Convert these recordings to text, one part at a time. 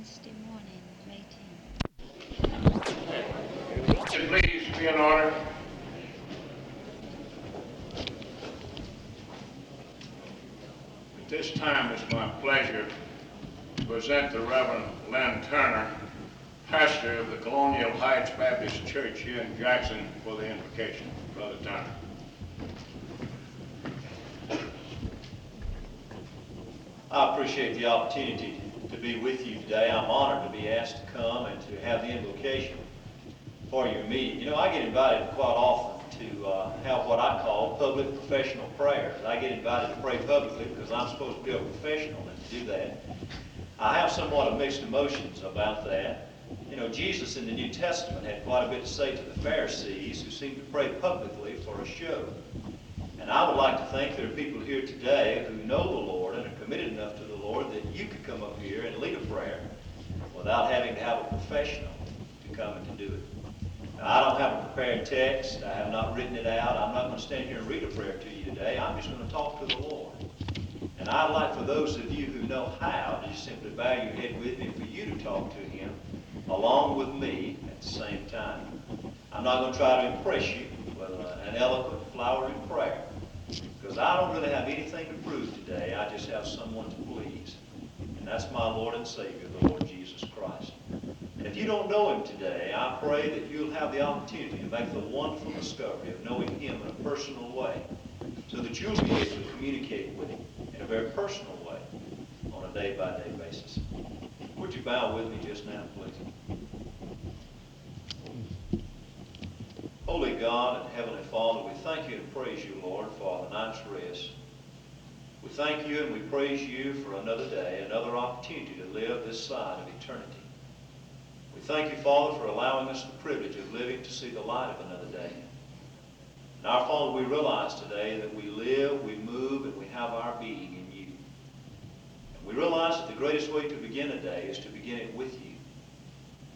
Wednesday morning meeting. Please be in order. At this time, it's my pleasure to present the Reverend Len Turner, pastor of the Colonial Heights Baptist Church here in Jackson, for the invocation. Brother Turner. I appreciate the opportunity to be with you today. I'm honored to be asked to come and to have the invocation for your meeting. You know, I get invited quite often to have what I call public professional prayers. I get invited to pray publicly because I'm supposed to be a professional and to do that. I have somewhat of mixed emotions about that. You know, Jesus in the New Testament had quite a bit to say to the Pharisees who seemed to pray publicly for a show. And I would like to think there are people here today who know the Lord and are committed enough to the Lord that you could come up here and lead a prayer without having to have a professional to come and to do it. Now, I don't have a prepared text. I have not written it out. I'm not going to stand here and read a prayer to you today. I'm just going to talk to the Lord. And I'd like for those of you who know how to just simply bow your head with me for you to talk to Him along with me at the same time. I'm not going to try to impress you with an eloquent, flowery prayer, because I don't really have anything to prove today. I just have someone to please. And that's my Lord and Savior, the Lord Jesus Christ. And if you don't know Him today, I pray that you'll have the opportunity to make the wonderful discovery of knowing Him in a personal way, so that you'll be able to communicate with Him in a very personal way on a day-by-day basis. Would you bow with me just now, please? Holy God and Heavenly Father, we thank you and praise you, Lord, for the night's rest. We thank you and we praise you for another day, another opportunity to live this side of eternity. We thank you, Father, for allowing us the privilege of living to see the light of another day. And our Father, we realize today that we live, we move, and we have our being in you. And we realize that the greatest way to begin a day is to begin it with you.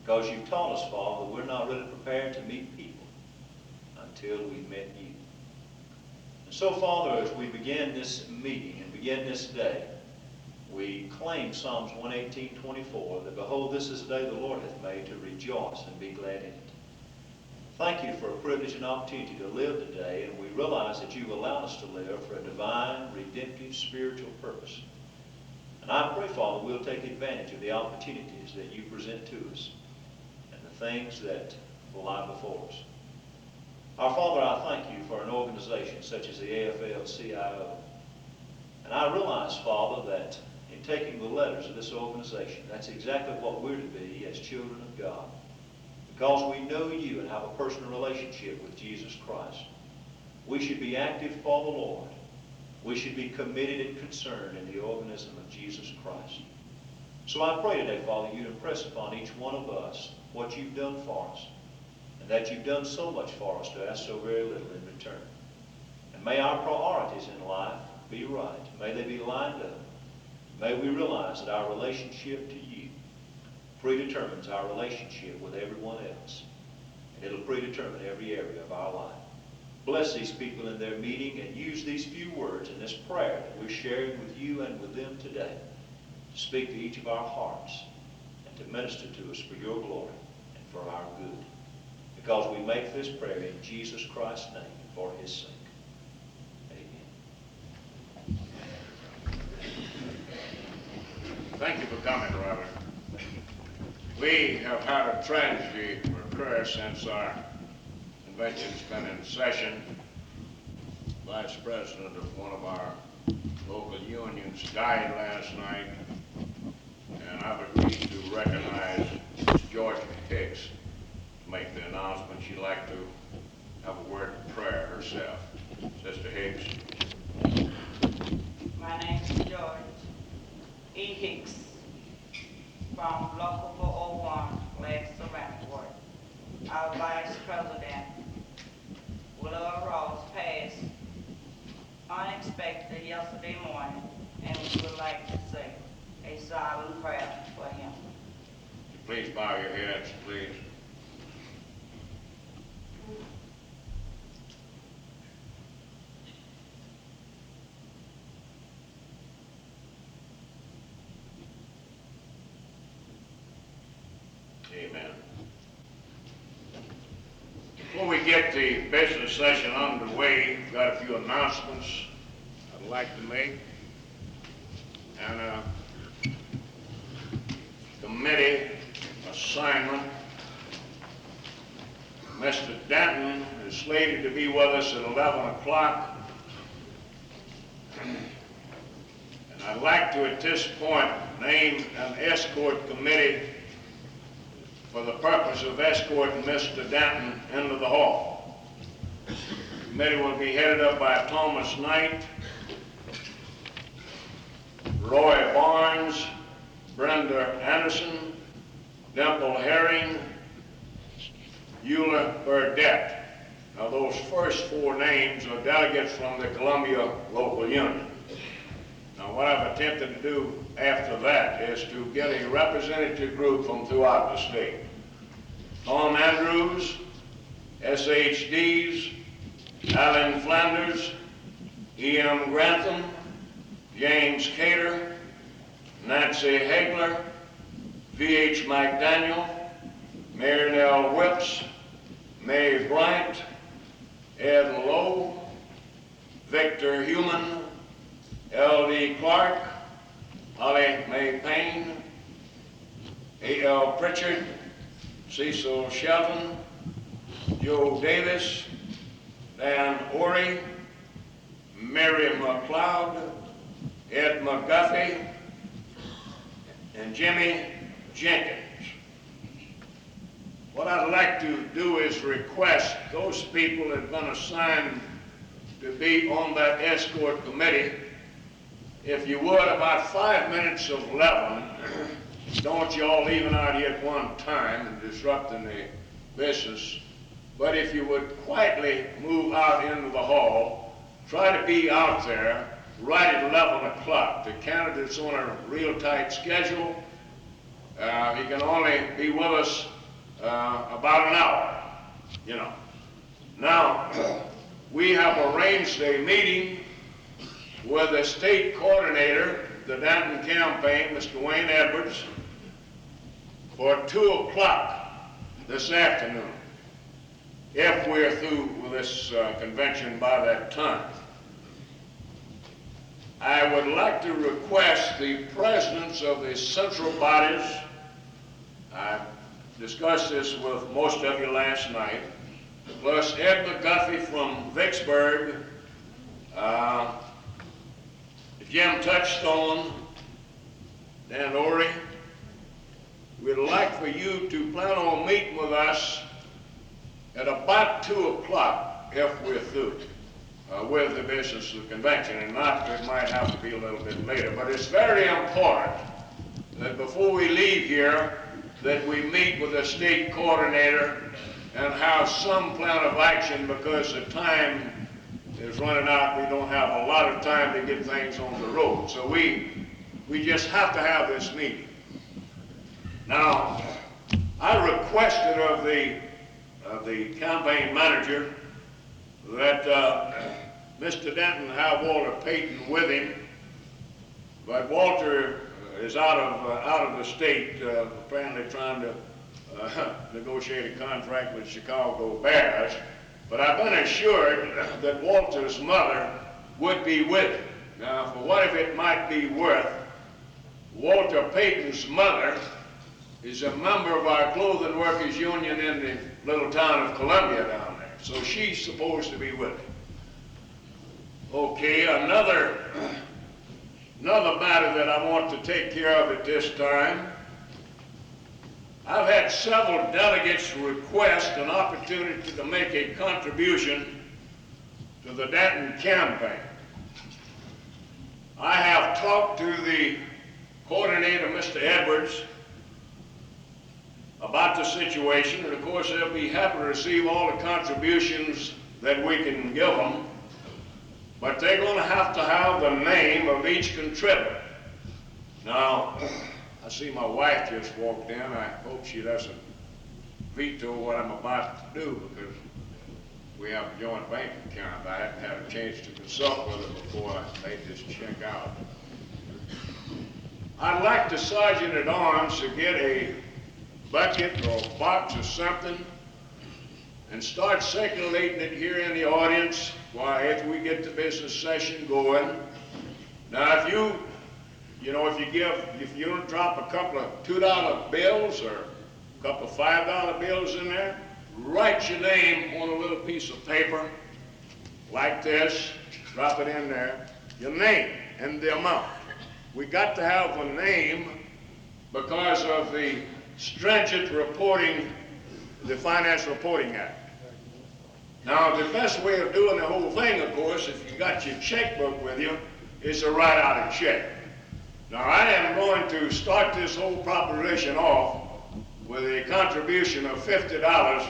Because you've taught us, Father, that we're not really prepared to meet people until we've met you. And so, Father, as we begin this meeting and begin this day, we claim Psalms 118:24, that behold, this is the day the Lord hath made, to rejoice and be glad in it. Thank you for a privilege and opportunity to live today, and we realize that you've allowed us to live for a divine, redemptive, spiritual purpose. And I pray, Father, we'll take advantage of the opportunities that you present to us and the things that will lie before us. Our Father, I thank you for an organization such as the AFL-CIO. And I realize, Father, that in taking the letters of this organization, that's exactly what we're to be as children of God. Because we know you and have a personal relationship with Jesus Christ. We should be active for the Lord. We should be committed and concerned in the organism of Jesus Christ. So I pray today, Father, you'd impress upon each one of us what you've done for us, and that you've done so much for us to ask so very little in return. And may our priorities in life be right. May they be lined up. May we realize that our relationship to you predetermines our relationship with everyone else. And it'll predetermine every area of our life. Bless these people in their meeting and use these few words in this prayer that we're sharing with you and with them today to speak to each of our hearts and to minister to us for your glory and for our good. Because we make this prayer in Jesus Christ's name and for his sake. Amen. Thank you for coming, Robert. We have had a tragedy occur since our convention's been in session. Vice President of one of our local unions died last night, and I've agreed to recognize Ms. Georgia Hicks to make the announcement. She'd like to have a word of prayer herself. Sister Hicks. My name is George E. Hicks from Local 401, Lex Ward. Our Vice President, Willow Ross, passed unexpectedly yesterday morning, and we would like to say a silent prayer for him. Please bow your heads, please. Amen. Before we get the business session underway, we've got a few announcements I'd like to make. And a committee assignment. Mr. Denton is slated to be with us at 11 o'clock. And I'd like to, at this point, name an escort committee for the purpose of escorting Mr. Denton into the hall. The committee will be headed up by Thomas Knight, Roy Barnes, Brenda Anderson, Dimple Herring, Eula Burdette. Now those first four names are delegates from the Columbia Local Union. Now what I've attempted to do after that is to get a representative group from throughout the state. Tom Andrews, SHDs, Alan Flanders, E.M. Grantham, James Cater, Nancy Hagler, V.H. McDaniel, Marion L. Whips, Mae Bryant, Ed Lowe, Victor Heumann, L.D. Clark, Holly Mae Payne, A.L. Pritchard, Cecil Shelton, Joe Davis, Dan Orey, Mary McLeod, Ed McGuffey, and Jimmy Jenkins. What I'd like to do is request those people that have been assigned to be on that escort committee, if you would, about 5 minutes of 11, don't you all leaving out here at one time and disrupting the business, but if you would quietly move out into the hall, try to be out there right at 11 o'clock. The candidate's on a real tight schedule. He can only be with us about an hour, you know. Now, we have arranged a meeting with the state coordinator, the Denton campaign, Mr. Wayne Edwards, for 2 o'clock this afternoon, if we're through with this convention by that time. I would like to request the presidents of the central bodies, I discussed this with most of you last night, plus Ed McGuffey from Vicksburg, Jim Touchstone, Dan Orey. We'd like for you to plan on meeting with us at about 2 o'clock if we're through with the business of the convention, and not, it might have to be a little bit later. But it's very important that before we leave here, that we meet with the state coordinator and have some plan of action, because the time is running out. We don't have a lot of time to get things on the road. So we just have to have this meeting. Now, I requested of the campaign manager that Mr. Denton have Walter Payton with him, but Walter is out of the state, apparently trying to negotiate a contract with Chicago Bears. But I've been assured that Walter's mother would be with him. Now, for whatever it might be worth, Walter Payton's mother is a member of our clothing workers union in the little town of Columbia down there. So she's supposed to be with him. Okay, another matter that I want to take care of at this time. I've had several delegates request an opportunity to make a contribution to the Denton campaign. I have talked to the coordinator, Mr. Edwards, about the situation, and of course they'll be happy to receive all the contributions that we can give them, but they're going to have the name of each contributor. Now, I see my wife just walked in. I hope she doesn't veto what I'm about to do, because we have a joint bank account. I hadn't had a chance to consult with her before I made this check out. I'd like the Sergeant at Arms to get a bucket or box or something and start circulating it here in the audience while after we get the business session going. Now, if you don't drop a couple of $2 bills or a couple of $5 bills in there, write your name on a little piece of paper like this, drop it in there, your name and the amount. We got to have a name because of the stringent reporting, the Finance Reporting Act. Now, the best way of doing the whole thing, of course, if you got your checkbook with you, is to write out a check. Now, I am going to start this whole proposition off with a contribution of $50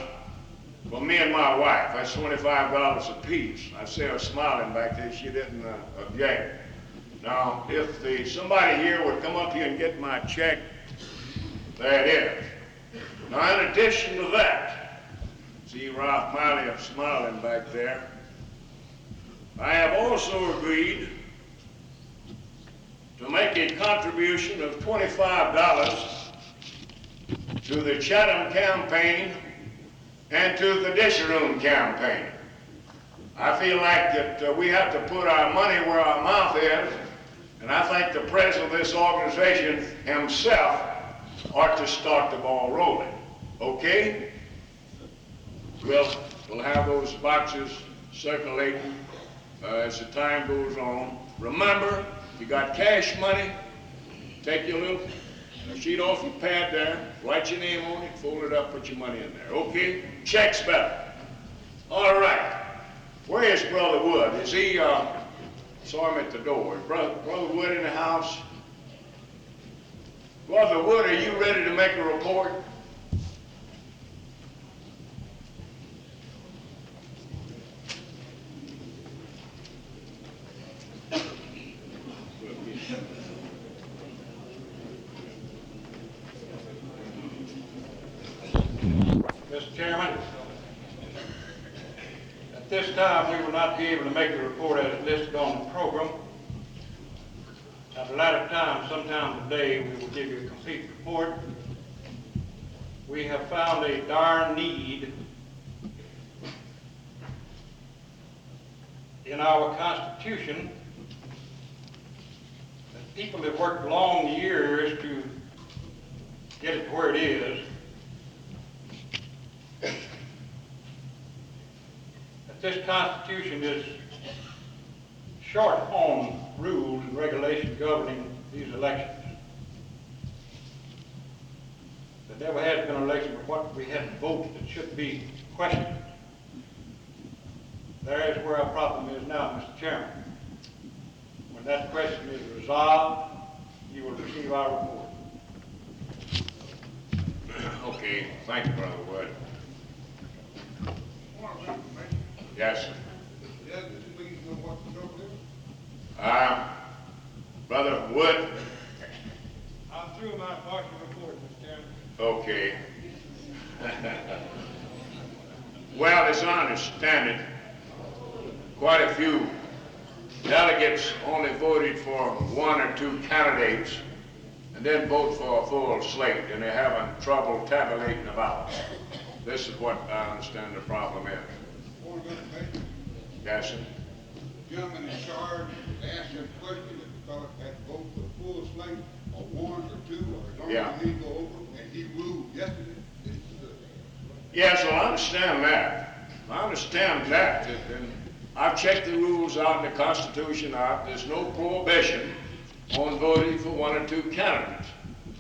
for me and my wife. That's $25 apiece. I see her smiling back there. She didn't object. Now, if somebody here would come up here and get my check, there it is. Now, in addition to that, see Ralph Miley smiling back there, I have also agreed to make a contribution of $25 to the Chatham campaign and to the Dish Room campaign. I feel like that we have to put our money where our mouth is, and I think the president of this organization himself ought to start the ball rolling. Okay? We'll have those boxes circulating as the time goes on. Remember, you got cash money, take your little sheet off your pad there, write your name on it, fold it up, put your money in there. Okay? Check's better. All right. Where is Brother Wood? Is he, saw him at the door. Is Brother Wood in the house? Brother Wood, are you ready to make a report? Mr. Chairman, at this time we will not be able to make the report as listed on the program. At a later time, sometime today, we will give you a complete report. We have found a dire need in our Constitution that people have worked long years to get it to where it is. That this Constitution is short on rules and regulations governing these elections. There never has been an election where what we had votes that should be questioned. There is where our problem is now, Mr. Chairman. When that question is resolved, you will receive our report. Okay, thank you, Brother Wood. Yes, sir. Brother Wood. I'm through my partial report, Mr. Chairman. Okay. Well, as I understand it, quite a few delegates only voted for one or two candidates and then vote for a full slate, and they're having trouble tabulating the ballots. This is what I understand the problem is. Yes, sir. The gentleman in charge asked him a question that the fellow had to vote for the full slate, or one or two, or as long as he go over, and he ruled yesterday. Yes, well, I understand that. I understand that. And I've checked the rules out and the Constitution out. There's no prohibition on voting for one or two candidates.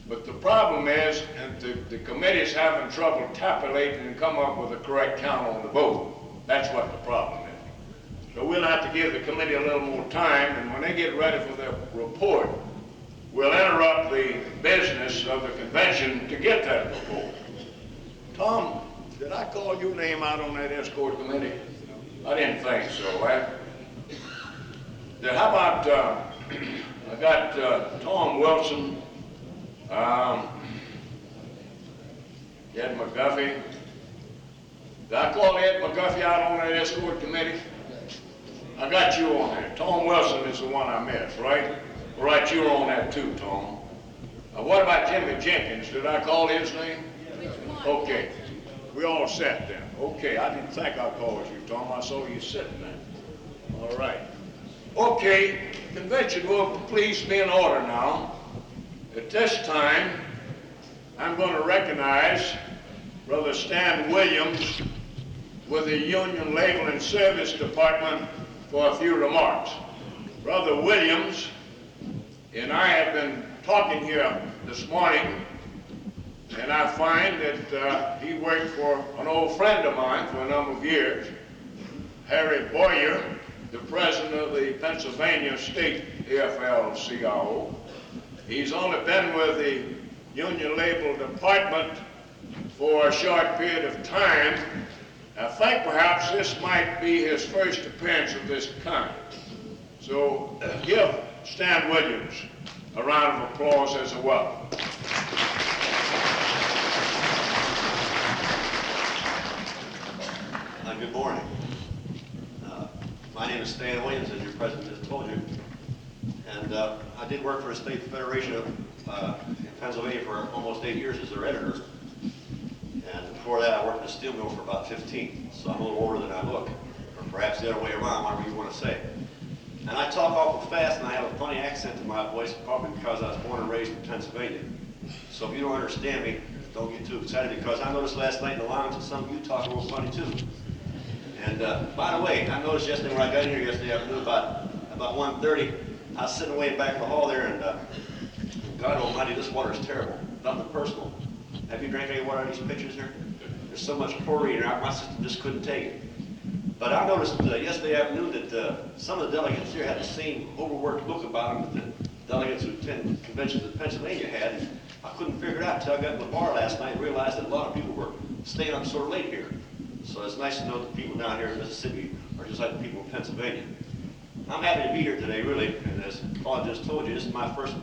But the problem is, and the committee's having trouble tabulating and come up with a correct count on the vote. That's what the problem is. So we'll have to give the committee a little more time, and when they get ready for their report, we'll interrupt the business of the convention to get that report. Tom, did I call your name out on that escort committee? I didn't think so. How about, I got Tom Wilson, Ed McGuffey. Did I call Ed McGuffey out on that escort committee? I got you on there. Tom Wilson is the one I missed, right? All right, you were on that too, Tom. What about Jimmy Jenkins? Did I call his name? Okay, we all set then. Okay, I didn't think I called you, Tom. I saw you sitting there. All right. Okay, convention will please be in order now. At this time, I'm going to recognize Brother Stan Williams with the Union Label and Service Department for a few remarks. Brother Williams and I have been talking here this morning, and I find that he worked for an old friend of mine for a number of years, Harry Boyer, the president of the Pennsylvania State AFL-CIO. He's only been with the Union Label Department for a short period of time. I think perhaps this might be his first appearance of this kind. So give Stan Williams a round of applause as a welcome. Good morning. My name is Stan Williams, as your president just told you. And I did work for the State Federation of in Pennsylvania for almost 8 years as their editor. And before that, I worked in a steel mill for about 15. So I'm a little older than I look, or perhaps the other way around, whatever you want to say. And I talk awful fast, and I have a funny accent in my voice, probably because I was born and raised in Pennsylvania. So if you don't understand me, don't get too excited, because I noticed last night in the lounge that some of you talk a little funny too. And by the way, I noticed yesterday when I got in here yesterday afternoon about 1:30, I was sitting way back in the hall there, and God almighty, this water is terrible. Nothing personal. Have you drank any water out of these pitchers here? There's so much chlorine, my system just couldn't take it. But I noticed yesterday afternoon that some of the delegates here had the same overworked look about them that the delegates who attend conventions that Pennsylvania had. And I couldn't figure it out until I got in the bar last night and realized that a lot of people were staying up sort of late here. So it's nice to know that people down here in Mississippi are just like the people in Pennsylvania. I'm happy to be here today, really, and as Claude just told you, this is my first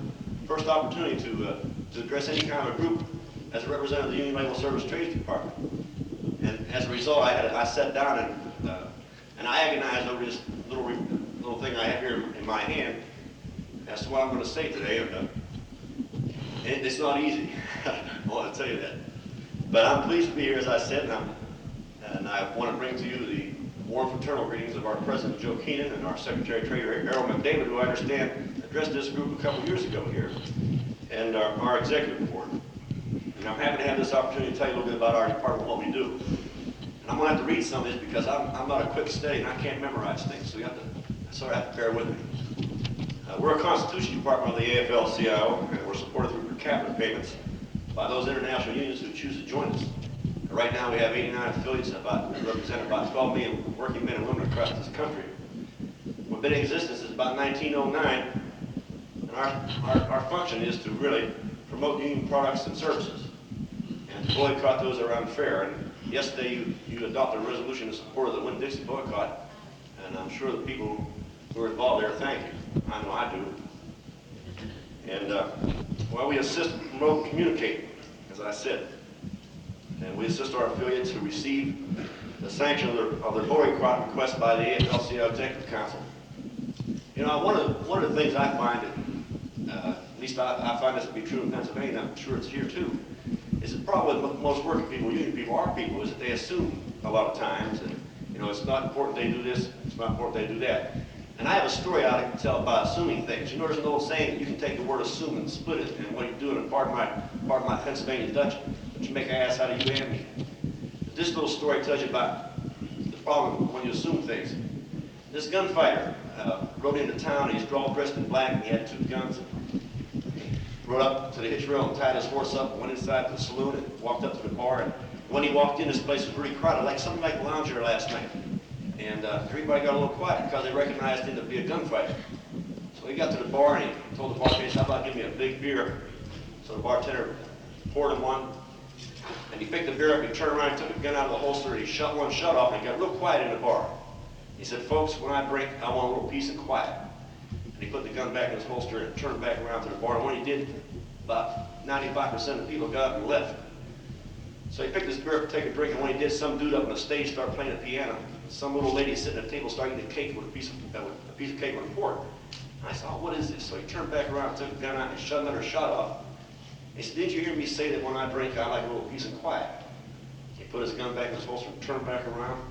opportunity to address any kind of a group as a representative of the Union Label Service Trades Department. And as a result, I sat down and I agonized over this little thing I have here in my hand as to what I'm going to say today. And it's not easy. I want to tell you that. But I'm pleased to be here, as I said, and I want to bring to you the warm fraternal greetings of our President Joe Keenan and our Secretary of Trade Errol McDavid, who I understand addressed this group a couple years ago here, and our executive board. And I'm happy to have this opportunity to tell you a little bit about our department, what we do. And I'm going to have to read some of this because I'm not a quick study and I can't memorize things, so you sort of have to bear with me. We're a Constitution department of the AFL-CIO, and we're supported through per capita payments by those international unions who choose to join us. Right now we have 89 affiliates that represent about 12 million working men and women across this country. We've been in existence since about 1909, and our function is to really promote union products and services and to boycott those that are unfair. And yesterday you adopted a resolution in support of the Winn-Dixie boycott, and I'm sure the people who are involved there thank you. I know I do. And well, we assist, promote, and communicate, as I said. And we assist our affiliates who receive the sanction of their boycott request by the AFL-CIO Executive Council. You know, one of the things I find, at least I find this to be true in Pennsylvania, I'm sure it's here too, is that probably most working people, union people, our people, is that they assume a lot of times that, you know, it's not important they do this, it's not important they do that. And I have a story I like to tell about assuming things. You know, there's an old saying that you can take the word assume and split it, and what you do in part of my Pennsylvania Dutch, but you make an ass out of you and me. But this little story tells you about the problem when you assume things. This gunfighter rode into town, and he's all dressed in black, and he had 2 guns. Rode up to the hitch rail and tied his horse up and went inside the saloon and walked up to the bar. And when he walked in, this place was pretty crowded, like something like the lounge here last night. And everybody got a little quiet because they recognized him to be a gunfighter. So he got to the bar and he told the bartender, how about give me a big beer? So the bartender poured him one. And he picked the beer up, he turned around, took a gun out of the holster, and he shot one shot off, and he got real quiet in the bar. He said, folks, when I drink, I want a little peace and quiet. And he put the gun back in his holster and turned back around to the bar. And when he did, about 95% of the people got up and left. So he picked his beer up to take a drink, and when he did, some dude up on the stage started playing the piano. Some little lady sitting at a table started eating a cake with a piece of cake with a fork. And I said, oh, what is this? So he turned back around, took the gun out, and shot another shot off. He said, did you hear me say that when I drink, I like a little peace and quiet? He put his gun back in his holster and turned back around.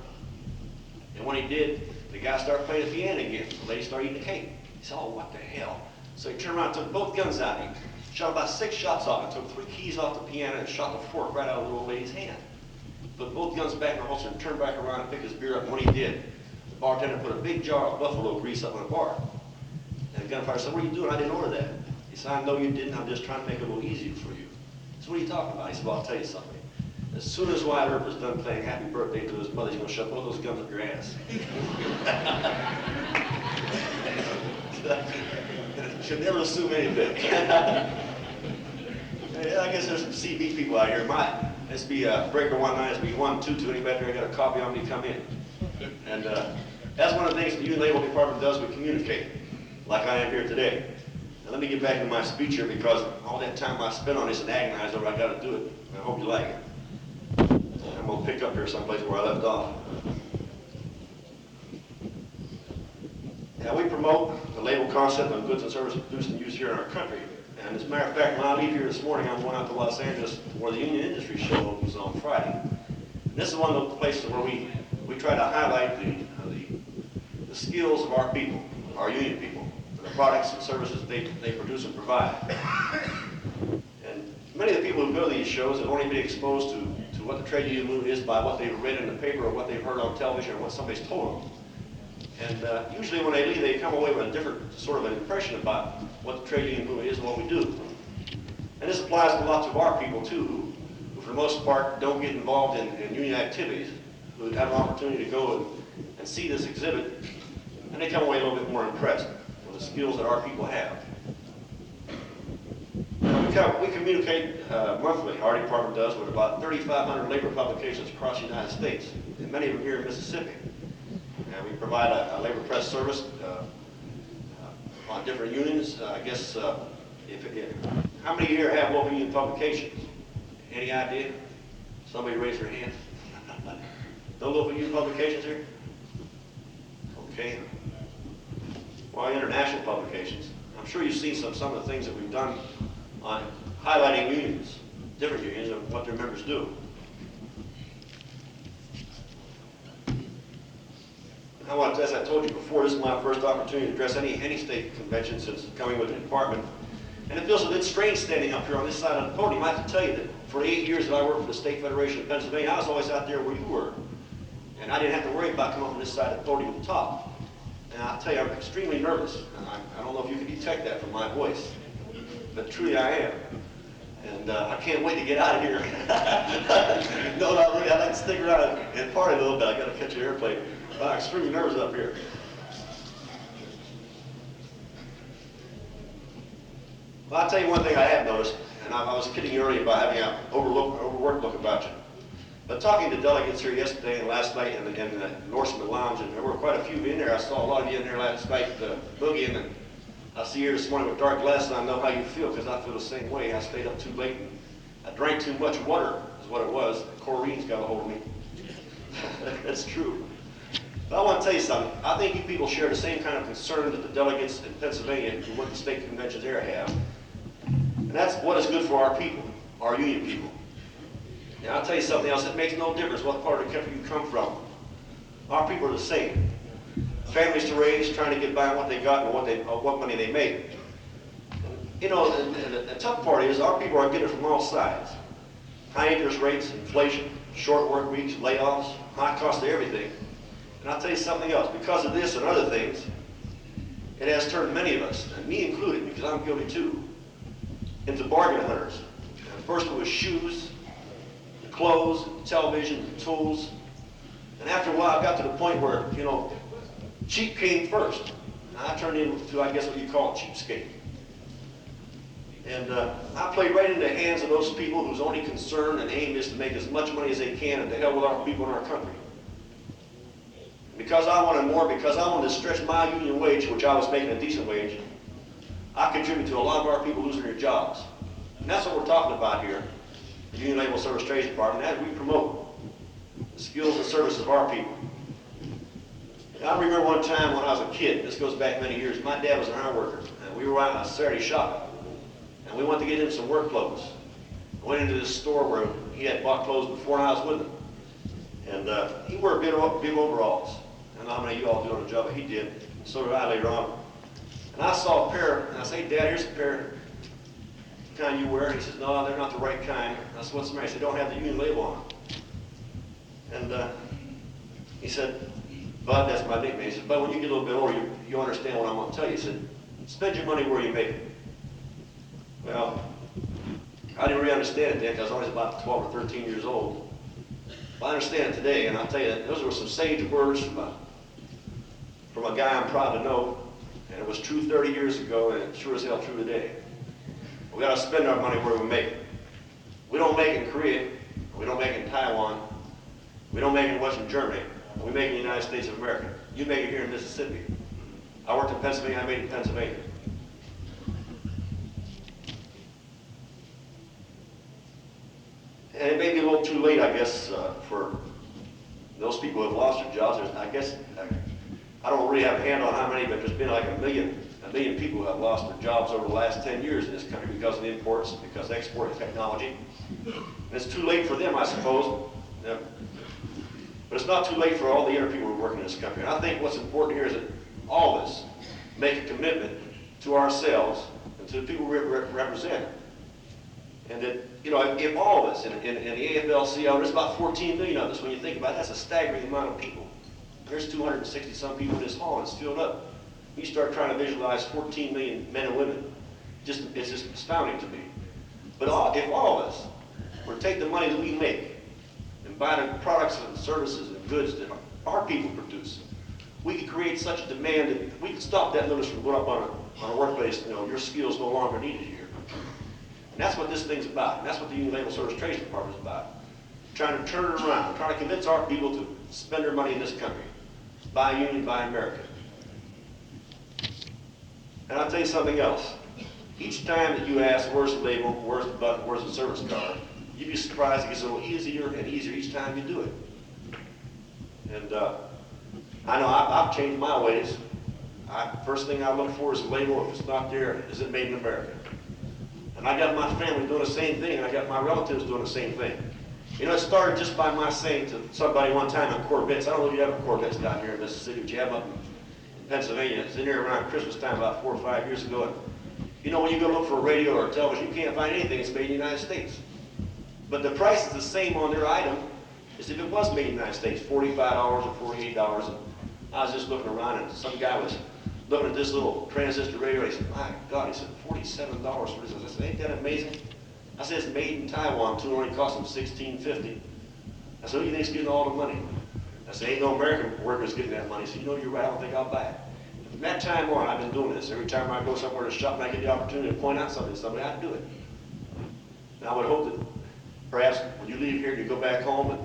And when he did, the guy started playing the piano again. The lady started eating the cake. He said, oh, what the hell? So he turned around and took both guns out. He shot about 6 shots off and took 3 keys off the piano and shot the fork right out of the old lady's hand. Put both guns back in the holster and turned back around and picked his beer up. And when he did, the bartender put a big jar of buffalo grease up in the bar. And the gunfighter said, what are you doing? I didn't order that. He said, I know you didn't. I'm just trying to make it a little easier for you. So what are you talking about? He said, well, I'll tell you something. As soon as Wyatt Earp was done playing Happy Birthday to his mother, he's going to shove both those guns up your ass. Should never assume anything. I guess there's some CB people out here. It's be breaker 19, it's be 122. Anybody there got a copy on me, come in. And that's one of the things the Union Label Department does. We communicate, like I am here today. Now let me get back to my speech here, because all that time I spent on this and agonized over, I got to do it. I hope you like it. I'm going to pick up here someplace where I left off. Now, we promote the label concept of goods and services produced and used here in our country. And as a matter of fact, when I leave here this morning, I'm going out to Los Angeles where the Union Industry Show opens on Friday. And this is one of those places where we try to highlight the skills of our people, our union people, and the products and services they produce and provide. And many of the people who go to these shows have only been exposed to what the trade union movement is by what they've read in the paper or what they've heard on television or what somebody's told them. And usually when they leave, they come away with a different sort of an impression about what the trade union movement is and what we do. And this applies to lots of our people too, who for the most part don't get involved in union activities, who have an opportunity to go and see this exhibit, and they come away a little bit more impressed with the skills that our people have. We communicate monthly, our department does, with about 3,500 labor publications across the United States, and many of them here in Mississippi. And we provide a labor press service on different unions. I guess, how many here have local union publications? Any idea? Somebody raise their hand. No local union publications here? Okay. Well, international publications. I'm sure you've seen some of the things that we've done on highlighting unions, different unions, and what their members do. I want to, as I told you before, this is my first opportunity to address any state convention since coming with the department. And it feels a bit strange standing up here on this side of the podium. I have to tell you that for the 8 years that I worked for the State Federation of Pennsylvania, I was always out there where you were. And I didn't have to worry about coming up on this side of the podium to talk. And I'll tell you, I'm extremely nervous. And I don't know if you can detect that from my voice, but truly I am. And I can't wait to get out of here. No, not really. I'd like to stick around and party a little bit. I got to catch an airplane. But I'm extremely nervous up here. Well, I'll tell you one thing I have noticed, and I was kidding you earlier about having an overworked look about you. But talking to delegates here yesterday and last night in the Norseman Lounge, and there were quite a few in there. I saw a lot of you in there last night boogieing, and I see you here this morning with dark glasses, and I know how you feel, because I feel the same way. I stayed up too late, and I drank too much water, is what it was. Chlorine's got a hold of me. That's true. But I want to tell you something. I think you people share the same kind of concern that the delegates in Pennsylvania who went to state conventions there have. And that's what is good for our people, our union people. Now, I'll tell you something else. It makes no difference what part of the country you come from. Our people are the same. Families to raise, trying to get by on what they got and what money they make. You know, the tough part is our people are getting it from all sides. High interest rates, inflation, short work weeks, layoffs, high cost of everything. And I'll tell you something else. Because of this and other things, it has turned many of us, and me included, because I'm guilty too, into bargain hunters. And first it was shoes, clothes, television, tools. And after a while, I got to the point where, you know, cheap came first. And I turned into, I guess, what you call a cheapskate. And I played right into the hands of those people whose only concern and aim is to make as much money as they can and to hell with our people in our country. Because I wanted more, because I wanted to stretch my union wage, which I was making a decent wage, I contribute to a lot of our people losing their jobs. And that's what we're talking about here, the Union Label Service Trades Department, as we promote the skills and services of our people. And I remember one time when I was a kid, this goes back many years, my dad was an iron worker, and we were out on Saturday shopping. and we went to get him some work clothes. I went into this store where he had bought clothes before and I was with him. And he wore big overalls. I don't know how many of you all do on the job, but he did. So did I later on. And I saw a pair, and I said, "Hey, Dad, here's a pair, the kind you wear." And he says, "No, they're not the right kind." I said, "What's the matter?" He said, "They don't have the union label on them." And he said, "Bud," that's my nickname. He said, "Bud, when you get a little bit older, you understand what I'm going to tell you." He said, "Spend your money where you make it." Well, I didn't really understand it then because I was about 12 or 13 years old. But I understand it today, and I'll tell you, those were some sage words from a guy I'm proud to know, and it was true 30 years ago, and it's sure as hell true today. We got to spend our money where we make it. We don't make it in Korea. We don't make it in Taiwan. We don't make it in Western Germany. We make it in the United States of America. You make it here in Mississippi. I worked in Pennsylvania. I made it in Pennsylvania. And it may be a little too late, I guess, for those people who have lost their jobs. I guess I don't really have a handle on how many, but there's been like a million people who have lost their jobs over the last 10 years in this country because of the imports, because of export technology. And it's too late for them, I suppose. Yeah. But it's not too late for all the other people who work in this country. And I think what's important here is that all of us make a commitment to ourselves and to the people we represent. And that, you know, if all of us in the AFL-CIO, there's about 14 million of us. When you think about it, that's a staggering amount of people. There's 260 some people in this hall, and it's filled up. You start trying to visualize 14 million men and women, it's just astounding to me. But if all of us were to take the money that we make and buy the products and services and goods that our people produce, we could create such a demand that we could stop that notice from going up on a workplace. You know, your skills no longer needed here. And that's what this thing's about. And that's what the Union Labor Service Trades Department is about. Trying to turn it around, trying to convince our people to spend their money in this country. Buy union, buy America. And I'll tell you something else. Each time that you ask, where's the label, where's the button, where's the service card, you'd be surprised it gets a little easier and easier each time you do it. And I know I've changed my ways. First thing I look for is a label. If it's not there, is it made in America? And I got my family doing the same thing, and I got my relatives doing the same thing. You know, it started just by my saying to somebody one time on Corvettes, I don't know if you have Corvettes down here in Mississippi, but you have up in Pennsylvania. It's in here around Christmas time about 4 or 5 years ago. And, you know, when you go look for a radio or a television, you can't find anything that's made in the United States. But the price is the same on their item as if it was made in the United States, $45 or $48. And I was just looking around, and some guy was looking at this little transistor radio. He said, "My God," he said, $47 for this. I said, "Ain't that amazing?" I said, "It's made in Taiwan, too, only cost them $16.50. I said, "Who do you think's getting all the money?" I said, "Ain't no American workers getting that money." He said, "You know, you're right, I don't think I'll buy it." From that time on, I've been doing this. Every time I go somewhere to shop and I get the opportunity to point out something to somebody, I do it. And I would hope that perhaps when you leave here and you go back home and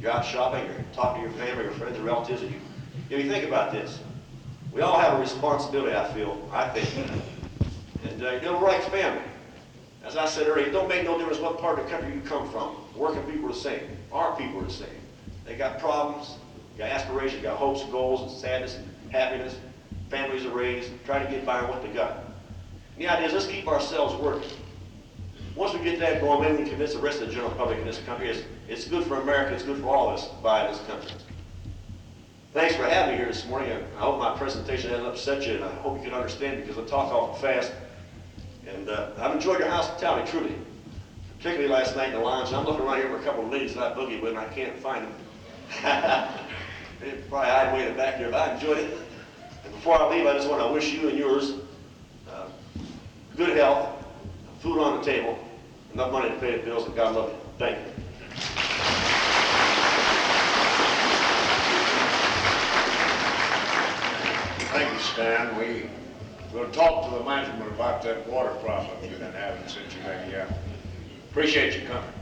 you're out shopping or talk to your family or friends or relatives, and you think about this. We all have a responsibility, I think. And you're like family. As I said earlier, it don't make no difference what part of the country you come from. Working people are the same. Our people are the same. They got problems, got aspirations, got hopes, goals, and sadness, and happiness. Families are raised, try to get by on what they got. And the idea is let's keep ourselves working. Once we get that going, maybe we can convince the rest of the general public in this country it's good for America, it's good for all of us to buy this country. Thanks for having me here this morning. I hope my presentation hasn't upset you, and I hope you can understand because I talk awful fast. And I've enjoyed your hospitality, truly. Particularly last night in the lounge. I'm looking around here for a couple of ladies that I boogie with, and I can't find them. They probably hide way in the back here, but I enjoyed it. And before I leave, I just want to wish you and yours good health, food on the table, enough money to pay the bills, and God love you. Thank you. Thank you, Stan. We'll talk to the management about that water problem you've been having since you got here. Appreciate you coming.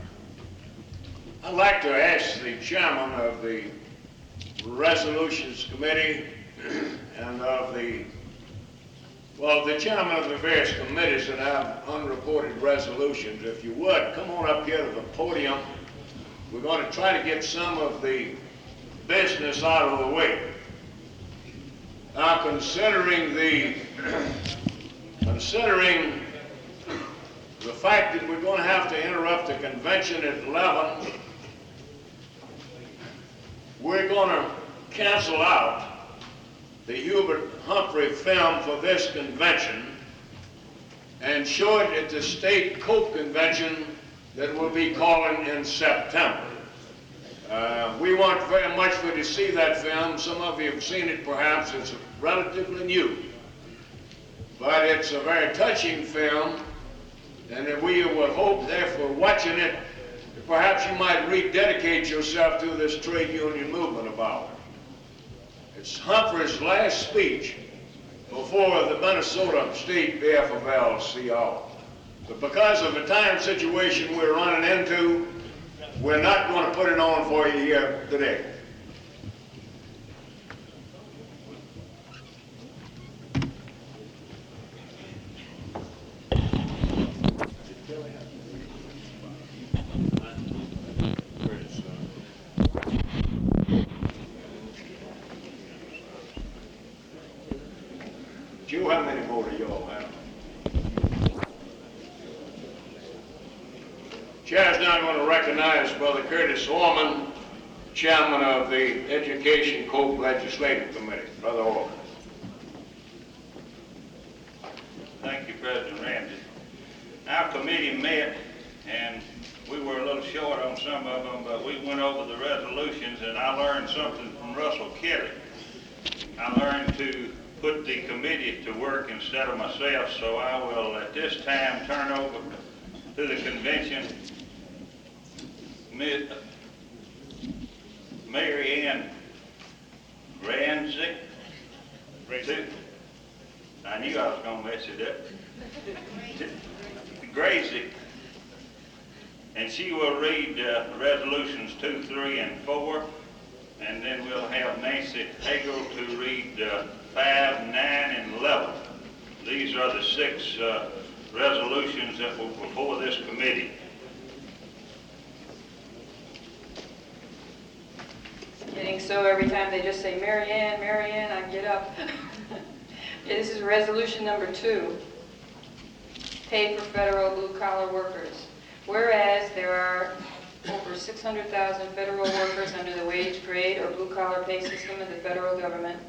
I'd like to ask the chairman of the Resolutions Committee and of the chairman of the various committees that have unreported resolutions, if you would, come on up here to the podium. We're going to try to get some of the business out of the way. Now, considering the convention at 11, we're going to cancel out the Hubert Humphrey film for this convention and show it at the state Coke convention that we'll be calling in September. We want very much for you to see that film. Some of you have seen it perhaps. It's relatively new. But it's a very touching film, and we would hope, therefore, watching it, perhaps you might rededicate yourself to this trade union movement about it. It's Humphrey's last speech before the Minnesota State BFFL-CIO. But because of the time situation we're running into, we're not going to put it on for you here today. Joe, how many more do y'all have? Chair's now going to recognize Brother Curtis Orman, Chairman of the Education Coke Legislative Committee. Brother Orman. Thank you, President Ramsey. Our committee met, and we were a little short on some of them, but we went over the resolutions, and I learned something from Russell Kelly. I learned to put the committee to work instead of myself, so I will at this time turn over to the convention Mary Ann Granzik. I knew I was going to mess it up. Grazik. And she will read resolutions 2, 3, and 4. And then we'll have Nancy Hagel to read 5, 9, and 11. These are the 6 resolutions that were before this committee. Getting so every time they just say, Mary Ann, I get up. Okay, this is resolution number 2, pay for federal blue-collar workers. Whereas there are over 600,000 federal workers under the wage grade or blue-collar pay system of the federal government,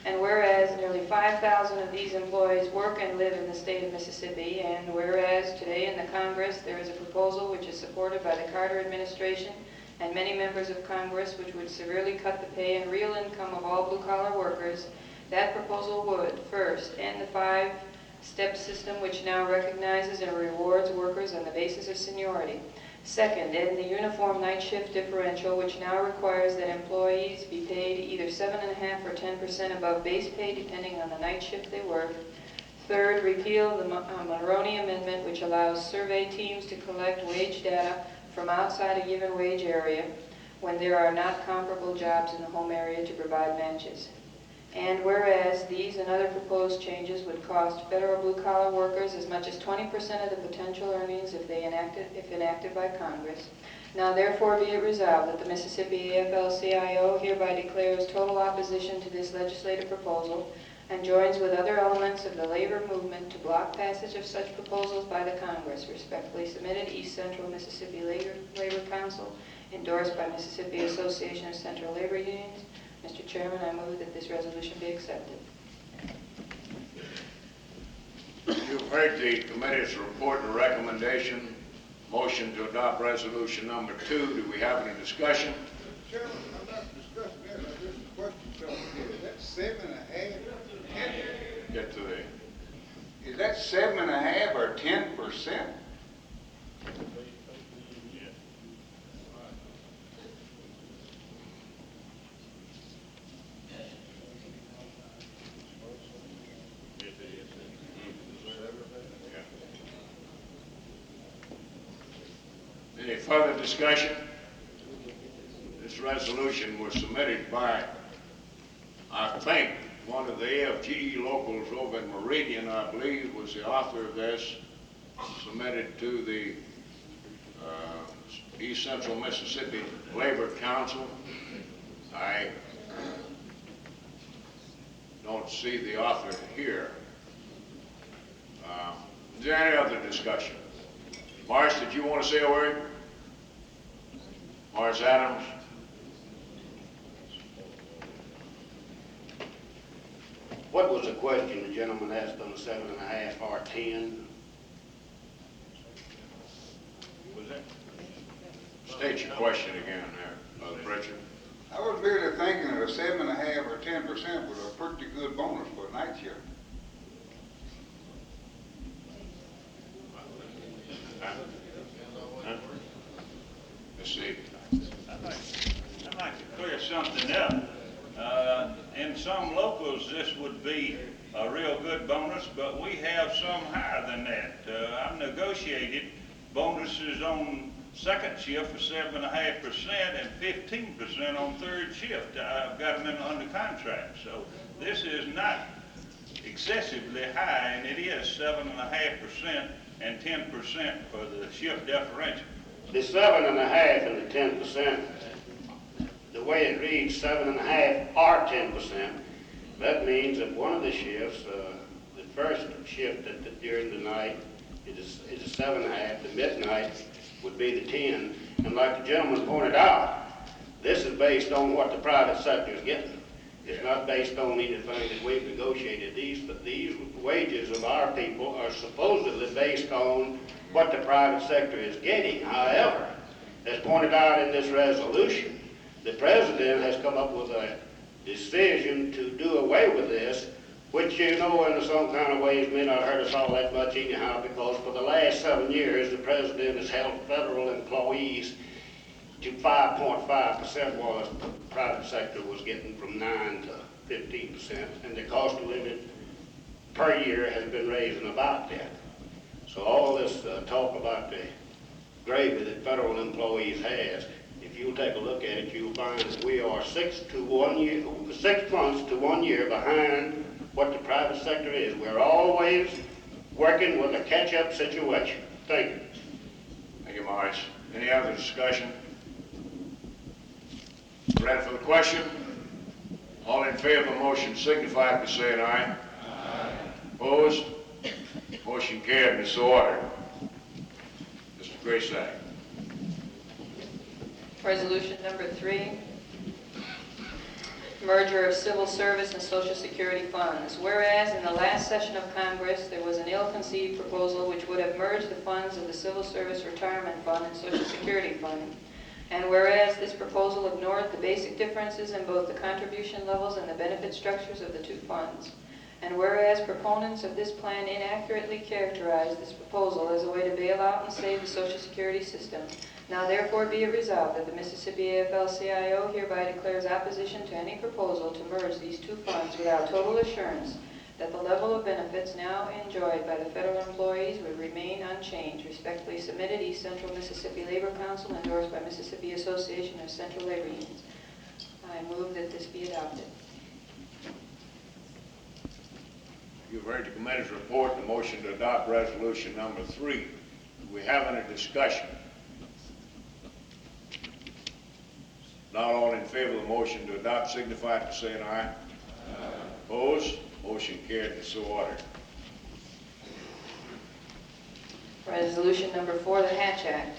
and whereas nearly 5,000 of these employees work and live in the state of Mississippi, and whereas today in the Congress there is a proposal which is supported by the Carter administration and many members of Congress which would severely cut the pay and real income of all blue-collar workers, that proposal would, first, end the 5-step system which now recognizes and rewards workers on the basis of seniority. Second, end the uniform night shift differential, which now requires that employees be paid either 7.5% or 10% above base pay, depending on the night shift they work. Third, repeal the Mulroney Amendment, which allows survey teams to collect wage data from outside a given wage area when there are not comparable jobs in the home area to provide matches. And whereas these and other proposed changes would cost federal blue-collar workers as much as 20% of the potential earnings if enacted by Congress, now therefore be it resolved that the Mississippi AFL-CIO hereby declares total opposition to this legislative proposal and joins with other elements of the labor movement to block passage of such proposals by the Congress. Respectfully submitted, East Central Mississippi Labor Council, endorsed by Mississippi Association of Central Labor Unions. Mr. Chairman, I move that this resolution be accepted. You've heard the committee's report and recommendation. Motion to adopt resolution number 2. Do we have any discussion? Chairman, I'm not discussing that, I just question something. Is that 7.5 or 10? Get to the... Is that 7.5 or 10%? Any further discussion? This resolution was submitted by, I think, one of the AFGE locals over in Meridian, I believe, was the author of this, submitted to the East Central Mississippi Labor Council. I don't see the author here. Is there any other discussion? Marsh, did you want to say a word? Morris Adams. What was the question the gentleman asked on the 7.5 or 10? Was that? State your question again there, Pritchard. I was really thinking that a 7.5 or 10% was a pretty good bonus for a night shift. Huh? Let's see. I'd like to clear something up. In some locals, this would be a real good bonus, but we have some higher than that. I've negotiated bonuses on second shift for 7.5% and 15% on third shift. I've got them under contract, so this is not excessively high, and it is 7.5% and 10% for the shift differential. The 7.5 and the 10%, the way it reads 7.5 or 10%, that means that one of the shifts, the first shift during the night is a 7.5, the midnight would be the 10, and like the gentleman pointed out, this is based on what the private sector is getting. It's not based on anything that we've negotiated. These wages of our people are supposedly based on what the private sector is getting. However, as pointed out in this resolution, the president has come up with a decision to do away with this, which, you know, in some kind of ways may not hurt us all that much anyhow, because for the last 7 years, the president has held federal employees to 5.5%, while the private sector was getting from 9 to 15%, and the cost of living per year has been raising about that. So all this talk about the gravy that federal employees has, if you'll take a look at it, you'll find that we are 6 months to 1 year behind what the private sector is. We're always working with a catch-up situation. Thank you. Thank you, Morris. Any other discussion? Ready for the question? All in favor of the motion signify by saying aye. Aye. Opposed? Motion carried and so ordered. Mr. Graysack. Resolution number 3, merger of civil service and social security funds. Whereas in the last session of Congress, there was an ill-conceived proposal which would have merged the funds of the Civil Service Retirement Fund and Social Security Fund. And whereas this proposal ignored the basic differences in both the contribution levels and the benefit structures of the two funds. And whereas proponents of this plan inaccurately characterized this proposal as a way to bail out and save the Social Security system, now therefore be it resolved that the Mississippi AFL-CIO hereby declares opposition to any proposal to merge these two funds without total assurance that the level of benefits now enjoyed by the federal employees would remain unchanged. Respectfully submitted, East Central Mississippi Labor Council, endorsed by Mississippi Association of Central Labor Unions. I move that this be adopted. You've heard the committee's report, the motion to adopt resolution number 3. Do we have any discussion? Not all in favor of the motion to adopt signify by saying aye. Aye. Opposed? Motion carried and so ordered. Resolution number 4, the Hatch Act.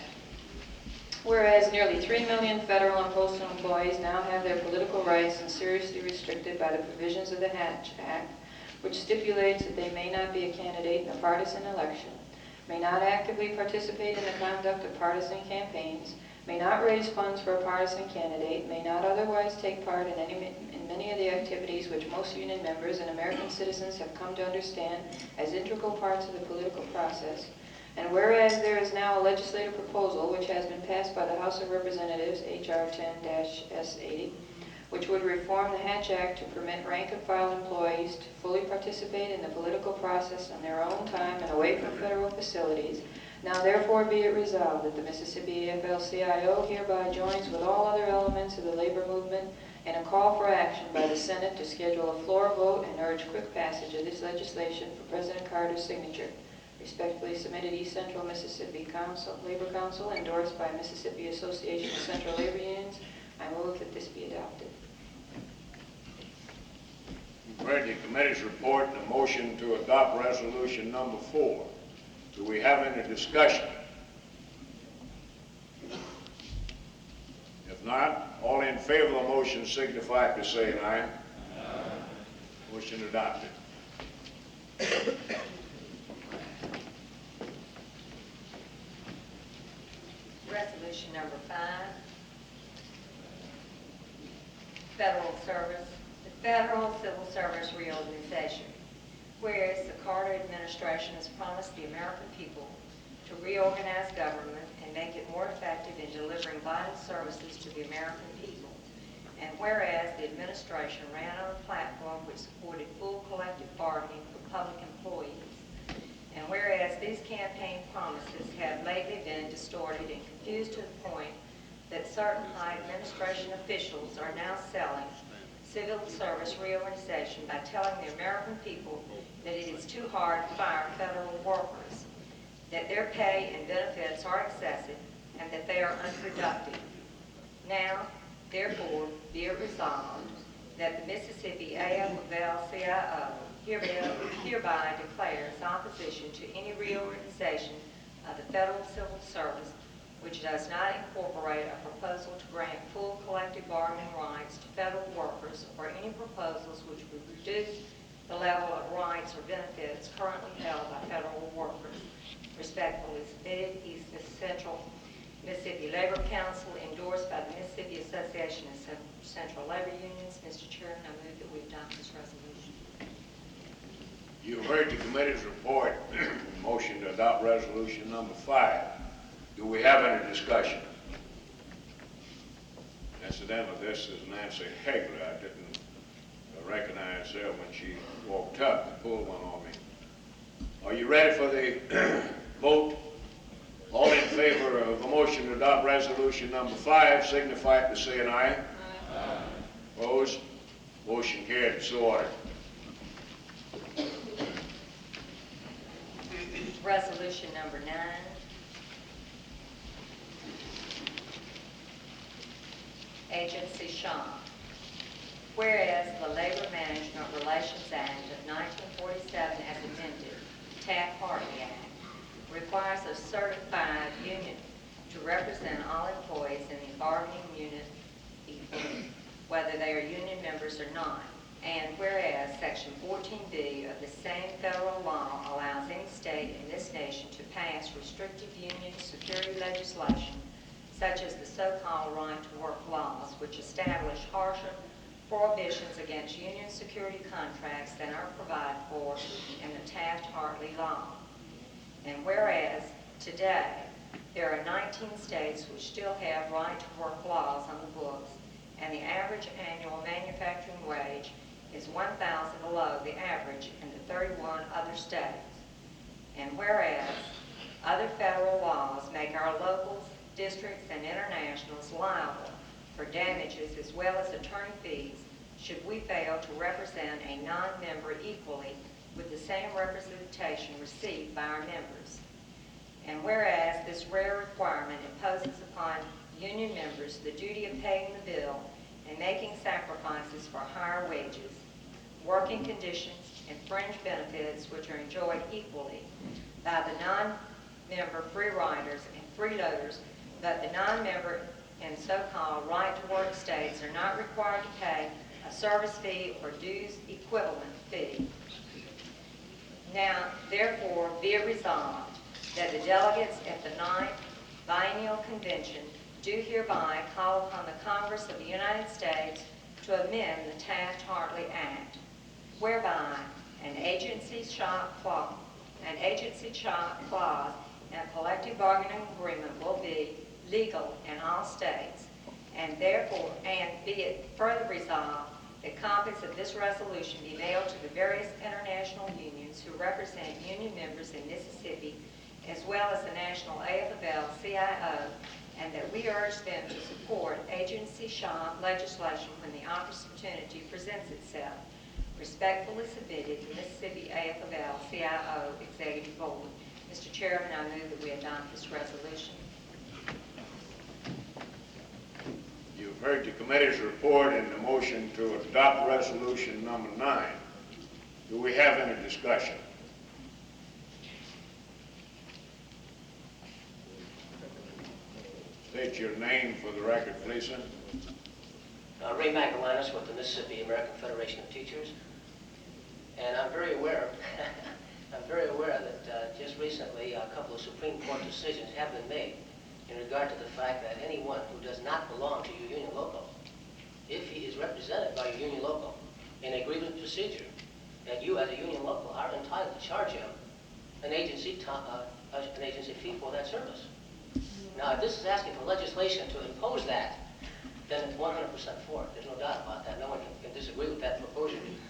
Whereas nearly 3 million federal and postal employees now have their political rights seriously restricted by the provisions of the Hatch Act, which stipulates that they may not be a candidate in a partisan election, may not actively participate in the conduct of partisan campaigns, may not raise funds for a partisan candidate, may not otherwise take part in many of the activities which most union members and American citizens have come to understand as integral parts of the political process. And whereas there is now a legislative proposal which has been passed by the House of Representatives, H.R. 10-S80, which would reform the Hatch Act to permit rank-and-file employees to fully participate in the political process on their own time and away from federal facilities. Now therefore be it resolved that the Mississippi AFL-CIO hereby joins with all other elements of the labor movement in a call for action by the Senate to schedule a floor vote and urge quick passage of this legislation for President Carter's signature. Respectfully submitted, East Central Mississippi Labor Council, endorsed by Mississippi Association of Central Labor Unions. I move that this be adopted. You've heard the committee's report and the motion to adopt resolution number 4. Do we have any discussion? If not, all in favor of the motion signify by saying aye. Motion adopted. Resolution number 5, Federal Service, the Federal Civil Service Reorganization. Whereas the Carter administration has promised the American people to reorganize government and make it more effective in delivering vital services to the American people. And whereas the administration ran on a platform which supported full collective bargaining for public employees. And whereas these campaign promises have lately been distorted and confused to the point that certain high administration officials are now selling civil service reorganization by telling the American people that it is too hard to fire federal workers, that their pay and benefits are excessive, and that they are unproductive. Now, therefore, be it resolved that the Mississippi AFL-CIO hereby declares opposition to any reorganization of the Federal Civil Service which does not incorporate a proposal to grant full collective bargaining rights to federal workers or any proposals which would reduce the level of rights or benefits currently held by federal workers. Respectfully submitted, East Central Mississippi Labor Council, endorsed by the Mississippi Association of Central Labor Unions. Mr. Chairman, I move that we adopt this resolution. You heard the committee's report. Motion to adopt resolution number 5. Do we have any discussion? Incidentally, this is Nancy Hagler. I didn't recognize her when she walked up and pulled one on me. Are you ready for the vote? All in favor of the motion to adopt resolution number 5 signify by saying aye. Aye. Opposed? Motion carried. So ordered. Resolution number 9. Agency shop. Whereas the Labor Management Relations Act of 1947 as amended, Taft-Hartley Act, requires a certified union to represent all employees in the bargaining unit equally, whether they are union members or not. And whereas Section 14B of the same federal law allows any state in this nation to pass restrictive union security legislation, such as the so-called right-to-work laws, which establish harsher prohibitions against union security contracts than are provided for in the Taft-Hartley law. And whereas today there are 19 states which still have right-to-work laws on the books, and the average annual manufacturing wage is 1,000 below the average in the 31 other states. And whereas other federal laws make our locals, districts, and internationals liable for damages as well as attorney fees should we fail to represent a non-member equally with the same representation received by our members. And whereas this rare requirement imposes upon union members the duty of paying the bill and making sacrifices for higher wages, working conditions, and fringe benefits which are enjoyed equally by the non-member free riders and freeloaders, but the non-member and so-called right-to-work states are not required to pay a service fee or dues equivalent fee. Now, therefore, be it resolved that the delegates at the 9th Biennial Convention do hereby call upon the Congress of the United States to amend the Taft-Hartley Act, whereby an agency shop clause and a collective bargaining agreement will be legal in all states, and therefore, and be it further resolved that copies of this resolution be mailed to the various international unions who represent union members in Mississippi, as well as the National AFL-CIO, and that we urge them to support agency shop legislation when the opportunity presents itself. Respectfully submitted to Mississippi AFL-CIO Executive Board. Mr. Chairman, I move that we adopt this resolution. You've heard the committee's report and the motion to adopt resolution number 9. Do we have any discussion? State your name for the record, please, sir. Ray Magalanis with the Mississippi American Federation of Teachers. And I'm very aware, that just recently a couple of Supreme Court decisions have been made in regard to the fact that anyone who does not belong to your union local, if he is represented by your union local in a grievance procedure, that you as a union local are entitled to charge him an agency fee for that service. Now, if this is asking for legislation to impose that, then it's 100% for it. There's no doubt about that. No one can disagree with that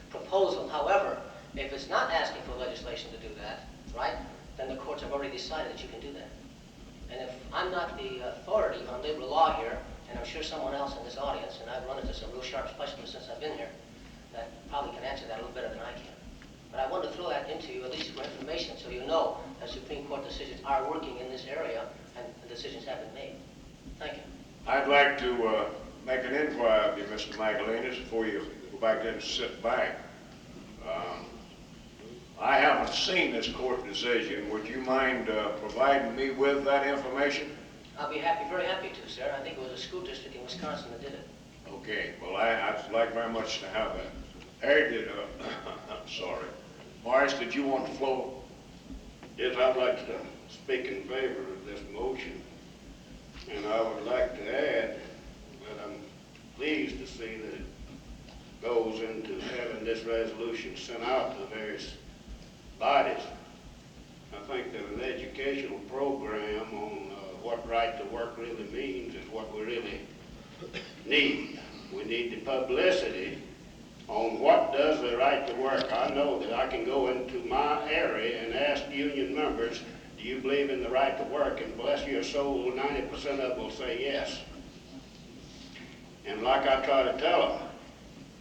proposal. However, if it's not asking for legislation to do that, right, then the courts have already decided that you can do that. And if I'm not the authority on labor law here, and I'm sure someone else in this audience, and I've run into some real sharp specialists since I've been here, that probably can answer that a little better than I can. But I want to throw that into you, at least for information, so you know that Supreme Court decisions are working in this area, and the decisions have been made. Thank you. I'd like to make an inquiry of you, Mr. Magalanis, before you go back there and sit back. I haven't seen this court decision. Would you mind providing me with that information? I'll be happy, very happy to, sir. I think it was a school district in Wisconsin that did it. Okay, well, I'd like very much to have that. Harry, I'm sorry. Morris, did you want the floor? Yes, I'd like to speak in favor of this motion. And I would like to add that I'm pleased to see that it goes into having this resolution sent out to the various bodies. I think that an educational program on what right to work really means is what we really need. We need the publicity on what does the right to work. I know that I can go into my area and ask union members, do you believe in the right to work? And bless your soul, 90% of them will say yes. And like I try to tell them,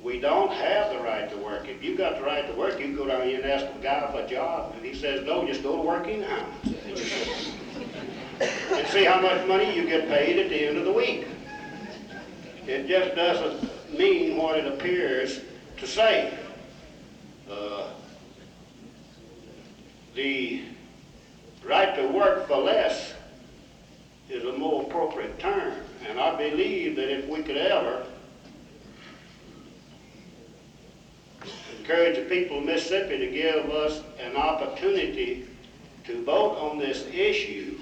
we don't have the right to work. If you got the right to work, you can go down here and ask a guy for a job. If he says no, just go to work anyhow. And see how much money you get paid at the end of the week. It just doesn't mean what it appears to say. The right to work for less is a more appropriate term. And I believe that if we could ever encourage the people of Mississippi to give us an opportunity to vote on this issue,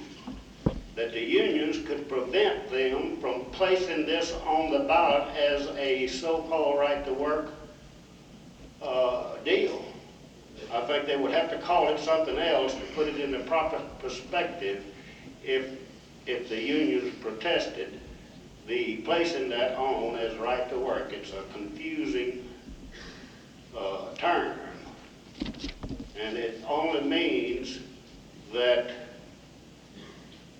that the unions could prevent them from placing this on the ballot as a so-called right to work deal. I think they would have to call it something else to put it in the proper perspective if the unions protested the placing that on as right to work. It's a confusing term, and it only means that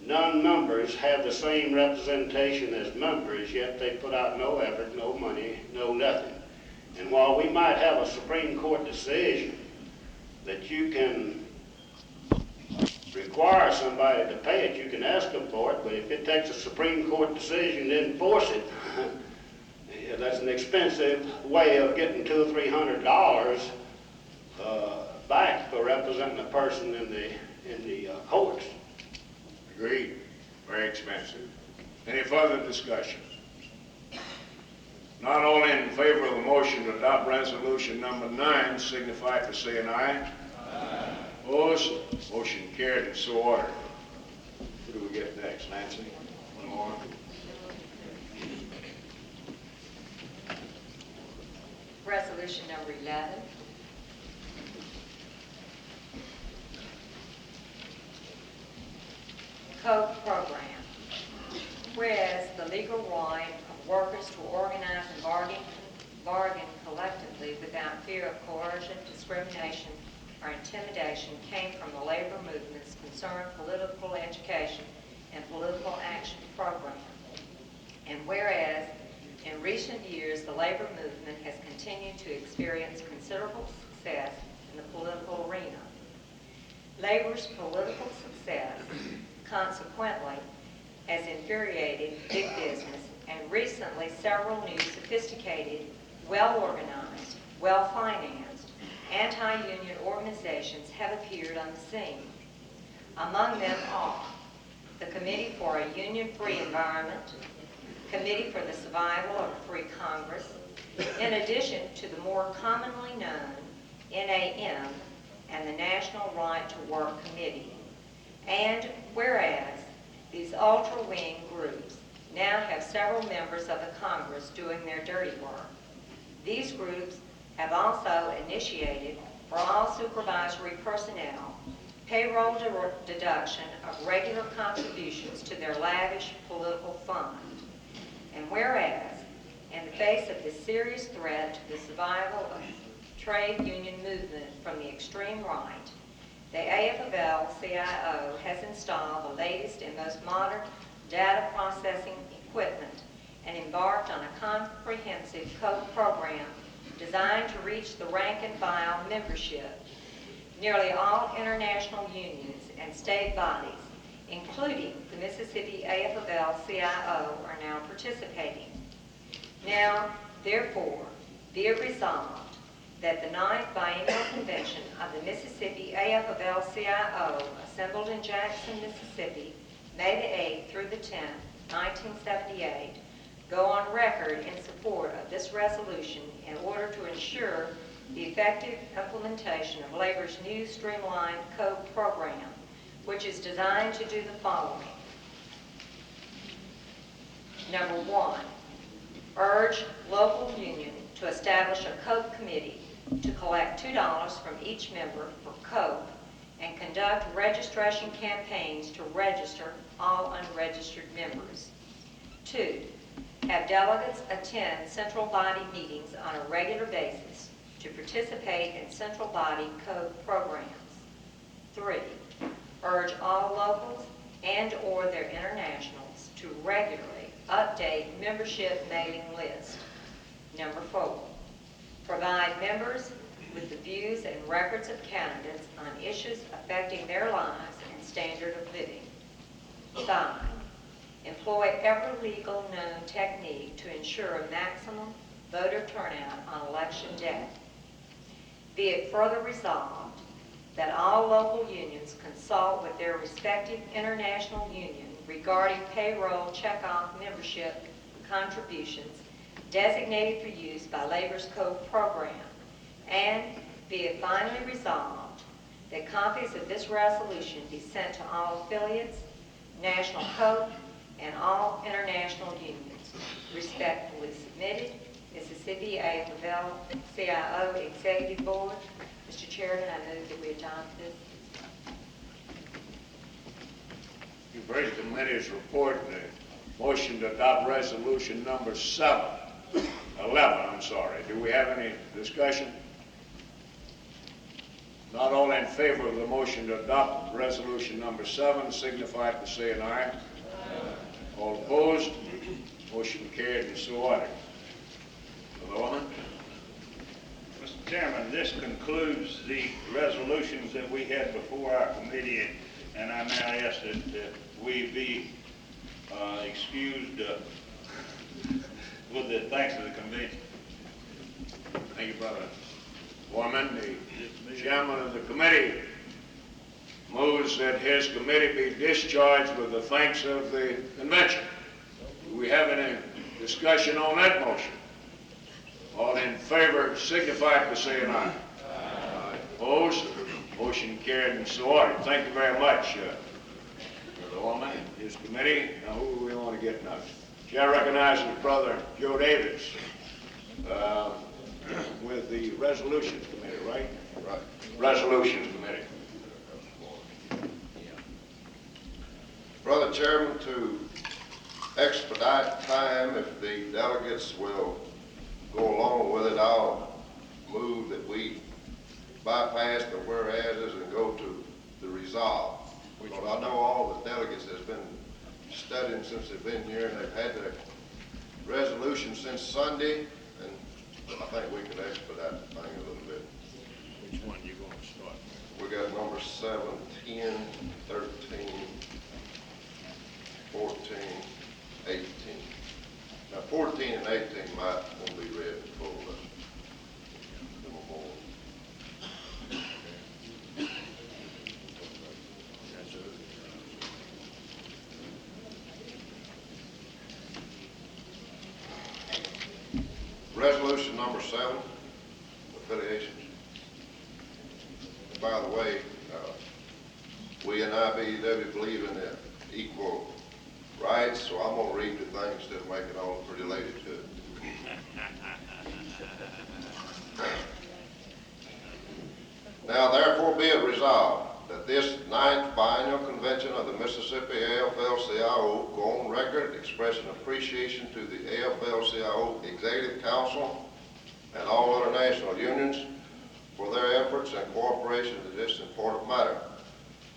non-members have the same representation as members, yet they put out no effort, no money, no nothing. And while we might have a Supreme Court decision that you can require somebody to pay it, you can ask them for it, but if it takes a Supreme Court decision to enforce it, that's an expensive way of getting $200 or $300 back for representing a person in the courts. Agreed. Very expensive. Any further discussion? Not all in favor of the motion to adopt resolution number 9 signify by saying aye. Aye. Opposed? Motion carried and so ordered. Who do we get next, Nancy? One more. Resolution number 11. COPE program. Whereas the legal right of workers to organize and bargain collectively without fear of coercion, discrimination, or intimidation came from the labor movement's concerned political education and political action program. And whereas in recent years the labor movement has continued to experience considerable success in the political arena. Labor's political success, consequently, has infuriated big business, and recently several new sophisticated, well-organized, well-financed, anti-union organizations have appeared on the scene. Among them are the Committee for a Union-Free Environment, Committee for the Survival of a Free Congress, in addition to the more commonly known NAM and the National Right to Work Committee. And whereas these ultra-wing groups now have several members of the Congress doing their dirty work, these groups have also initiated for all supervisory personnel payroll deduction of regular contributions to their lavish political fund. And whereas, in the face of this serious threat to the survival of trade union movement from the extreme right, the AFL-CIO has installed the latest and most modern data processing equipment and embarked on a comprehensive code program designed to reach the rank and file membership. Nearly all international unions and state bodies, including the Mississippi AFL-CIO, are now participating. Now, therefore, be it resolved that the 9th Biennial Convention of the Mississippi AFL-CIO, assembled in Jackson, Mississippi, May the 8th through the 10th, 1978, go on record in support of this resolution in order to ensure the effective implementation of Labor's new streamlined code program, which is designed to do the following. Number 1, urge local union to establish a COPE committee to collect $2 from each member for COPE and conduct registration campaigns to register all unregistered members. 2, have delegates attend central body meetings on a regular basis to participate in central body COPE programs. 3, urge all locals and or their internationals to regularly update membership mailing list. Number 4, provide members with the views and records of candidates on issues affecting their lives and standard of living. 5, employ every legal known technique to ensure a maximum voter turnout on election day. Be it further resolved that all local unions consult with their respective international union regarding payroll checkoff membership contributions designated for use by Labor's COPE program. And be it finally resolved that copies of this resolution be sent to all affiliates, national COPE, and all international unions. Respectfully submitted, Mississippi AFL-CIO Executive Board. Mr. Chairman, I move that we adopt this. You've heard the committee's report, the motion to adopt resolution number 11. Do we have any discussion? Not all in favor of the motion to adopt resolution number 7 signify by saying aye. All opposed? Motion carried and so ordered. Mr. Lawman? Mr. Chairman, this concludes the resolutions that we had before our committee, and I now ask that we be excused with the thanks of the committee. Thank you, Brother Foreman. The chairman of the committee moves that his committee be discharged with the thanks of the convention. Do we have any discussion on that motion? All in favor signify by saying aye. Aye. Opposed? Motion carried and so ordered. Thank you very much, Brother Foreman and his committee. Now, who do we want to get now? Chair recognizes Brother Joe Davis with the Resolutions Committee, right? Right. Resolutions Committee. Brother Chairman, to expedite time, if the delegates will go along with it, I'll move that we bypass the whereases and go to the resolve. Because I know all the delegates has been studying since they've been here, and they've had their resolution since Sunday, and I think we can expedite the thing a little bit. Which one you going to start? We got number 7, 10, 13, 14, 18. Now 14 and 18 might won't be read before the memorial. Resolution number 7, affiliations. And by the way, we in IBEW believe in the equal rights, so I'm going to read the thing instead of making all the pretty lady to it. Now therefore be it resolved that this 9th biennial convention of the Mississippi AFL-CIO go on record expressing appreciation to the AFL-CIO Executive Council and all other national unions for their efforts and cooperation in this important matter.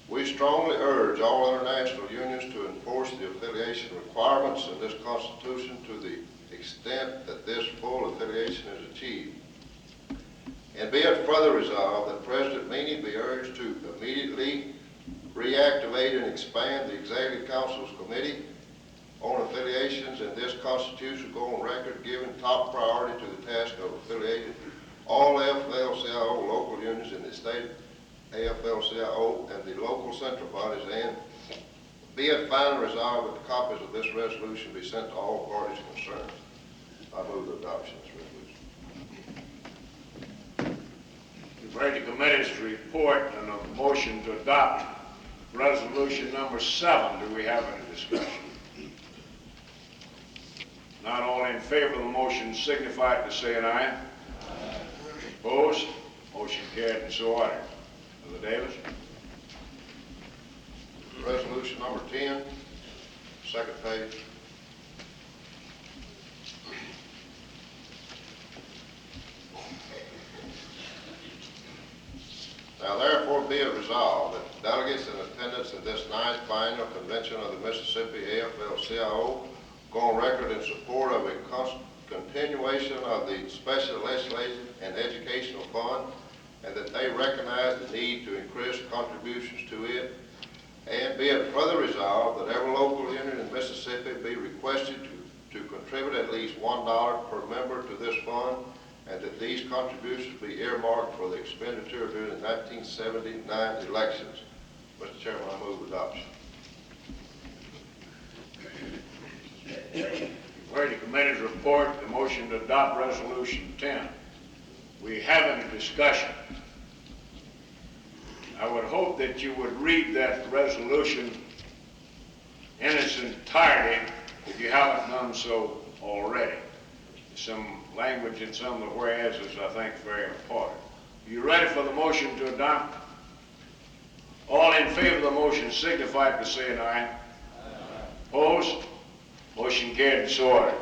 We strongly urge all international unions to enforce the affiliation requirements in this Constitution to the extent that this full affiliation is achieved. And be it further resolved that President Meany be urged to immediately reactivate and expand the Executive Council's Committee on Affiliations in this Constitution go on record giving top priority to the task of affiliating all AFL-CIO local unions in the state AFL-CIO and the local central bodies, and be it finally resolved that the copies of this resolution be sent to all parties concerned. I move the adoption of this resolution. You've heard the committee's report and a motion to adopt resolution number 7. Do we have any discussion? Not all in favor of the motion signify it by saying aye. Opposed? Motion carried and so ordered. Brother Davis. Resolution number 10, second page. Now therefore be it resolved that delegates in attendance in this 9th biennial convention of the Mississippi AFL-CIO go on record in support of a continuation of the Special Legislative and Educational Fund, and that they recognize the need to increase contributions to it. And be it further resolved that every local union in Mississippi be requested to contribute at least $1 per member to this fund, and that these contributions be earmarked for the expenditure during the 1979 elections. Mr. Chairman, I move adoption. You've heard the committee's report, the motion to adopt resolution 10. We have any discussion? I would hope that you would read that resolution in its entirety if you haven't done so already. Some language in some of the whereases I think very important. Are you ready for the motion to adopt? All in favor of the motion signify by saying aye. Aye. Opposed? Motion carried and so ordered.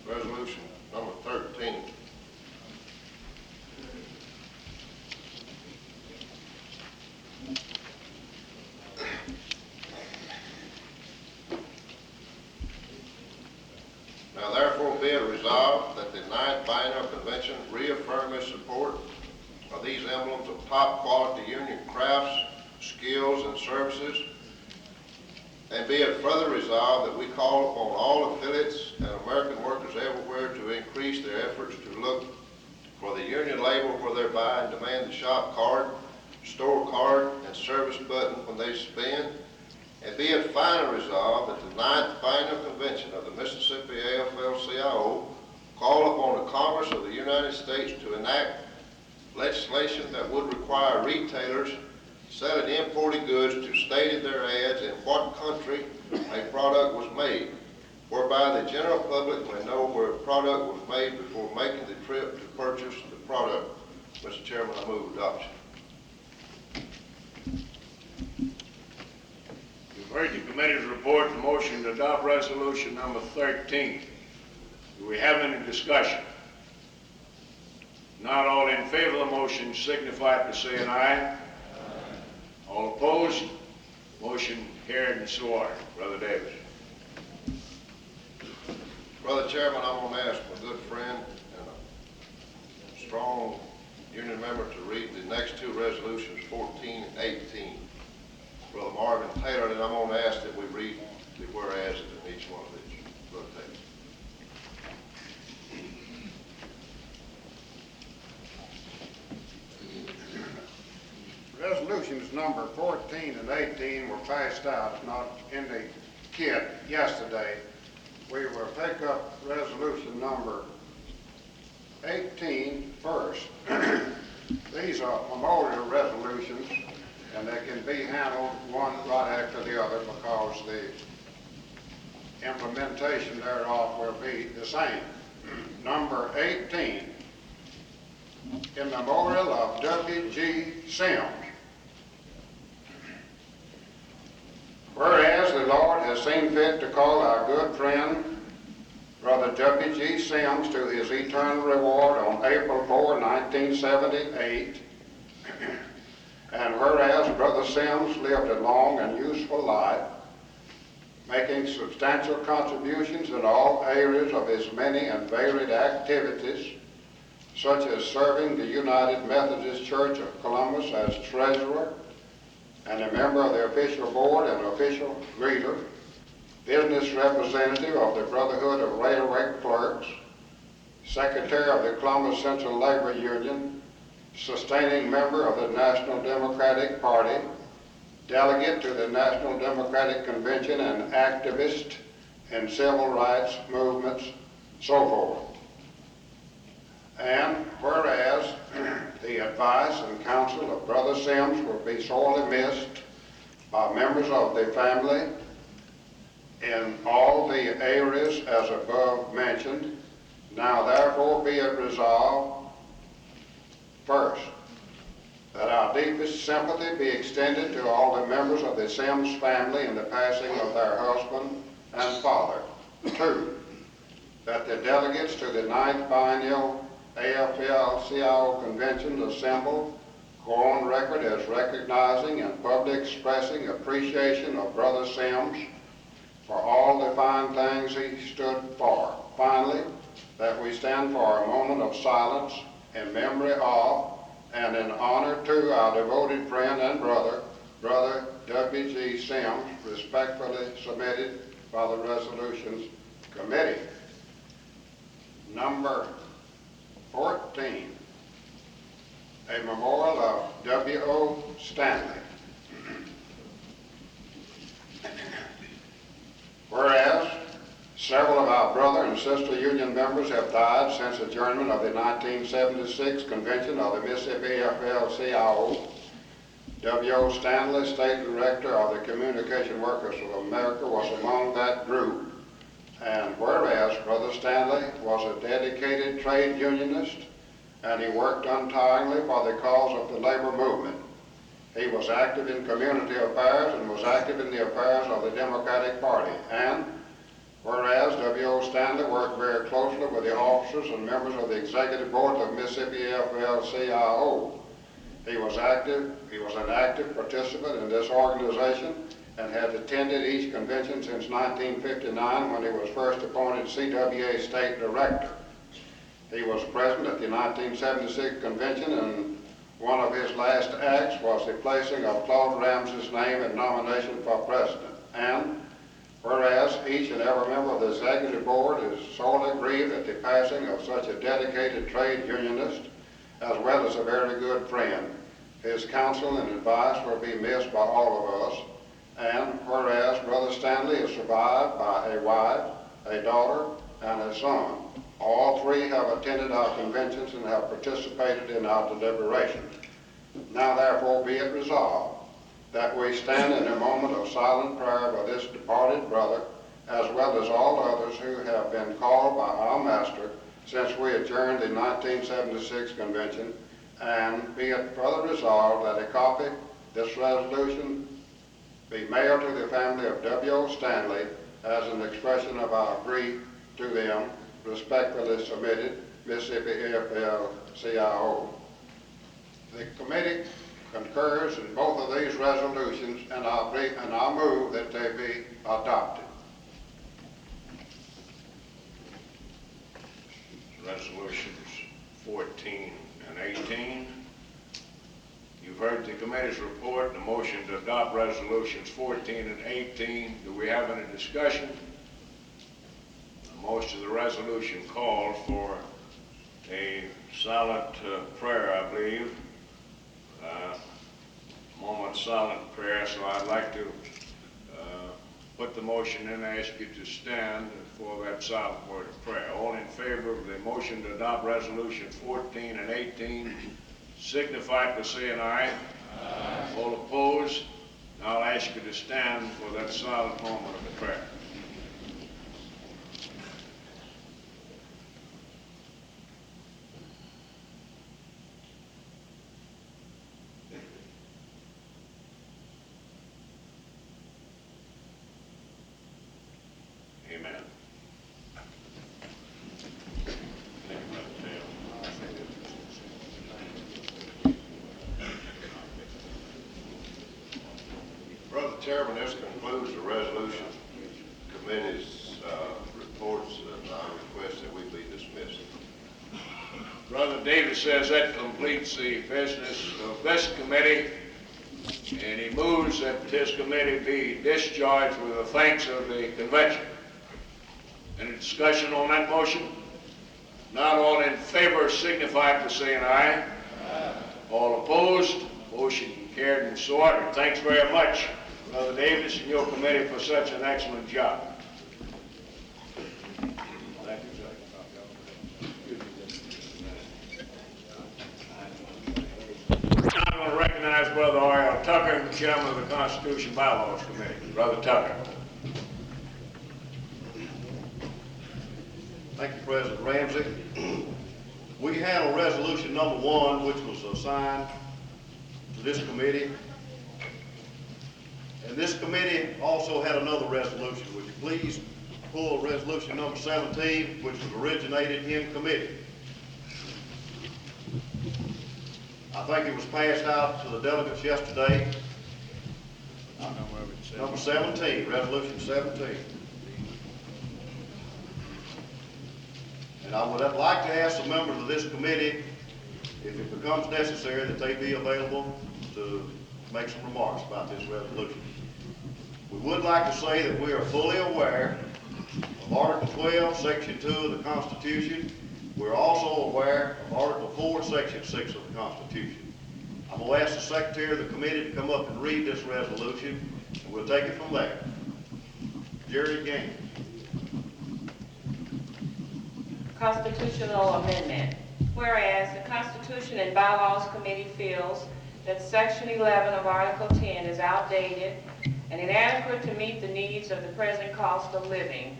Resolution number 13. Now therefore be it resolved that the 9th Biennial Convention reaffirm its support of these emblems of top quality union crafts, skills, and services. And be it further resolved that we call upon all affiliates and American workers everywhere to increase their efforts to look for the union label where they buy and demand the shop card, store card, and service button when they spend. And be it finally resolved that the 9th Biennial Convention of the Mississippi AFL-CIO call upon the Congress of the United States to enact legislation that would require retailers selling imported goods to state in their ads in what country a product was made, whereby the general public may know where a product was made before making the trip to purchase the product. Mr. Chairman, I move adoption. You've heard the committee's report and motion to adopt resolution number 13. Do we have any discussion? Not all in favor of the motion signify by saying aye. All opposed? Motion carried and so ordered. Brother Davis. Brother Chairman, I'm going to ask my good friend and a strong union member to read the next two resolutions, 14 and 18. Brother Marvin Taylor, and I'm going to ask that we read the whereas in each one of these. Brother Taylor. Resolutions number 14 and 18 were passed out, not in the kit, yesterday. we will take up resolution number 18 first. These are memorial resolutions, and they can be handled one right after the other because the implementation thereof will be the same. Number 18, in memorial of W.G. Sims. Whereas the Lord has seen fit to call our good friend, Brother W.G. Sims, to his eternal reward on April 4, 1978, and whereas Brother Sims lived a long and useful life, making substantial contributions in all areas of his many and varied activities, such as serving the United Methodist Church of Columbus as treasurer and a member of the official board and official leader, business representative of the Brotherhood of Railway Clerks, secretary of the Columbus Central Labor Union, sustaining member of the National Democratic Party, delegate to the National Democratic Convention, and activist in civil rights movements, so forth. And whereas the advice and counsel of Brother Sims will be sorely missed by members of the family in all the areas as above mentioned, now therefore be it resolved, first, that our deepest sympathy be extended to all the members of the Sims family in the passing of their husband and father. Two, that the delegates to the 9th Biennial AFL-CIO Convention assembled go on record as recognizing and publicly expressing appreciation of Brother Sims for all the fine things he stood for. Finally, that we stand for a moment of silence in memory of and in honor to our devoted friend and brother, Brother W.G. Sims, respectfully submitted by the Resolutions Committee. Number 14, a memorial of W.O. Stanley. Whereas several of our brother and sister union members have died since adjournment of the 1976 convention of the Mississippi AFL-CIO, W.O. Stanley, State Director of the Communication Workers of America, was among that group. And whereas Brother Stanley was a dedicated trade unionist and he worked untiringly for the cause of the labor movement, he was active in community affairs and was active in the affairs of the Democratic Party. And whereas W.O. Stanley worked very closely with the officers and members of the executive board of Mississippi AFL-CIO, he was an active participant in this organization and had attended each convention since 1959 when he was first appointed CWA State Director. He was present at the 1976 convention, and one of his last acts was the placing of Claude Ramsey's name in nomination for president. And whereas each and every member of the executive board is sorely grieved at the passing of such a dedicated trade unionist, as well as a very good friend, his counsel and advice will be missed by all of us. And whereas Brother Stanley is survived by a wife, a daughter, and a son, all three have attended our conventions and have participated in our deliberations. Now therefore be it resolved that we stand in a moment of silent prayer for this departed brother, as well as all others who have been called by our Master since we adjourned the 1976 convention, and be it further resolved that a copy of this resolution be mailed to the family of W.O. Stanley as an expression of our grief to them. Respectfully submitted, Mississippi AFL-CIO. The committee concurs in both of these resolutions, and I move that they be adopted. Resolutions 14 and 18. You've heard the committee's report, the motion to adopt resolutions 14 and 18. Do we have any discussion? Most of the resolution called for a silent prayer, I believe. Moment of silent prayer, so I'd like to put the motion in, I ask you to stand for that silent word of prayer. All in favor of the motion to adopt resolution 14 and 18, signify by saying aye. Aye. All opposed? Now I'll ask you to stand for that silent moment of prayer. Amen. Brother Chairman, this concludes the resolution committee's reports, and I request that we be dismissed. Brother Davis says that completes the business of this committee, and he moves that this committee be discharged with the thanks of the convention. Any discussion on that motion? Not all in favor signify by saying aye. Aye. All opposed? Motion carried and so ordered. Thanks very much, Brother Davis and your committee, for such an excellent job. I'm going to recognize Brother R.L. Tucker, Chairman of the Constitution Bylaws Committee. Brother Tucker. Thank you, President Ramsey. We handled resolution number 1, which was assigned to this committee. And this committee also had another resolution. Would you please pull resolution number 17, which was originated in committee? I think it was passed out to the delegates yesterday. Number 17, resolution 17. And I would like to ask the members of this committee, if it becomes necessary, that they be available to make some remarks about this resolution. We would like to say that we are fully aware of Article 12, Section 2 of the Constitution. We're also aware of Article 4, Section 6 of the Constitution. I'm going to ask the Secretary of the committee to come up and read this resolution, and we'll take it from there. Jerry Gaines. Constitutional amendment. Whereas the Constitution and Bylaws Committee feels that Section 11 of Article 10 is outdated and inadequate to meet the needs of the present cost of living.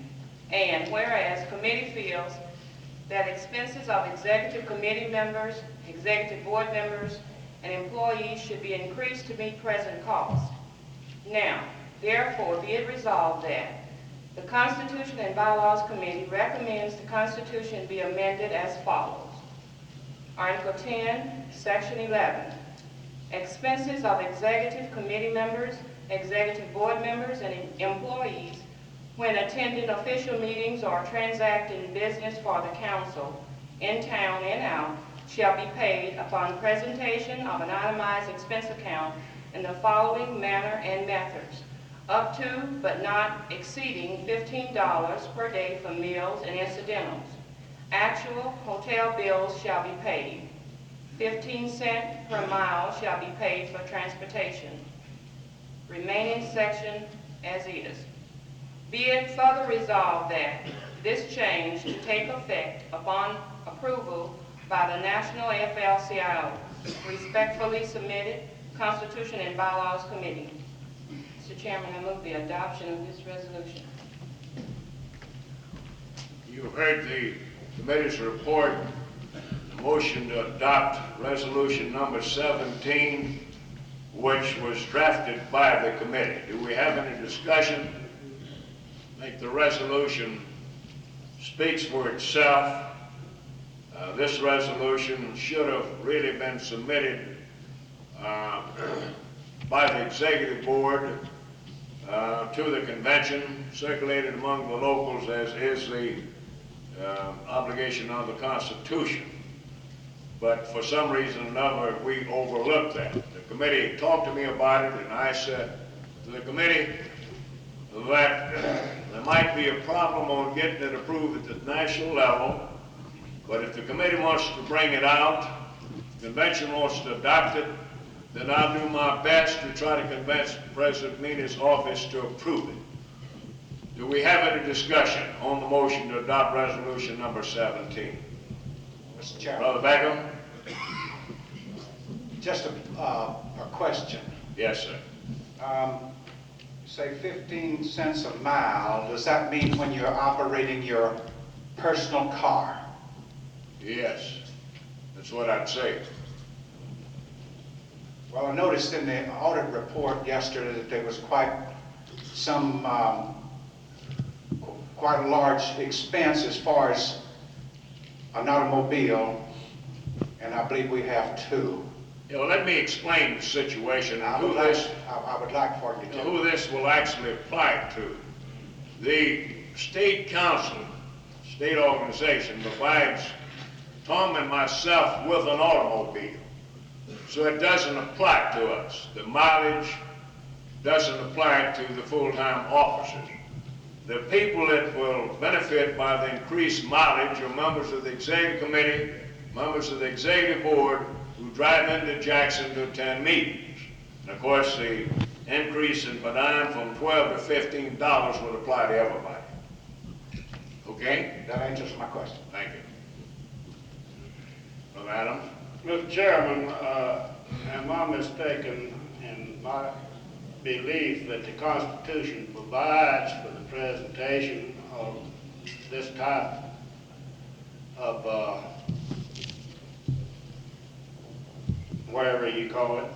And whereas committee feels that expenses of executive committee members, executive board members, and employees should be increased to meet present costs. Now, therefore, be it resolved that the Constitution and Bylaws Committee recommends the Constitution be amended as follows. Article 10, Section 11. Expenses of executive committee members, executive board members, and employees when attending official meetings or transacting business for the council in town and out shall be paid upon presentation of an itemized expense account in the following manner and methods. Up to, but not exceeding, $15 per day for meals and incidentals. Actual hotel bills shall be paid. 15 cents per mile shall be paid for transportation. Remaining section as is. Be it further resolved that this change to take effect upon approval by the National AFL-CIO. Respectfully submitted, Constitution and Bylaws Committee. Mr. Chairman, I move the adoption of this resolution. You heard the committee's report, the motion to adopt resolution number 17, which was drafted by the committee. Do we have any discussion? I think the resolution speaks for itself. This resolution should have really been submitted by the executive board to the convention, circulated among the locals, as is the obligation of the Constitution. But for some reason or another, we overlooked that. The committee talked to me about it, and I said to the committee that there might be a problem on getting it approved at the national level, but if the committee wants to bring it out, the convention wants to adopt it, then I'll do my best to try to convince President Meany's office to approve it. Do we have any discussion on the motion to adopt resolution number 17? Mr. Chairman. Brother Beckham? Just a question. Yes, sir. Say 15 cents a mile, does that mean when you're operating your personal car? Yes, that's what I'd say. Well, I noticed in the audit report yesterday that there was quite a large expense as far as an automobile, and I believe we have two. You know, let me explain the situation and I would like for you to. Who this will actually apply to. The state council, state organization, provides Tom and myself with an automobile. So it doesn't apply to us. The mileage doesn't apply to the full-time officers. The people that will benefit by the increased mileage are members of the executive committee, members of the executive board who drive into Jackson to attend meetings. And of course, the increase in per diem from $12 to $15 would apply to everybody. Okay? That answers my question. Thank you. Brother Adams? Mr. Chairman, am I mistaken in my belief that the Constitution provides for the presentation of this type of, whatever you call it,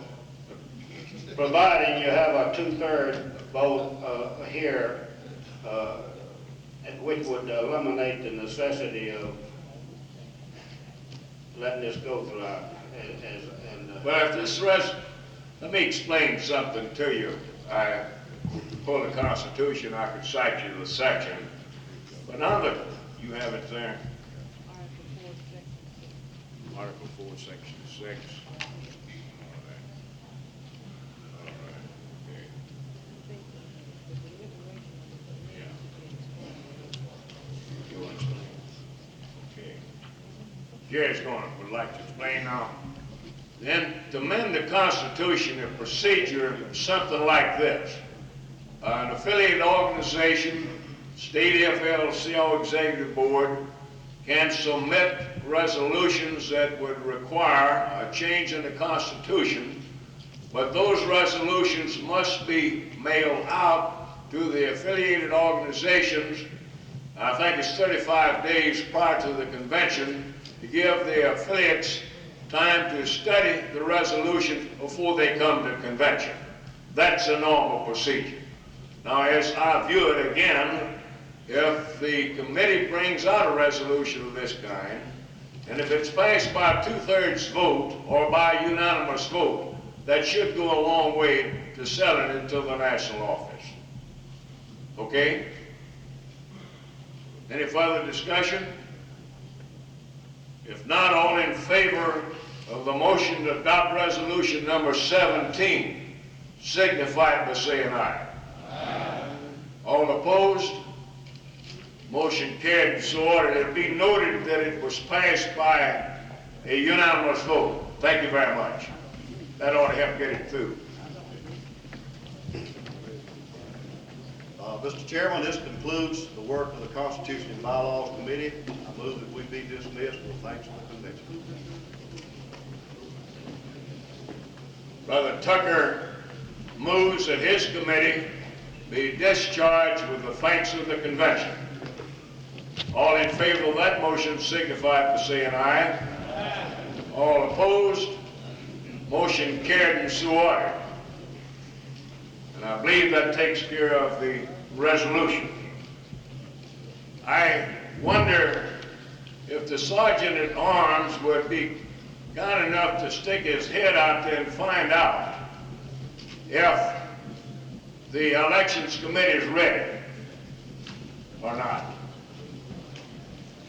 providing you have a 2/3 vote here, which would eliminate the necessity of letting this go throughout. Well, if this let me explain something to you. I pull the Constitution, I could cite you the section, but you have it there. Article 4, Section 6. Jerry's would like to explain now. Then to amend the Constitution, the procedure is something like this. An affiliated organization, state AFL-CIO executive board, can submit resolutions that would require a change in the Constitution, but those resolutions must be mailed out to the affiliated organizations. I think it's 35 days prior to the convention to give the affiliates time to study the resolution before they come to convention. That's a normal procedure. Now, as I view it again, if the committee brings out a resolution of this kind, and if it's passed by a 2/3 vote or by unanimous vote, that should go a long way to selling it to the national office. Okay? Any further discussion? If not, all in favor of the motion to adopt resolution number 17, signify by saying aye. Aye. All opposed? Motion carried and so ordered. It be noted that it was passed by a unanimous vote. Thank you very much. That ought to help get it through. Mr. Chairman, this concludes the work of the Constitution and Bylaws Committee. I move that we be dismissed with thanks to the convention. Brother Tucker moves that his committee be discharged with the thanks of the convention. All in favor of that motion signify by saying aye. Aye. All opposed? Motion carried and so ordered. And I believe that takes care of the resolution. I wonder if the sergeant at arms would be kind enough to stick his head out there and find out if the elections committee is ready or not.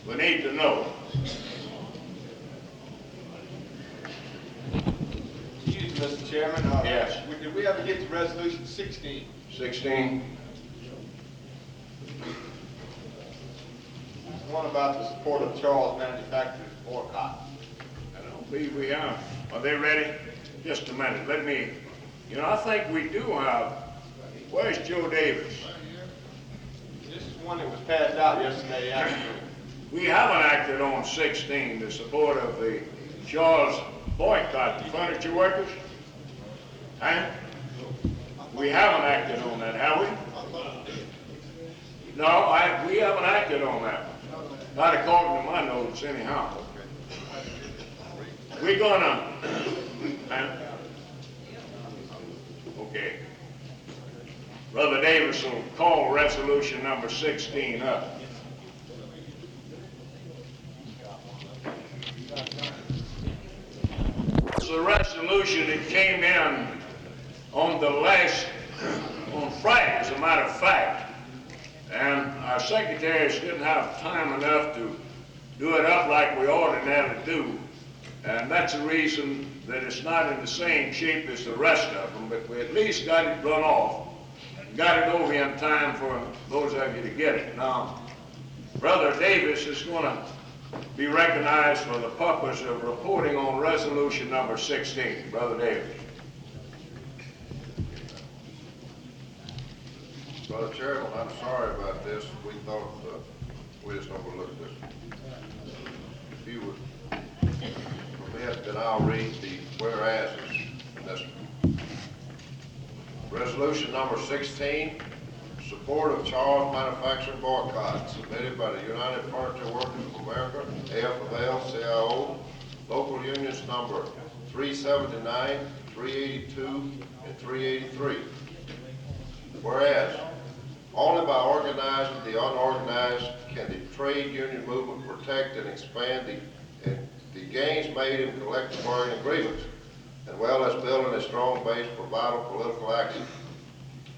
We need to know. Excuse me, Mr. Chairman. Yes. Did we ever get to resolution 16? 16. One about the support of Charles manufacturers boycott. I don't believe we have. Are they ready? Just a minute. Let me, I think we do have. Where's Joe Davis? one that was passed out yesterday afternoon. We haven't acted on 16, the support of the Charles boycott, the furniture workers. Huh? We haven't acted on that, have we? No, we haven't acted on that one. Not according to my notes anyhow. We're gonna, okay. Brother Davis will call resolution number 16 up. It's a resolution that came in on on Friday, as a matter of fact. And our secretaries didn't have time enough to do it up like we ordinarily do. And that's the reason that it's not in the same shape as the rest of them, but we at least got it run off and got it over in time for those of you to get it. Now, Brother Davis is going to be recognized for the purpose of reporting on resolution number 16. Brother Davis. Brother Chairman, I'm sorry about this. We thought, we just overlooked this. If you would permit, then I'll read the whereases in this one. Resolution number 16, support of Charles manufacturing boycott, submitted by the United Furniture Workers of America, AFL-CIO, local unions number 379, 382, and 383. Whereas, only by organizing the unorganized can the trade union movement protect and expand the gains made in collective bargaining agreements, as well as building a strong base for vital political action.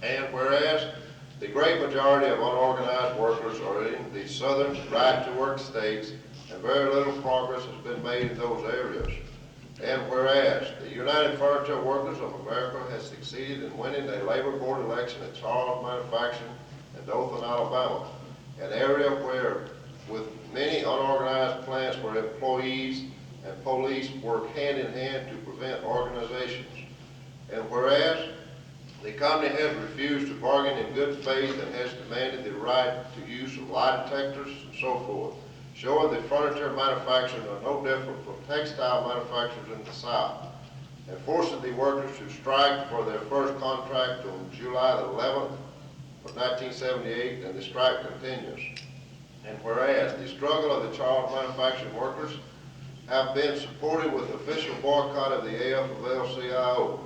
And whereas the great majority of unorganized workers are in the southern right-to-work states, and very little progress has been made in those areas. And whereas the United Furniture Workers of America has succeeded in winning a labor board election at Charles Manufacturing in Dothan, Alabama, an area where with many unorganized plants where employees and police work hand in hand to prevent organizations. And whereas the company has refused to bargain in good faith and has demanded the right to use of lie detectors and so forth, showing that furniture manufacturers are no different from textile manufacturers in the South, and forcing the workers to strike for their first contract on July the 11th of 1978, and the strike continues. And whereas the struggle of the Charles manufacturing workers have been supported with official boycott of the AFL-CIO,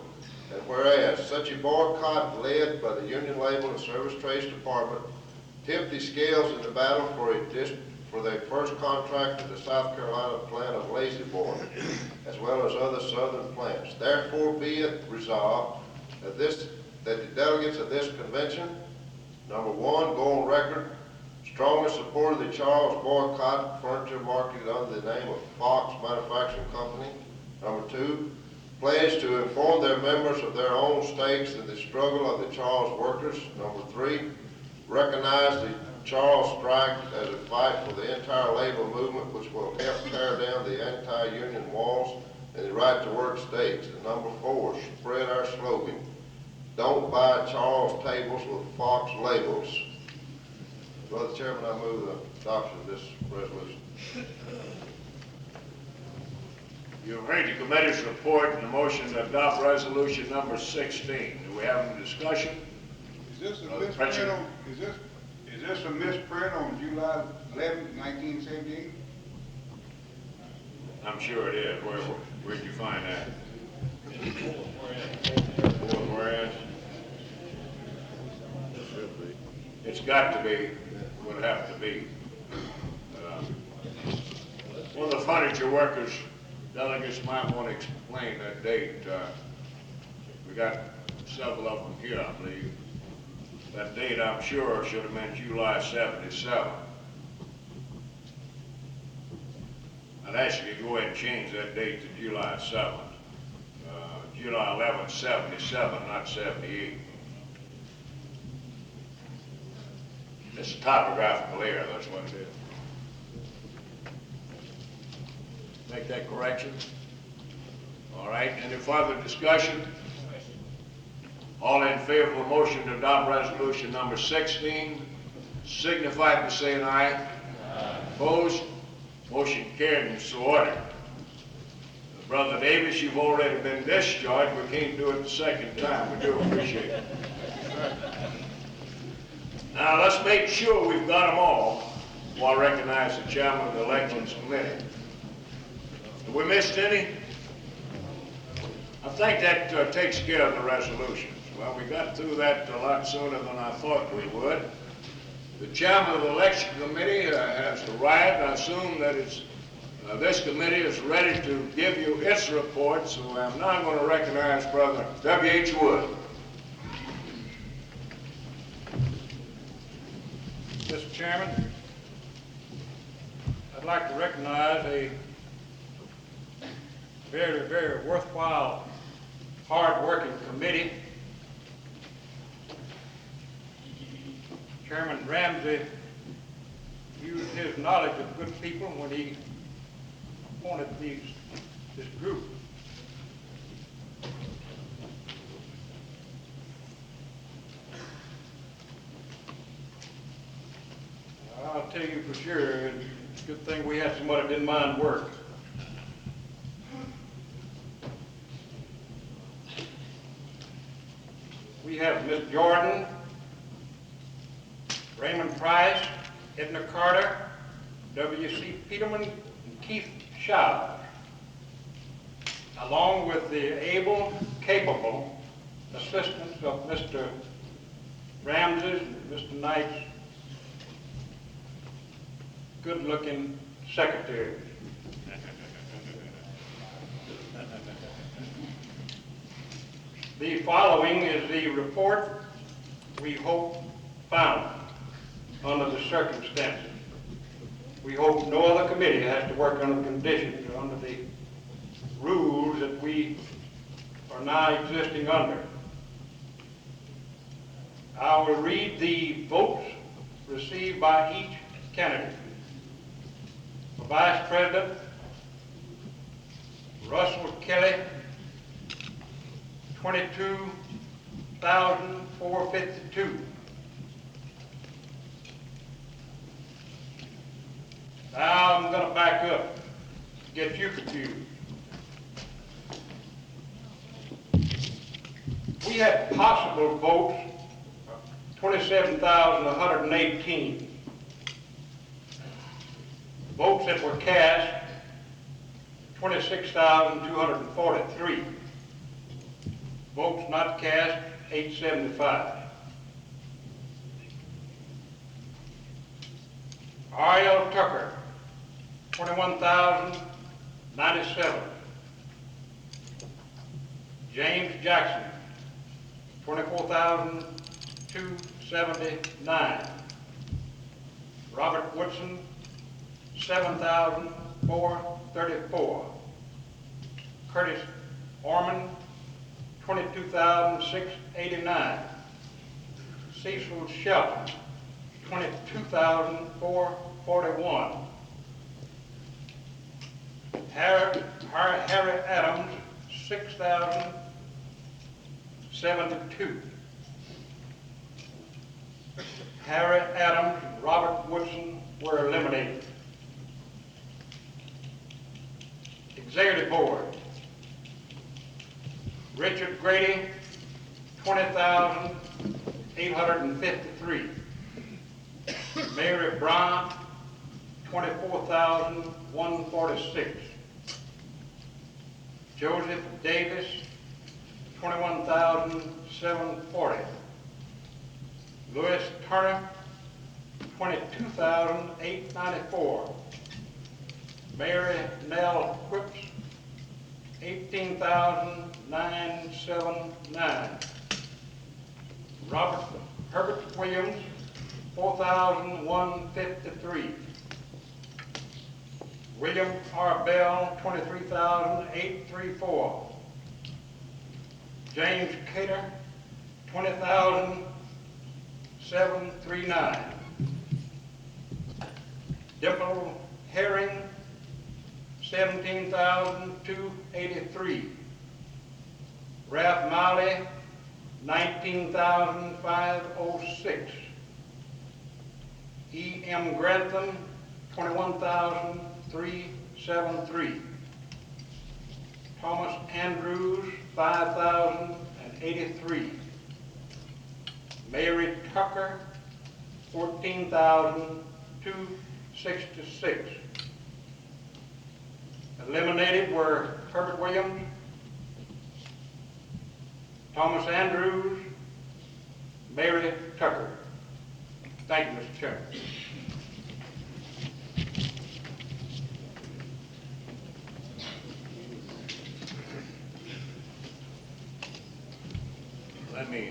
and whereas such a boycott led by the Union Labor and Service Trades Department tipped the scales in the battle for their first contract at the South Carolina plant of Lazy Boy, as well as other southern plants. Therefore be it resolved that the delegates of this convention, number one, go on record strongly support the Charles boycott furniture marketed under the name of Fox Manufacturing Company. Number two, pledge to inform their members of their own stakes in the struggle of the Charles workers. Number three, recognize the Charles strike as a fight for the entire labor movement, which will help tear down the anti-union walls in the right-to-work states. And number four, spread our slogan, don't buy Charles tables with Fox labels. Brother Chairman, I move the adoption of this resolution. You've heard the committee's report and the motion to adopt resolution number 16. Do we have any discussion? Is this a misprint on, is this a misprint on July 11th, 1978? I'm sure it is. Where'd you find that? Fourth whereas? It's got to be, would have to be. One of the furniture workers delegates might want to explain that date. We got several of them here, I believe. That date, I'm sure, should have been July 77. I'd ask you to go ahead and change that date to July 7th. July 11th, 77, not 78. It's a typographical error, that's what it is. Make that correction. All right, any further discussion? All in favor of the motion to adopt resolution number 16, signify by saying aye. Opposed? Motion carried and so ordered. Brother Davis, you've already been discharged. We can't do it the second time. We do appreciate it. Now, let's make sure we've got them all while I recognize the chairman of the Elections Committee. Have we missed any? I think that takes care of the resolutions. Well, we got through that a lot sooner than I thought we would. The chairman of the Election Committee has arrived. I assume that this committee is ready to give you its report, so I'm now going to recognize Brother W.H. Wood. Mr. Chairman, I'd like to recognize a very, very worthwhile, hard-working committee. Chairman Ramsey used his knowledge of good people when he appointed this group. I'll tell you for sure, it's a good thing we had somebody that didn't mind work. We have Ms. Jordan, Raymond Price, Edna Carter, W.C. Peterman, and Keith Shaw, along with the able, capable assistance of Mr. Ramsey and Mr. Knight's good-looking secretary. The following is the report we hope found under the circumstances. We hope no other committee has to work under the conditions or under the rules that we are now existing under. I will read the votes received by each candidate. For Vice President, Russell Kelly, 22,452. Now I'm going to back up, get you confused. We had possible votes of 27,118. Votes that were cast, 26,243. Votes not cast, 875. R.L. Tucker, 21,097. James Jackson, 24,279. Robert Woodson, 7,434. Curtis Orman, 22,689. Cecil Shelton, 22,441. Harry Adams, 6,072. Harry Adams and Robert Woodson were eliminated. Executive Board. Richard Grady, 20,853. Mary Brown, 24,146. Joseph Davis, 21,740. Louis Turner, 22,894. Mary Nell Whips, 18,979. Herbert Williams, 4,153. William R. Bell, 23,834. James Cater, 20,739. Dimple Herring, 17,283. Ralph Miley, 19,506. E.M. Grantham, $21,373. Thomas Andrews, $5,083. Mary Tucker, $14,266. Eliminated were Herbert Williams, Thomas Andrews, Mary Tucker. Thank you, Mr. Chairman.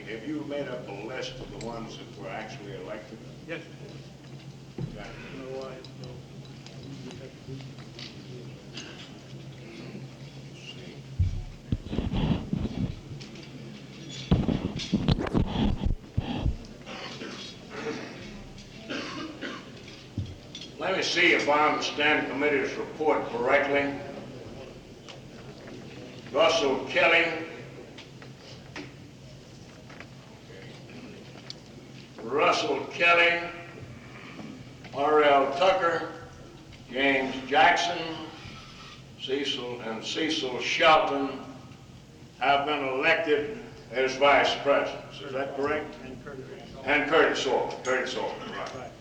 Have you made up a list of the ones that were actually elected? Yes. Got it. Let me see if I understand the committee's report correctly. Russell Kelly, R.L. Tucker, James Jackson, Cecil Shelton have been elected as vice presidents. Is that correct? And Curtis Orr. Curtis Orr, right.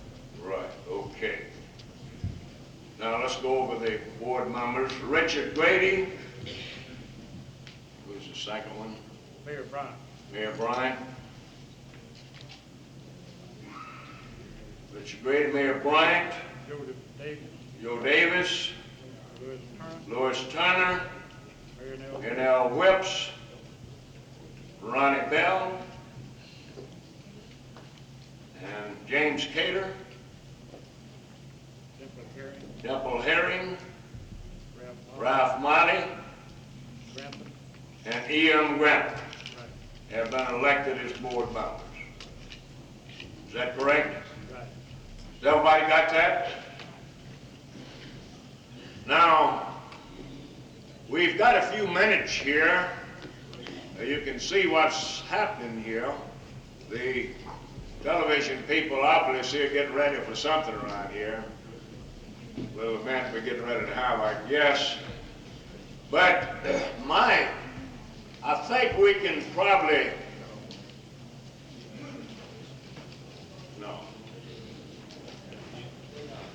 Right, okay. Now let's go over the board members. Richard Grady. Who's the second one? Mayor Bryant. Mayor Bryant. Richard Grady, Mayor Bryant. Joe Davis. Louis Turner. Nell Whips. Ronnie Bell. And James Cater. Dimple Herring. Ralph Motley. And E.M. Grantham have been elected as board members. Is that correct? Right. Has everybody got that? Now, we've got a few minutes here. You can see what's happening here. The television people obviously are getting ready for something around here. A little event we're getting ready to have, I guess. But I think we can probably, no.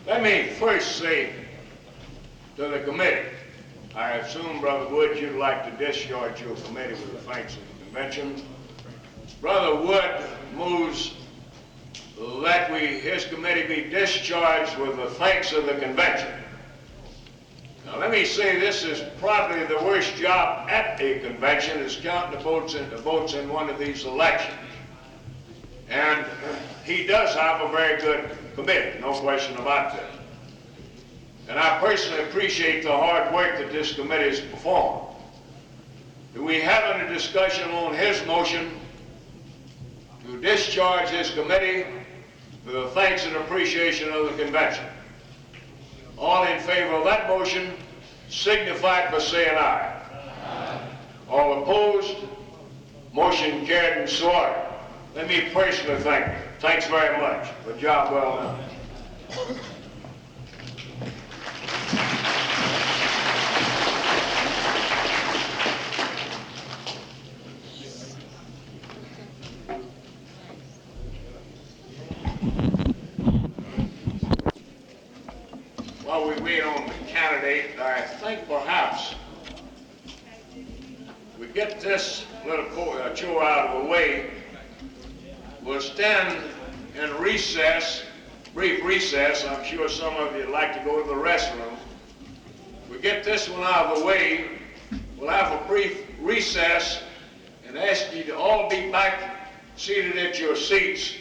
Let me first say to the committee, I assume, Brother Wood, you'd like to discharge your committee with the thanks of the convention. Brother Wood moves that his committee be discharged with the thanks of the convention. Now let me say this is probably the worst job at a convention is counting the votes in one of these elections. And he does have a very good committee, no question about that. And I personally appreciate the hard work that this committee has performed. We having a discussion on his motion to discharge his committee with the thanks and appreciation of the convention. All in favor of that motion signify by saying aye. Aye. All opposed? Motion carried and so ordered. Let me personally thank you. Thanks very much. Good job well done. While we wait on the candidate, I think perhaps we get this little chore out of the way. We'll stand in recess, brief recess. I'm sure some of you would like to go to the restroom. We get this one out of the way. We'll have a brief recess and ask you to all be back seated at your seats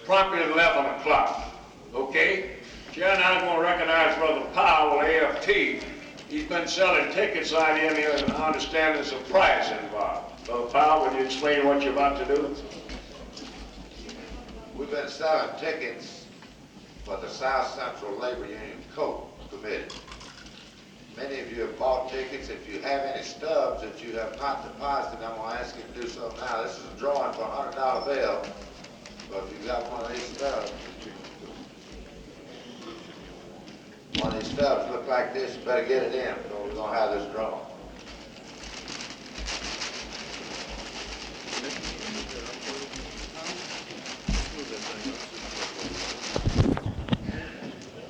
promptly at 11 o'clock. Okay? Chair, now I'm going to recognize Brother Powell, AFT. He's been selling tickets out here, and I understand there's a prize involved. Brother Powell, will you explain what you're about to do? We've been selling tickets for the South Central Labor Union Coat Committee. Many of you have bought tickets. If you have any stubs that you have not deposited, I'm going to ask you to do so now. This is a drawing for a $100 bill. But if you've got one of these stubs, stubs look like this, you better get it in, or we're gonna have this drawn.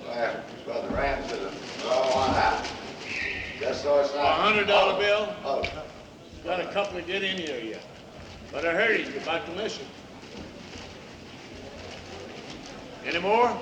Well, Brother Rand to the draw one out. Just so it's not. $100 bill? Oh. Got a couple to get in here yet. But I heard you're about to miss it. Any more?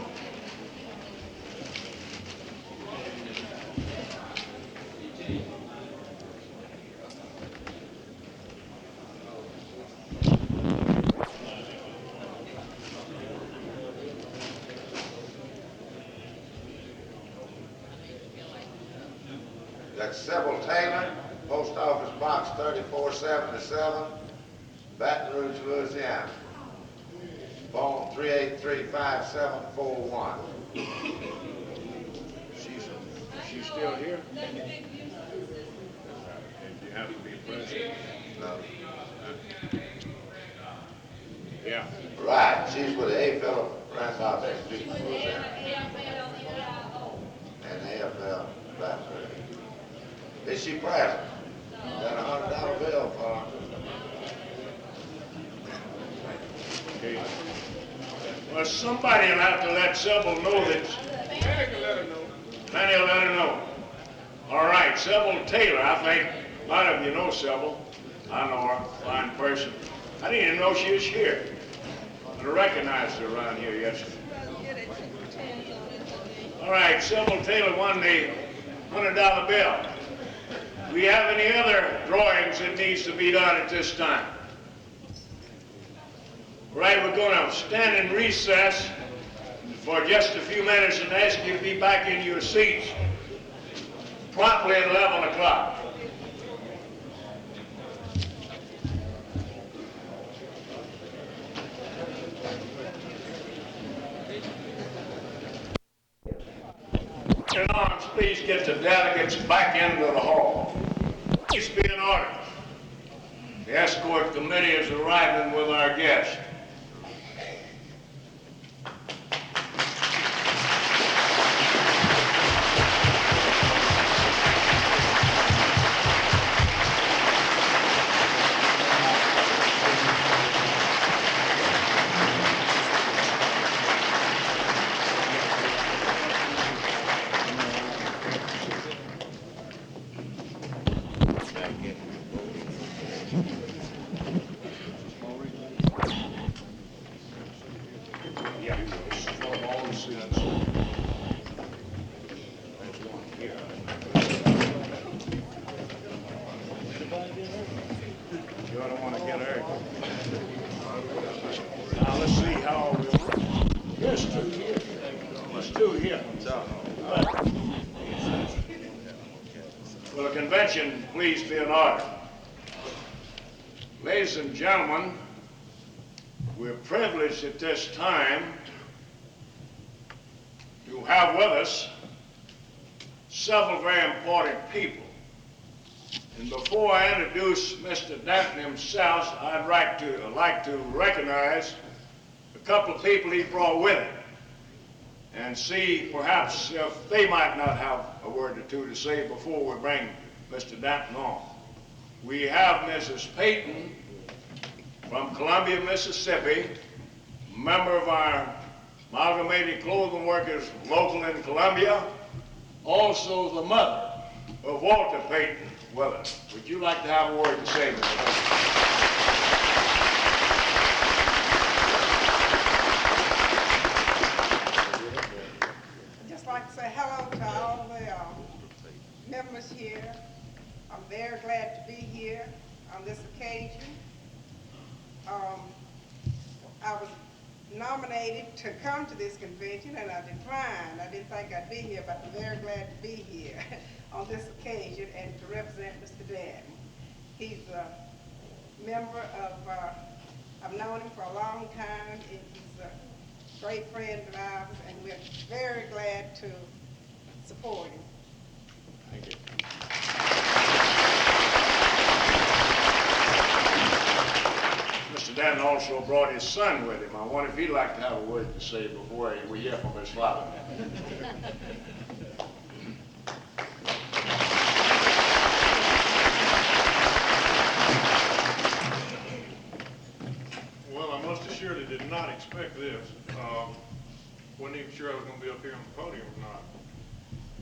That's Sybil Taylor, Post Office Box 3477, Baton Rouge, Louisiana. Phone 383-5741. She's still here? Did you have to be present? No. Yeah. Right, she's with the A. Philip Randolph Street, Louisiana. And AFL Baton Rouge. Is she present? Got a $100 bill for her. Okay. Well, somebody will have to let Sybil know that. Manny will let her know. Manny will let her know. All right, Sybil Taylor, I think a lot of you know Sybil. I know her, fine person. I didn't even know she was here. I recognized her around here yesterday. All right, Sybil Taylor won the $100 bill. Do we have any other drawings that needs to be done at this time? Right, we're going to stand in recess for just a few minutes and ask you to be back in your seats promptly at 11 o'clock. In arms, please get the delegates back into the hall. Please be in order. The escort committee is arriving with our guest. Will the convention please be in order? Ladies and gentlemen, we're privileged at this time to have with us several very important people. And before I introduce Mr. Danton himself, I'd like to recognize a couple of people he brought with him and see perhaps if they might not have a word or two to say before we bring Mr. Danton on. We have Mrs. Payton from Columbia, Mississippi, member of our Amalgamated Clothing Workers local in Columbia, also the mother of Walter Payton with us. Would you like to have a word to say, Mr. Payton? Hello to all the members here. I'm very glad to be here on this occasion. I was nominated to come to this convention and I declined. I didn't think I'd be here, but I'm very glad to be here on this occasion and to represent Mr. Danton. He's a member of, I've known him for a long time, and he's a great friend of ours, and we're very glad to support him. Thank you. Mr. Danton also brought his son with him. I wonder if he'd like to have a word to say before we hear from his father. surely did not expect this. Wasn't even sure I was going to be up here on the podium or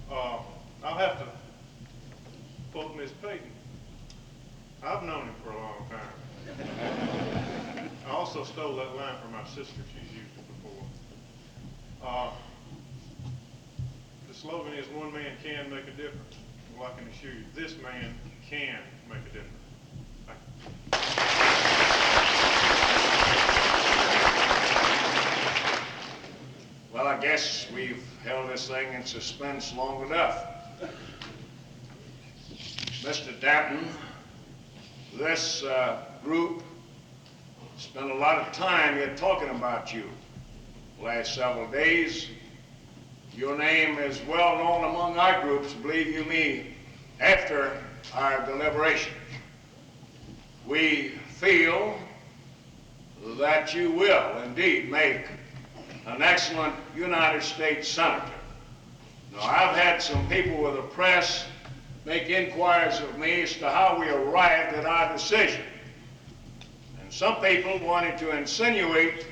not. I'll have to quote Miss Peyton. I've known him for a long time. I also stole that line from my sister. She's used it before. The slogan is, one man can make a difference. Well, I can assure you, this man can make a difference. Thank you. Well, I guess we've held this thing in suspense long enough. Mr. Danton, this group spent a lot of time here talking about you the last several days. Your name is well known among our groups, believe you me, after our deliberations. We feel that you will indeed make an excellent United States Senator. Now, I've had some people with the press make inquiries of me as to how we arrived at our decision. And some people wanted to insinuate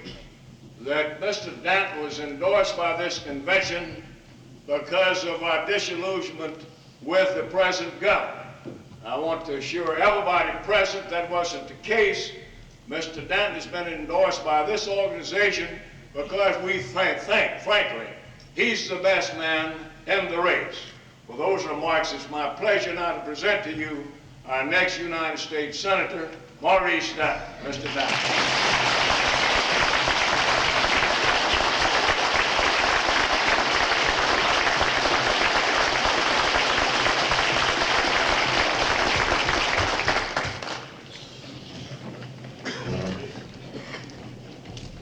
that Mr. Danton was endorsed by this convention because of our disillusionment with the present government. I want to assure everybody present that wasn't the case. Mr. Danton has been endorsed by this organization because we think, frankly, he's the best man in the race. With those remarks, it's my pleasure now to present to you our next United States Senator, Maurice Danton. Mr. Danton.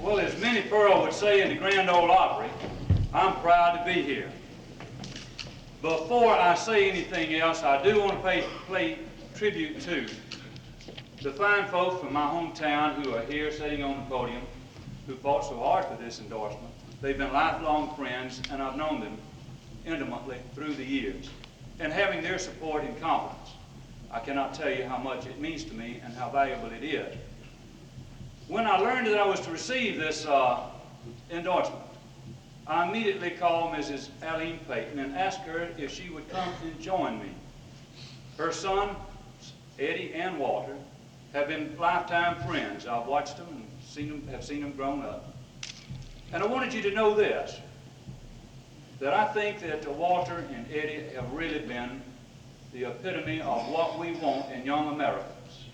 Well, as Minnie Pearl would say in the Grand Ole Opry, I'm proud to be here. Before I say anything else, I do want to pay tribute to the fine folks from my hometown who are here sitting on the podium, who fought so hard for this endorsement. They've been lifelong friends, and I've known them intimately through the years. And having their support and confidence, I cannot tell you how much it means to me and how valuable it is. When I learned that I was to receive this endorsement, I immediately called Mrs. Aline Peyton and asked her if she would come and join me. Her sons, Eddie and Walter, have been lifetime friends. I've watched them and have seen them grown up. And I wanted you to know this, that I think that Walter and Eddie have really been the epitome of what we want in young Americans.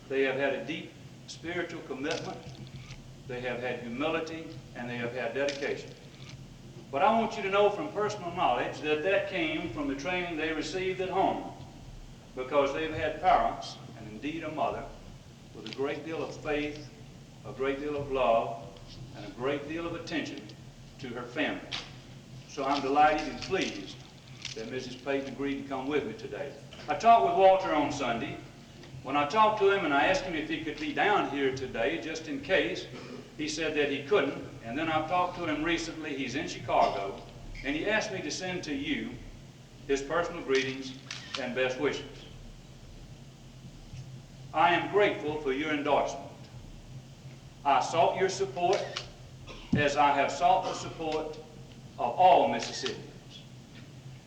They have had a deep spiritual commitment, they have had humility, and they have had dedication. But I want you to know from personal knowledge that that came from the training they received at home, because they've had parents, and indeed a mother, with a great deal of faith, a great deal of love, and a great deal of attention to her family. So I'm delighted and pleased that Mrs. Peyton agreed to come with me today. I talked with Walter on Sunday. When I talked to him and I asked him if he could be down here today, just in case, he said that he couldn't. And then I've talked to him recently. He's in Chicago, and he asked me to send to you his personal greetings and best wishes. I am grateful for your endorsement. I sought your support as I have sought the support of all Mississippians.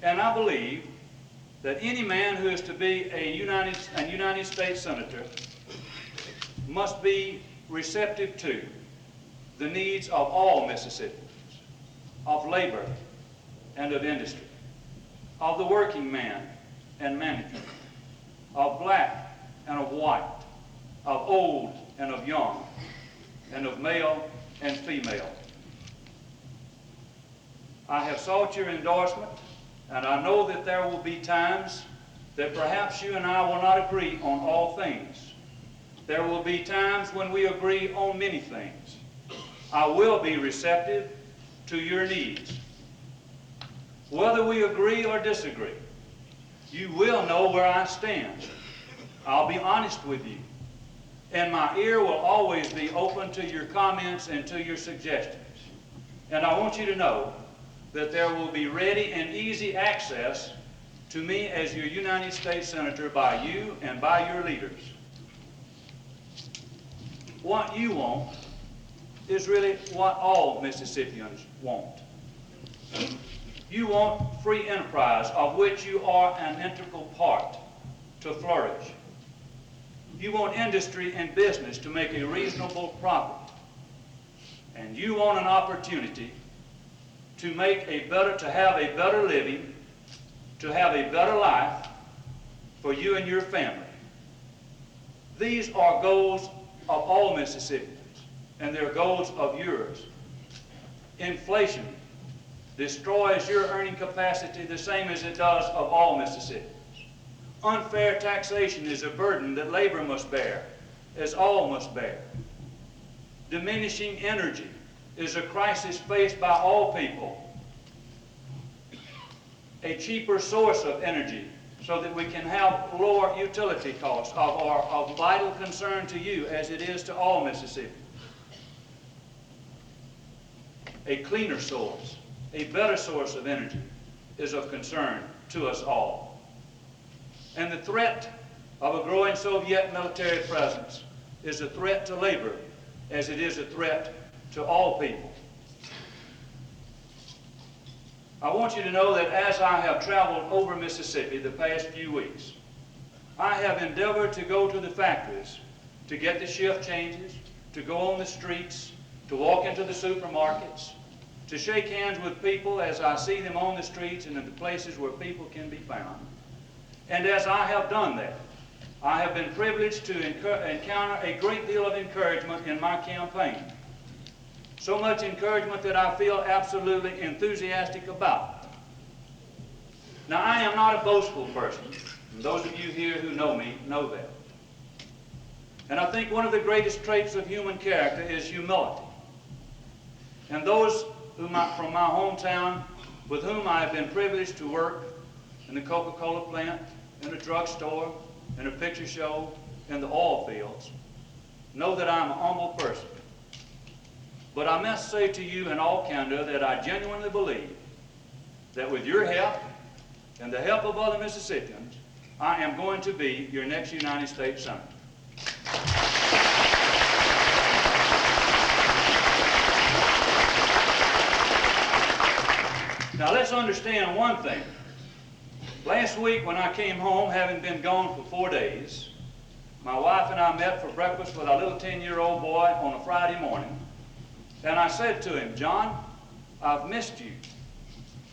And I believe that any man who is to be a United States Senator must be receptive to the needs of all Mississippians, of labor and of industry, of the working man and manager, of black and of white, of old and of young, and of male and female. I have sought your endorsement, and I know that there will be times that perhaps you and I will not agree on all things. There will be times when we agree on many things. I will be receptive to your needs. Whether we agree or disagree, you will know where I stand. I'll be honest with you. And my ear will always be open to your comments and to your suggestions. And I want you to know that there will be ready and easy access to me as your United States Senator by you and by your leaders. What you want is really what all Mississippians want. You want free enterprise, of which you are an integral part, to flourish. You want industry and business to make a reasonable profit. And you want an opportunity to have a better living, to have a better life for you and your family. These are goals of all Mississippians, and they're goals of yours. Inflation destroys your earning capacity the same as it does of all Mississippians. Unfair taxation is a burden that labor must bear, as all must bear. Diminishing energy is a crisis faced by all people. A cheaper source of energy so that we can have lower utility costs are of vital concern to you as it is to all Mississippians. A cleaner source, a better source of energy is of concern to us all. And the threat of a growing Soviet military presence is a threat to labor as it is a threat to all people. I want you to know that as I have traveled over Mississippi the past few weeks, I have endeavored to go to the factories to get the shift changes, to go on the streets, to walk into the supermarkets, to shake hands with people as I see them on the streets and in the places where people can be found. And as I have done that, I have been privileged to encounter a great deal of encouragement in my campaign. So much encouragement that I feel absolutely enthusiastic about. Now, I am not a boastful person. And those of you here who know me know that. And I think one of the greatest traits of human character is humility. And those from my hometown with whom I have been privileged to work in the Coca-Cola plant, in a drugstore, in a picture show, in the oil fields, know that I'm a humble person. But I must say to you in all candor that I genuinely believe that with your help and the help of other Mississippians, I am going to be your next United States Senator. Now let's understand one thing. Last week when I came home, having been gone for 4 days, my wife and I met for breakfast with our little 10-year-old boy on a Friday morning. And I said to him, "John, I've missed you."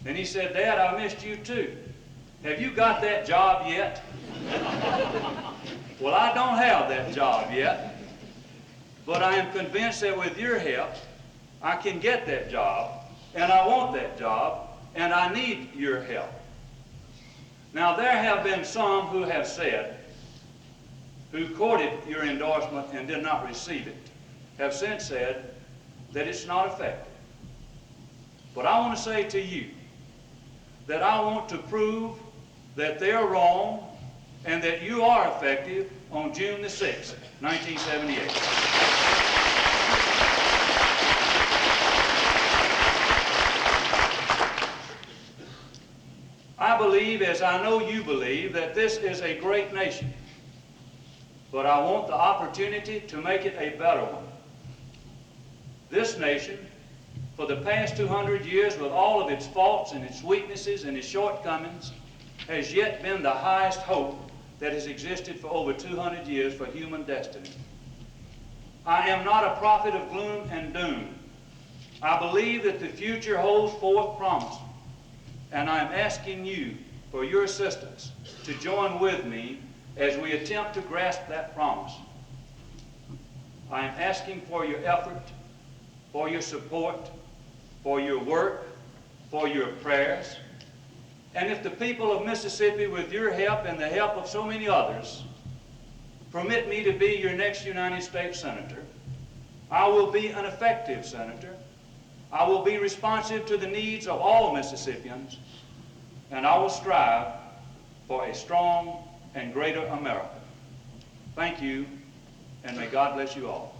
And he said, "Dad, I missed you too. Have you got that job yet?" Well, I don't have that job yet, but I am convinced that with your help, I can get that job, and I want that job, and I need your help. Now, there have been some who have said, who courted your endorsement and did not receive it, have since said that it's not effective. But I want to say to you that I want to prove that they're wrong and that you are effective on June the 6th, 1978. I believe, as I know you believe, that this is a great nation, but I want the opportunity to make it a better one. This nation, for the past 200 years, with all of its faults and its weaknesses and its shortcomings, has yet been the highest hope that has existed for over 200 years for human destiny. I am not a prophet of gloom and doom. I believe that the future holds forth promise, and I am asking you for your assistance to join with me as we attempt to grasp that promise. I am asking for your effort, for your support, for your work, for your prayers. And if the people of Mississippi, with your help and the help of so many others, permit me to be your next United States Senator, I will be an effective senator. I will be responsive to the needs of all Mississippians, and I will strive for a strong and greater America. Thank you, and may God bless you all.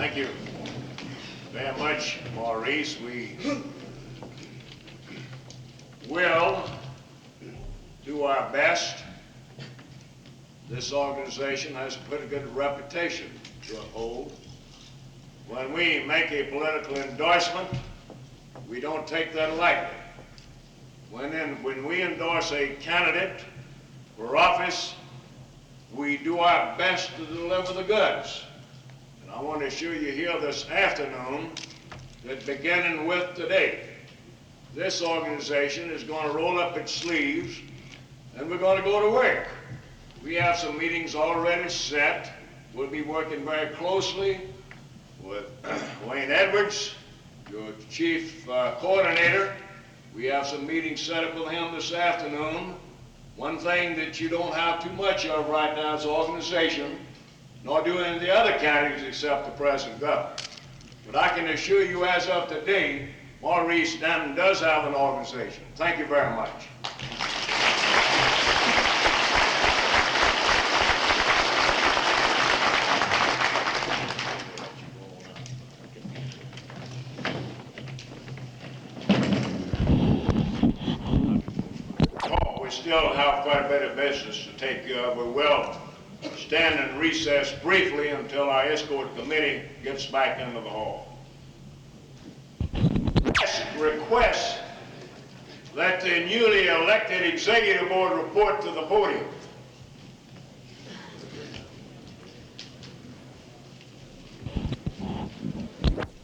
Thank you very much, Maurice. We will do our best. This organization has a pretty good reputation to uphold. When we make a political endorsement, we don't take that lightly. When we endorse a candidate for office, we do our best to deliver the goods. And I want to assure you here this afternoon that beginning with today, this organization is going to roll up its sleeves and we're going to go to work. We have some meetings already set. We'll be working very closely with Wayne Edwards, your chief coordinator. We have some meetings set up with him this afternoon. One thing that you don't have too much of right now is an organization, nor do any of the other counties except the present governor. But I can assure you as of today, Maurice Denton does have an organization. Thank you very much. We still have quite a bit of business to take care of. We will stand in recess briefly until our escort committee gets back into the hall. Request that the newly elected executive board report to the podium.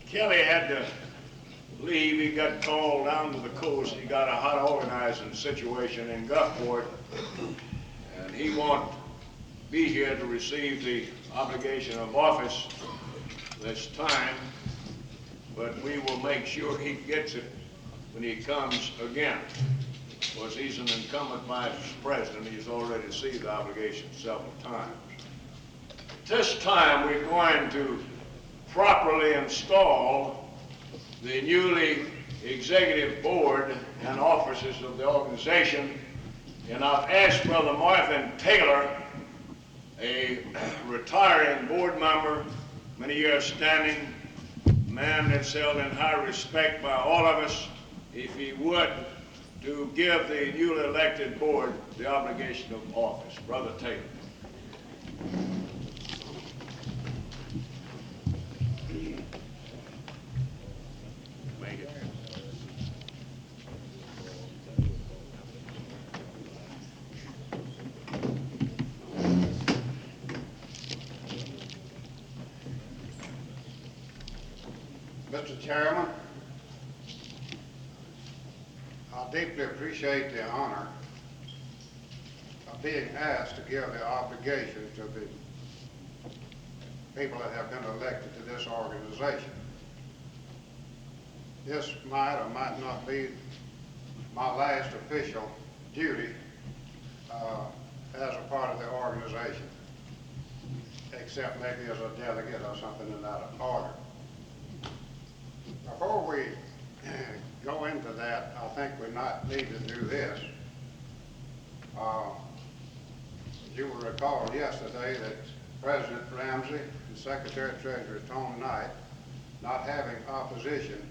Kelly had to leave. He got called down to the coast. He got a hot organizing situation in Gulfport, and he won't be here to receive the obligation of office this time, but we will make sure he gets it when he comes again. Of course, he's an incumbent vice president. He's already received the obligation several times. At this time, we're going to properly install the newly executive board and officers of the organization. And I've asked Brother Marvin Taylor, a retiring board member, many years standing, man that's held in high respect by all of us, if he would, to give the newly elected board the obligation of office. Brother Taylor. Make it. Mr. Chairman, I deeply appreciate the honor of being asked to give the obligation to the people that have been elected to this organization. This might or might not be my last official duty as a part of the organization, except maybe as a delegate or something in that order. Before we go into that, I think we might need to do this. You will recall yesterday that President Ramsey and Secretary Treasurer Tom Knight, not having opposition,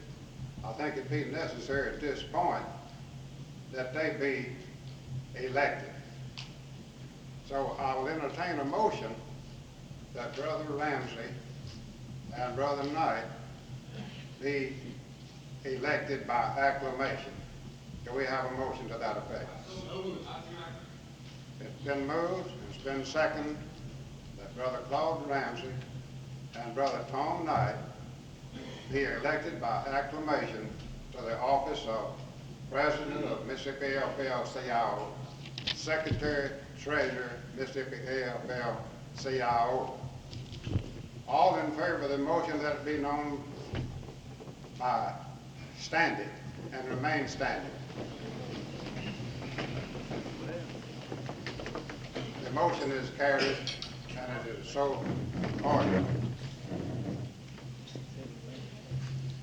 I think it'd be necessary at this point that they be elected. So I will entertain a motion that Brother Ramsey and Brother Knight be elected by acclamation. Do we have a motion to that effect? It's been moved, it's been seconded that Brother Claude Ramsey and Brother Tom Knight be elected by acclamation to the office of President of Mississippi AFL-CIO, Secretary Treasurer, Mississippi AFL-CIO. All in favor of the motion, that it be known by standing and remain standing. The motion is carried and it is so ordered.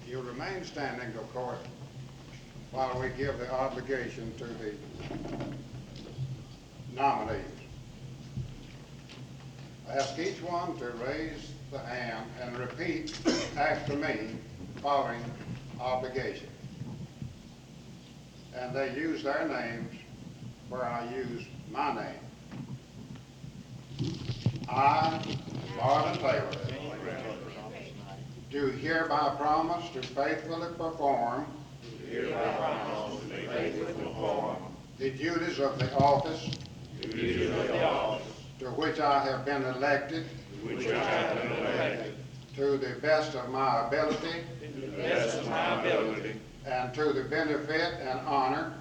You remain standing, of course, while we give the obligation to the nominees. I ask each one to raise the hand and repeat after me following obligation. And they use their names where I use my name. I, Marvin Taylor, do hereby promise to faithfully perform the duties of the office to which I have been elected to the best of my ability and to the benefit and honor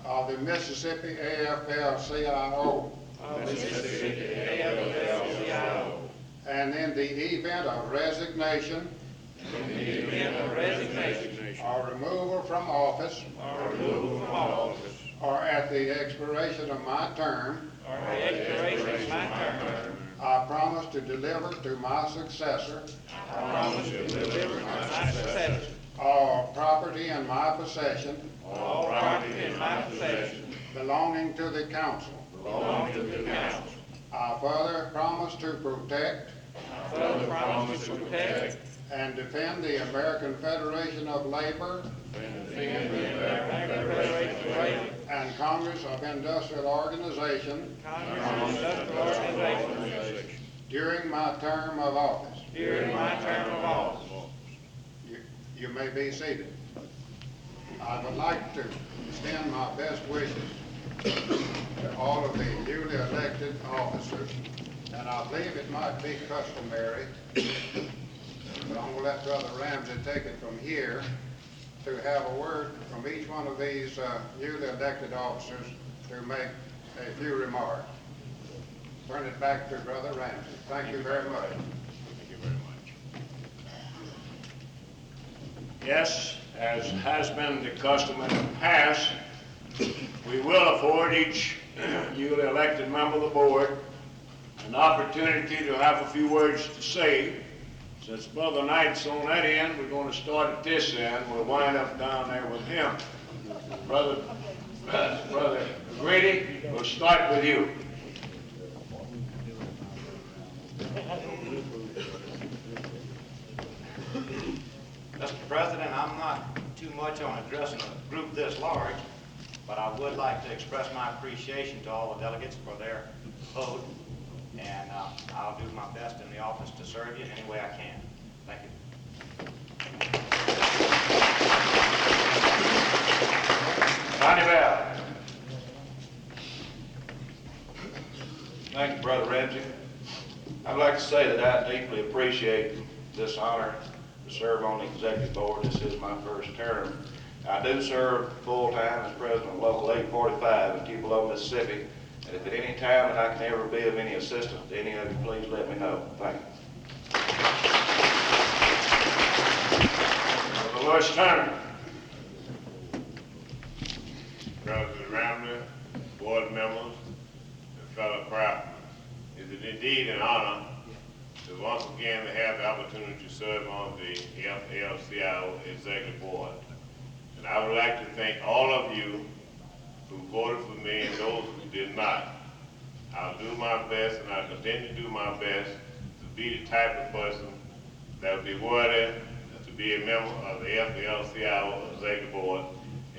of the Mississippi AFL-CIO. And in the event of resignation or removal from office or at the expiration of my term, I promise to deliver to my successor all property in my possession belonging to the council. I further promise to protect and defend the American Federation of Labor and Congress of Industrial Organization during my term of office. You may be seated. I would like to extend my best wishes to all of the newly elected officers, and I believe it might be customary, but I'm going to let Brother Ramsey take it from here, to have a word from each one of these newly elected officers to make a few remarks. Turn it back to Brother Ramsey. Thank you very much. Thank you very much. Yes, as has been the custom in the past, we will afford each newly elected member of the board an opportunity to have a few words to say. Since Brother Knight's on that end, we're going to start at this end. We'll wind up down there with him. Brother Grady, we'll start with you. Mr. President, I'm not too much on addressing a group this large, but I would like to express my appreciation to all the delegates for their vote, and I'll do my best in the office to serve you in any way I can. Thank you. Ronnie Bell. Thank you, Brother Ramsey. I'd like to say that I deeply appreciate this honor to serve on the executive board. This is my first term. I do serve full-time as president of Local 845 in Tupelo, Mississippi. And if at any time that I can ever be of any assistance to any of you, please let me know. Thank you. Brother Lewis Turner. President Ramsey, board members, and fellow craftsmen. It is indeed an honor to once again have the opportunity to serve on the AFL-CIO Executive Board. And I would like to thank all of you who voted for me and those who did not. I'll do my best, and I'll continue to do my best to be the type of person that will be worthy to be a member of the AFL-CIO Executive Board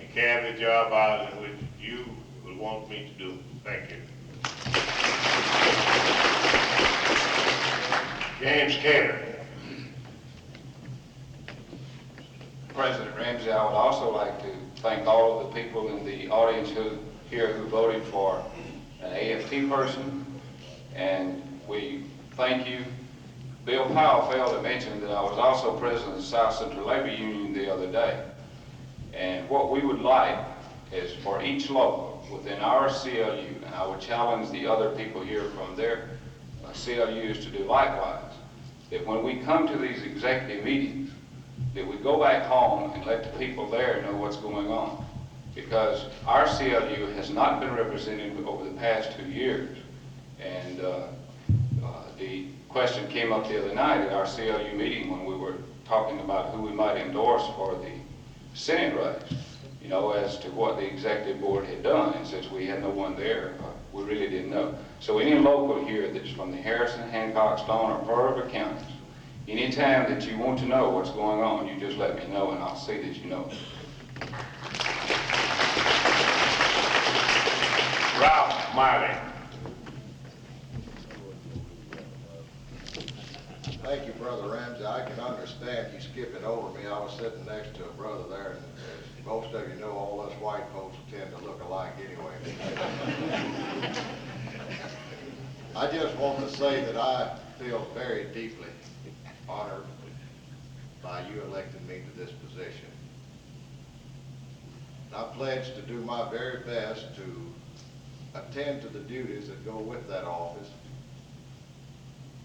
and carry the job out in which you would want me to do. Thank you. James Cater. President Ramsey, I would also like to thank all of the people in the audience here who voted for an AFT person, and we thank you. Bill Powell failed to mention that I was also president of the South Central Labor Union the other day, and what we would like is for each local within our CLU, and I would challenge the other people here from their CLUs to do likewise, that when we come to these executive meetings, that we go back home and let the people there know what's going on. Because our CLU has not been represented over the past 2 years. And the question came up the other night at our CLU meeting when we were talking about who we might endorse for the Senate race, you know, as to what the executive board had done. And since we had no one there, we really didn't know. So any local here that's from the Harrison, Hancock, Stone, or Pearl River counties, anytime that you want to know what's going on, you just let me know and I'll see that you know. Ralph Miley. Thank you, Brother Ramsey. I can understand you skipping over me. I was sitting next to a brother there, and as most of you know, all us white folks tend to look alike anyway. I just want to say that I feel very deeply honored by you electing me to this position. I pledge to do my very best to attend to the duties that go with that office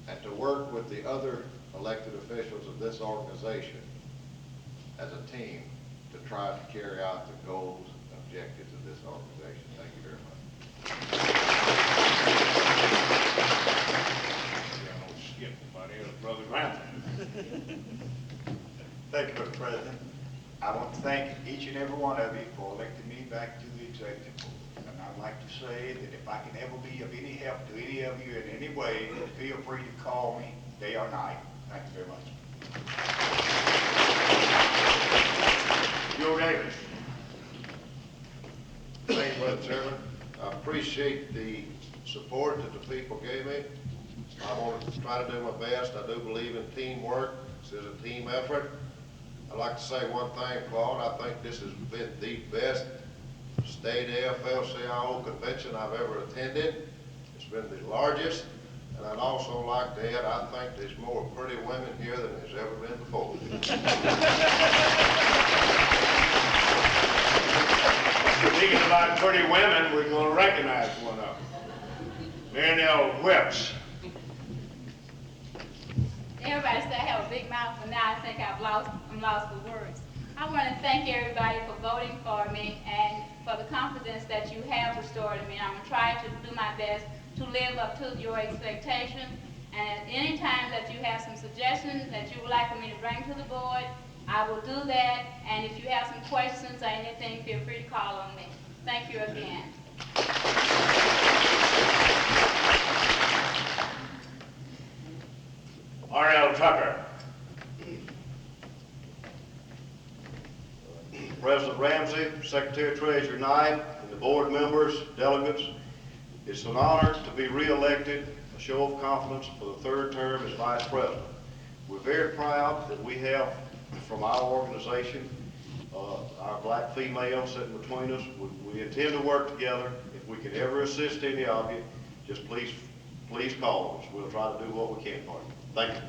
and to work with the other elected officials of this organization as a team to try to carry out the goals and objectives of this organization. Thank you very much. Brother Ramsey. Thank you, Mr. President. I want to thank each and every one of you for electing me back to the executive board. And I'd like to say that if I can ever be of any help to any of you in any way, feel free to call me day or night. Thank you very much. Joe Davis. Thank you, Brother Chairman. I appreciate the support that the people gave me. I want to try to do my best. I do believe in teamwork. This is a team effort. I'd like to say one thing, Claude. I think this has been the best state AFL-CIO convention I've ever attended. It's been the largest. And I'd also like to add, I think there's more pretty women here than there's ever been before. Speaking about pretty women, we're going to recognize one of them. Marinelle Whips. Everybody say I have a big mouth, but now I think I'm lost for words. I want to thank everybody for voting for me and for the confidence that you have restored in me. I'm going to try to do my best to live up to your expectations. And at any time that you have some suggestions that you would like for me to bring to the board, I will do that. And if you have some questions or anything, feel free to call on me. Thank you again. R.L. Tucker. President Ramsey, Secretary Treasurer Knight, and the board members, delegates, it's an honor to be re-elected, a show of confidence for the third term as Vice President. We're very proud that we have from our organization, our black female sitting between us. We intend to work together. If we could ever assist any of you, just please call us. We'll try to do what we can for you. Thank you.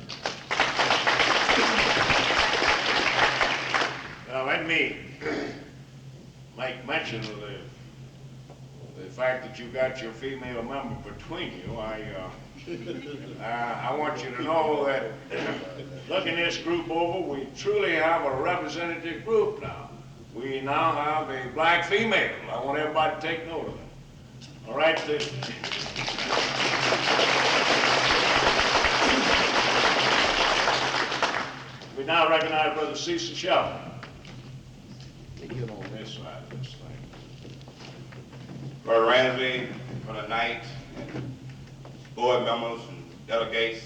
Now let me make mention of the fact that you got your female member between you. I want you to know that looking this group over, we truly have a representative group now. We now have a black female. I want everybody to take note of it. All right, Steve? We now recognize Brother Cecil Shelton. Get on this side of this thing. Brother Ramsey, Brother Knight, and board members and delegates,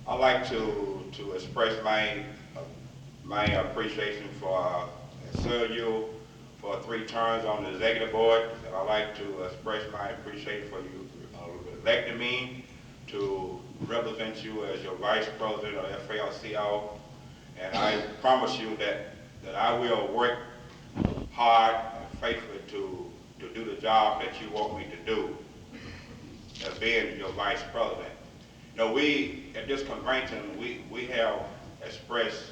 I'd like to express my appreciation for you for 3 terms on the executive board. And I'd like to express my appreciation for you electing me to represent you as your vice president of FAL-CIO. And I promise you that I will work hard and faithfully to do the job that you want me to do as being your vice president. You know, we, at this convention, we have expressed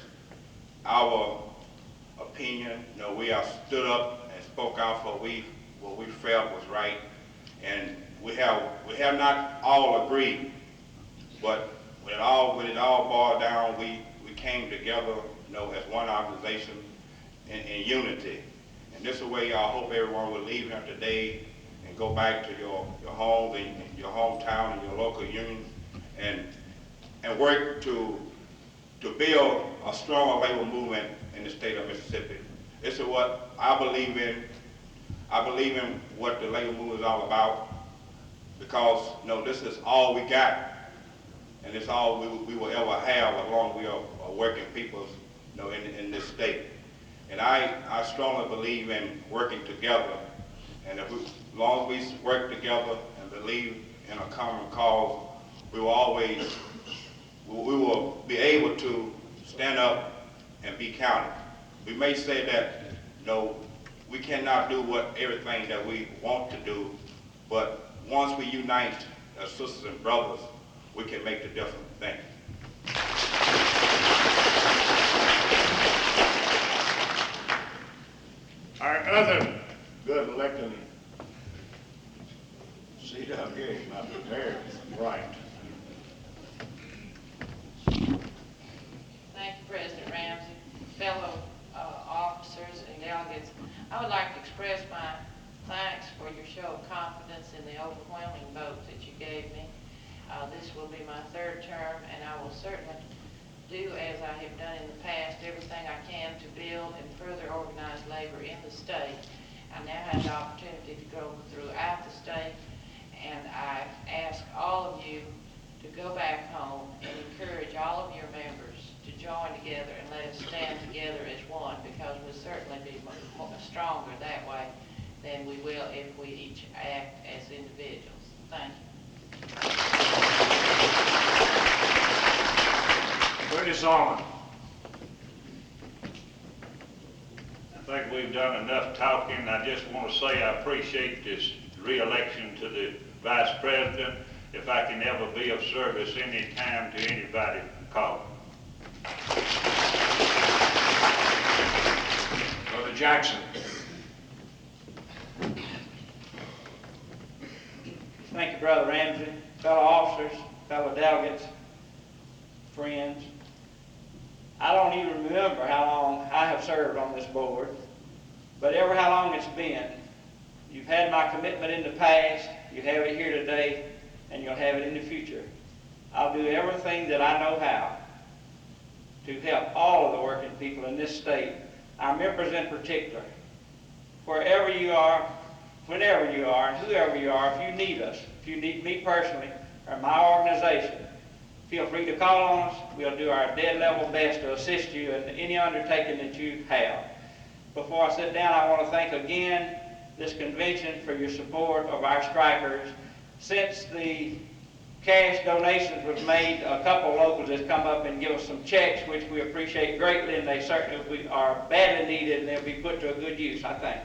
our opinion. You know, we have stood up and spoke out for what we felt was right. And we have not all agreed, but when it all boiled down, we came together, you know, as one organization in unity. And this is the way I hope everyone will leave here today and go back to your homes and your hometown and your local union and work to build a stronger labor movement in the state of Mississippi. This is what I believe in. I believe in what the labor movement is all about. because, this is all we got, and it's all we will ever have as long as we are working people, in this state. And I strongly believe in working together, and as long as we work together and believe in a common cause, we will be able to stand up and be counted. We may say that, we cannot do everything that we want to do, but once we unite as sisters and brothers, we can make the difference. Thank you. Our other good elected seat up here is not prepared. Right. Thank you, President Ramsey. Fellow officers and delegates, I would like to express my thanks for your show of confidence in the overwhelming vote that you gave me. This will be my third term, and I will certainly do, as I have done in the past, everything I can to build and further organize labor in the state. I now have the opportunity to go throughout the state, and I ask all of you to go back home and encourage all of your members to join together and let us stand together as one, because we'll certainly be stronger that way than we will if we each act as individuals. Thank you. Bernie Solomon. I think we've done enough talking. I just want to say I appreciate this re-election to the Vice President. If I can ever be of service any time to anybody, call. Brother Jackson. Thank you, Brother Ramsey, fellow officers, fellow delegates, friends. I don't even remember how long I have served on this board, but ever how long it's been, you've had my commitment in the past, you have it here today, and you'll have it in the future. I'll do everything that I know how to help all of the working people in this state, our members in particular. Wherever you are, whenever you are, and whoever you are, if you need us, if you need me personally or my organization, feel free to call on us. We'll do our dead level best to assist you in any undertaking that you have. Before I sit down, I want to thank again this convention for your support of our strikers. Since the cash donations was made, a couple of locals have come up and give us some checks, which we appreciate greatly, and they certainly are badly needed, and they'll be put to a good use, I think.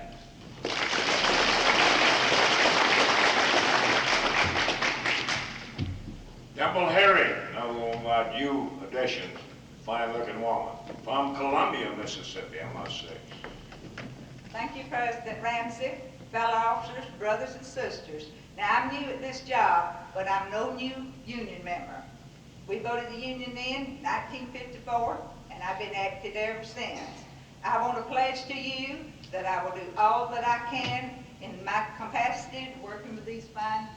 Temple Harry, another one of our new additions, fine-looking woman, from Columbia, Mississippi, I must say. Thank you, President Ramsey, fellow officers, brothers and sisters. Now, I'm new at this job, but I'm no new union member. We voted the union in 1954, and I've been active ever since. I want to pledge to you that I will do all that I can in my capacity to working with these fine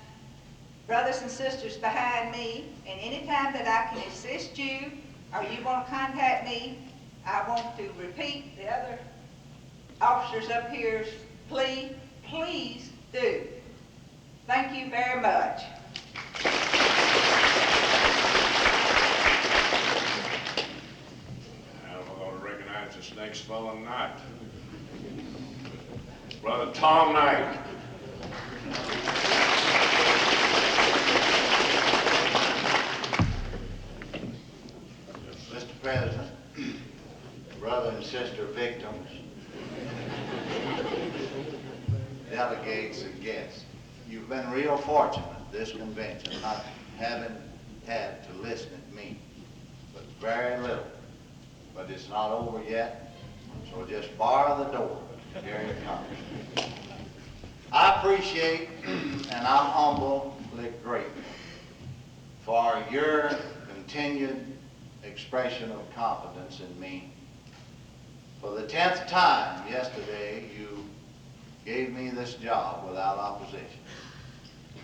brothers and sisters behind me, and any time that I can assist you or you want to contact me, I want to repeat the other officers up here's plea, please do. Thank you very much. And we're going to recognize this next fellow tonight. Brother Tom Knight. Mr. President, brother and sister victims, delegates and guests, you've been real fortunate this convention, not having had to listen to me, but very little. But it's not over yet, so just bar the door. Here it comes. I appreciate and I'm humbly grateful for your continued expression of confidence in me. For the 10th time yesterday, you gave me this job without opposition.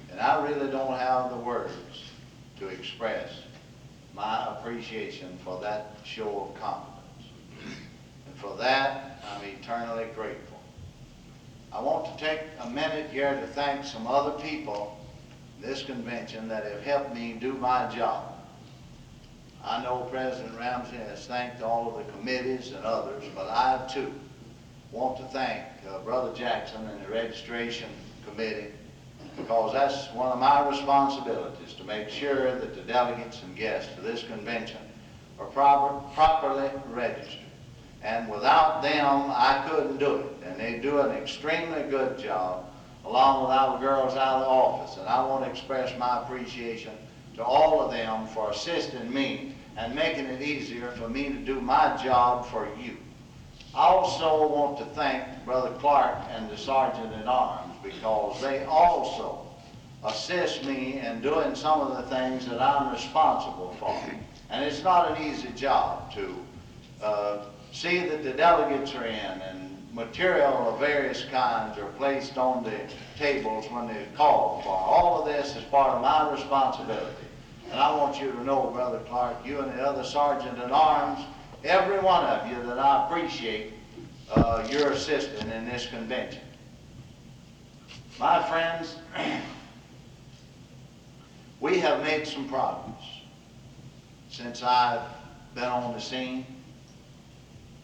And I really don't have the words to express my appreciation for that show of confidence. And for that, I'm eternally grateful. I want to take a minute here to thank some other people this convention that have helped me do my job. I know President Ramsey has thanked all of the committees and others, but I too want to thank Brother Jackson and the registration committee, because that's one of my responsibilities, to make sure that the delegates and guests to this convention are properly registered. And without them, I couldn't do it. And they do an extremely good job, along with our girls out of the office. And I want to express my appreciation to all of them for assisting me and making it easier for me to do my job for you. I also want to thank Brother Clark and the Sergeant at Arms, because they also assist me in doing some of the things that I'm responsible for. And it's not an easy job to see that the delegates are in and material of various kinds are placed on the tables when they're called for. All of this is part of my responsibility. And I want you to know, Brother Clark, you and the other Sergeant at Arms, every one of you, that I appreciate your assistance in this convention. My friends, we have made some progress since I've been on the scene.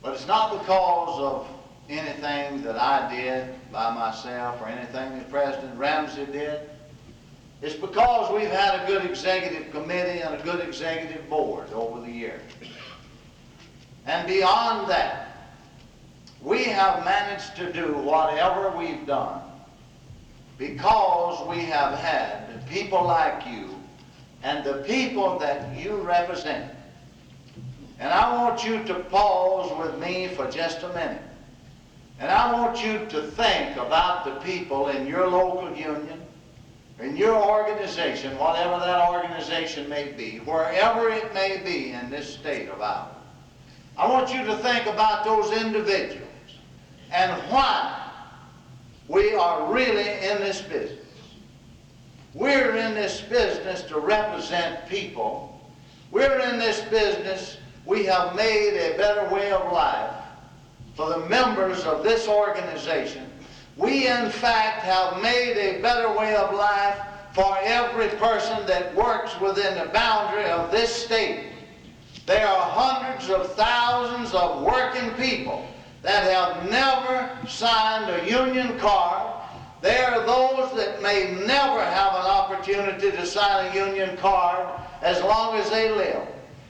But it's not because of anything that I did by myself or anything that President Ramsey did. It's because we've had a good executive committee and a good executive board over the years. And beyond that, we have managed to do whatever we've done because we have had people like you and the people that you represent. And I want you to pause with me for just a minute. And I want you to think about the people in your local union, in your organization, whatever that organization may be, wherever it may be in this state of ours. I want you to think about those individuals and why we are really in this business. We're in this business to represent people. We're in this business. We have made a better way of life for the members of this organization. We, in fact, have made a better way of life for every person that works within the boundary of this state. There are hundreds of thousands of working people that have never signed a union card. There are those that may never have an opportunity to sign a union card as long as they live.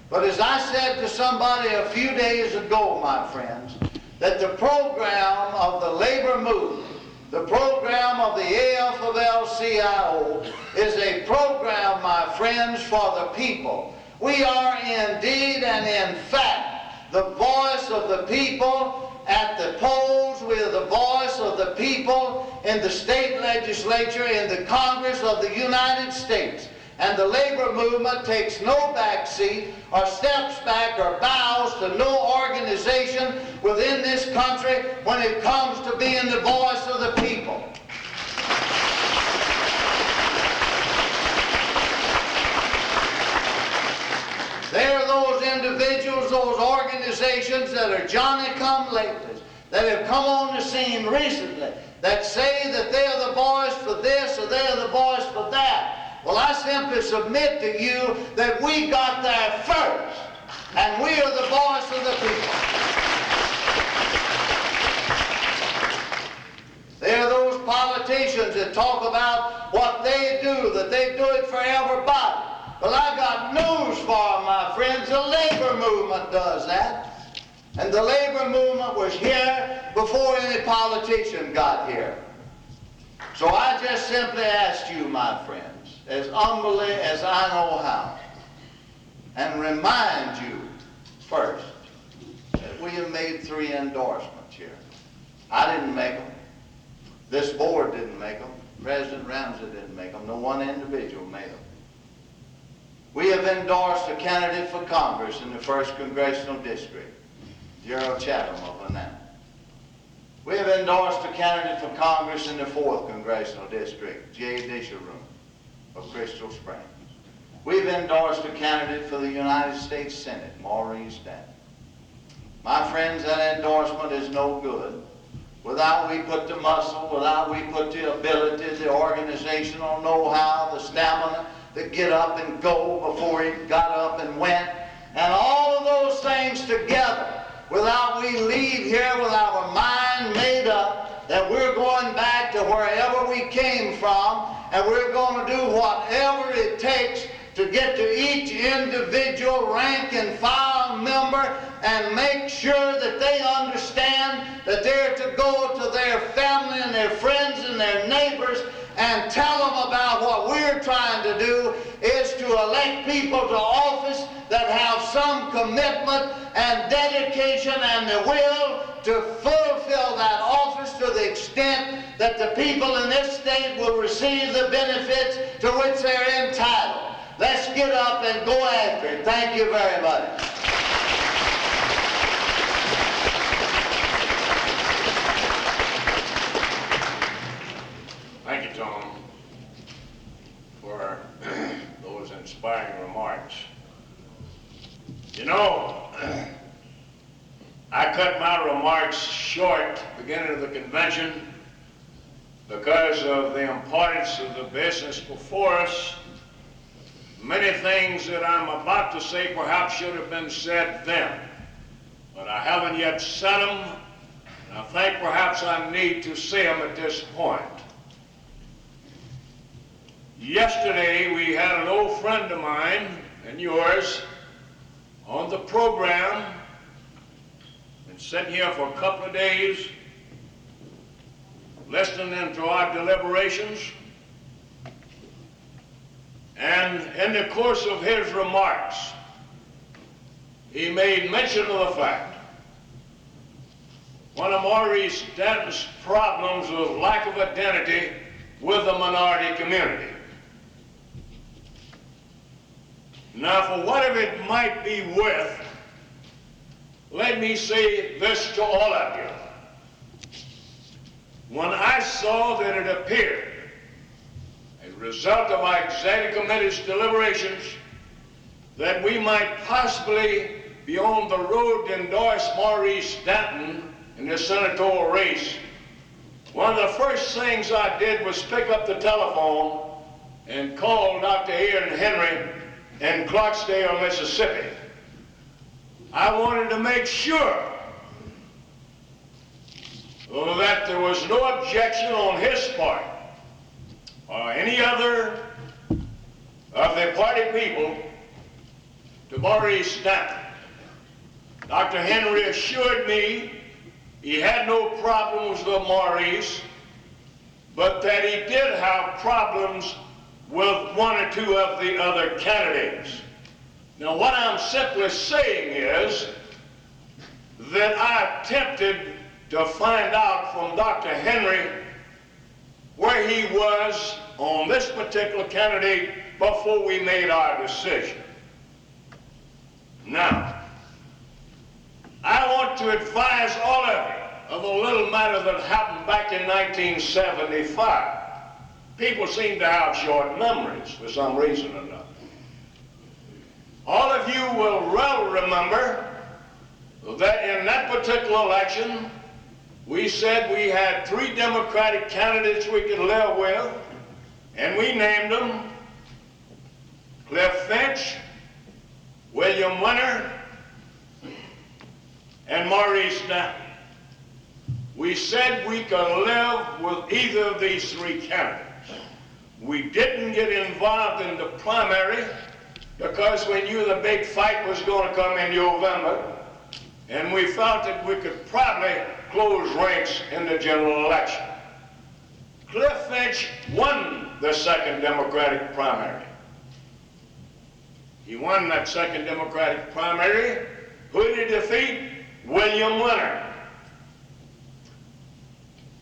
But as I said to somebody a few days ago, my friends, that the program of the labor movement, the program of the AFL-CIO is a program, my friends, for the people. We are indeed and in fact the voice of the people at the polls. We are the voice of the people in the state legislature, in the Congress of the United States. And the labor movement takes no back seat or steps back or bows to no organization within this country when it comes to being the voice of the people. There are those individuals, those organizations that are Johnny-come-latelys, that have come on the scene recently, that say that they are the voice for this or they are the voice for that. Well, I simply submit to you that we got there first, and we are the voice of the people. There are those politicians that talk about what they do, that they do it for everybody. Well, I got news for them, my friends. The labor movement does that. And the labor movement was here before any politician got here. So I just simply ask you, my friends, as humbly as I know how, and remind you first that we have made 3 endorsements here. I didn't make them. This board didn't make them. President Ramsey didn't make them. No one individual made them. We have endorsed a candidate for Congress in the 1st Congressional District, Gerald Chatham of Annapolis. We have endorsed a candidate for Congress in the 4th Congressional District, Jay Disharoon of Crystal Springs. We've endorsed a candidate for the United States Senate, Maurice Stanton. My friends, that endorsement is no good without we put the muscle, without we put the ability, the organizational know-how, the stamina to get up and go before he got up and went, and all of those things together, without we leave here with our mind made up that we're going back to wherever we came from, and we're going to do whatever it takes to get to each individual rank and file member and make sure that they understand that they're to go to their family and their friends and their neighbors and tell them about what we're trying to do is to elect people to office that have some commitment and dedication and the will to fulfill that office to the extent that the people in this state will receive the benefits to which they're entitled. Let's get up and go after it. Thank you very much. Thank you, Tom, for those inspiring remarks. You know, I cut my remarks short beginning of the convention because of the importance of the business before us. Many things that I'm about to say perhaps should have been said then, but I haven't yet said them, and I think perhaps I need to say them at this point. Yesterday, we had an old friend of mine and yours on the program, been sitting here for a couple of days, listening to our deliberations, and in the course of his remarks, he made mention of the fact one of Maurice Stanton's problems was lack of identity with the minority community. Now, for whatever it might be worth, let me say this to all of you. When I saw that it appeared, as a result of our executive committee's deliberations, that we might possibly be on the road to endorse Maurice Stanton in the senatorial race, one of the first things I did was pick up the telephone and call Dr. Aaron Henry in Clarksdale, Mississippi. I wanted to make sure that there was no objection on his part or any other of the party people to Maurice Stanton. Dr. Henry assured me he had no problems with Maurice, but that he did have problems with one or two of the other candidates. Now, what I'm simply saying is that I attempted to find out from Dr. Henry where he was on this particular candidate before we made our decision. Now, I want to advise all of you of a little matter that happened back in 1975. People seem to have short memories for some reason or another. All of you will well remember that in that particular election, we said we had 3 Democratic candidates we could live with, and we named them Cliff Finch, William Winter, and Maurice Stanton. We said we could live with either of these 3 candidates. We didn't get involved in the primary because we knew the big fight was going to come in November, and we felt that we could probably close ranks in the general election. Cliff Finch won the 2nd Democratic primary. He won that 2nd Democratic primary. Who did he defeat? William Winter.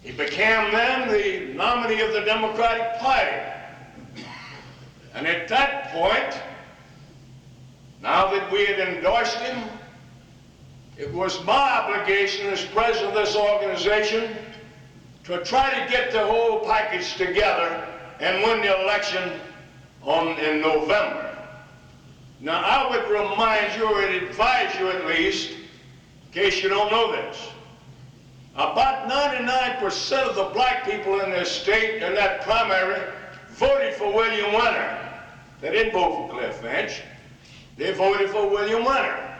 He became then the nominee of the Democratic Party. And at that point, now that we had endorsed him, it was my obligation as president of this organization to try to get the whole package together and win the election in November. Now, I would remind you, or advise you at least, in case you don't know this, About 99% of the black people in this state in that primary voted for William Winter. They didn't vote for Cliff Finch. They voted for William Winter.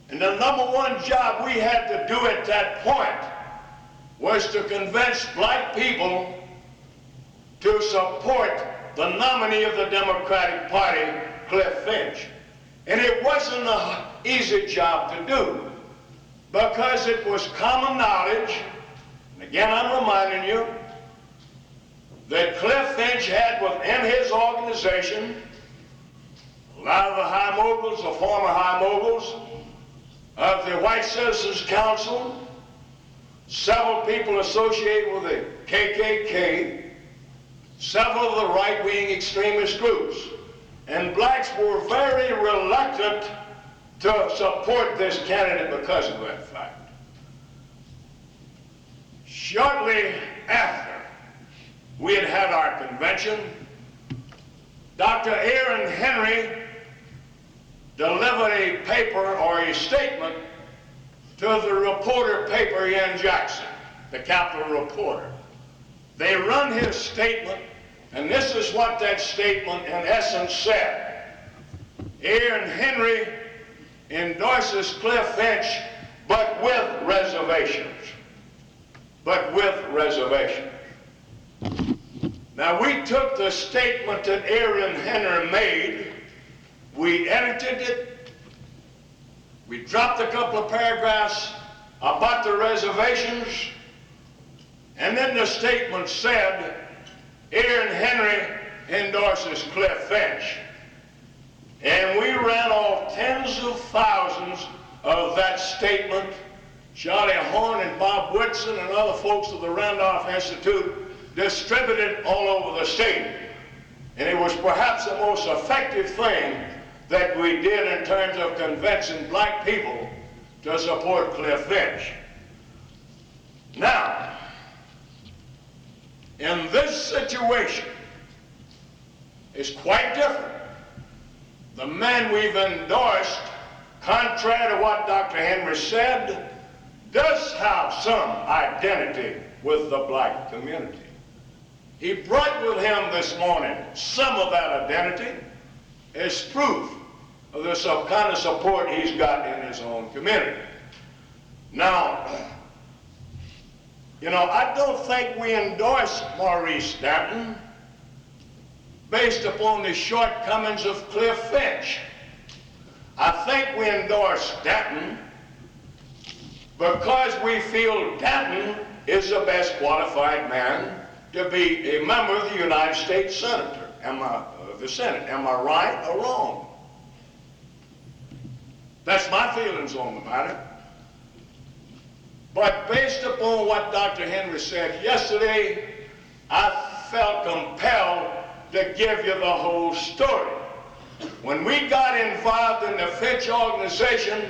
And the number one job we had to do at that point was to convince black people to support the nominee of the Democratic Party, Cliff Finch. And it wasn't an easy job to do, because it was common knowledge, and again I'm reminding you, that Cliff Finch had within his organization a lot of the high moguls, the former high moguls of the White Citizens Council, several people associated with the KKK, several of the right-wing extremist groups. And blacks were very reluctant to support this candidate because of that fact. Shortly after we had had our convention, Dr. Aaron Henry delivered a paper or a statement to the reporter paper in Jackson, the Capitol Reporter. They run his statement, and this is what that statement in essence said. Aaron Henry endorses Cliff Finch, but with reservations. But with reservations. Now, we took the statement that Aaron Henry made, we edited it, we dropped a couple of paragraphs about the reservations, and then the statement said, Aaron Henry endorses Cliff Finch. And we ran off tens of thousands of that statement. Charlie Horn and Bob Whitson and other folks of the Randolph Institute distributed all over the state. And it was perhaps the most effective thing that we did in terms of convincing black people to support Cliff Finch. Now, in this situation, it's quite different. The man we've endorsed, contrary to what Dr. Henry said, does have some identity with the black community. He brought with him this morning some of that identity as proof of the kind of support he's got in his own community. Now, you know, I don't think we endorsed Maurice Stanton based upon the shortcomings of Cliff Finch. I think we endorsed Stanton because we feel Stanton is the best qualified man to be a member of the United States Senate. Am I right or wrong? That's my feelings on the matter. But based upon what Dr. Henry said yesterday, I felt compelled to give you the whole story. When we got involved in the Finch organization,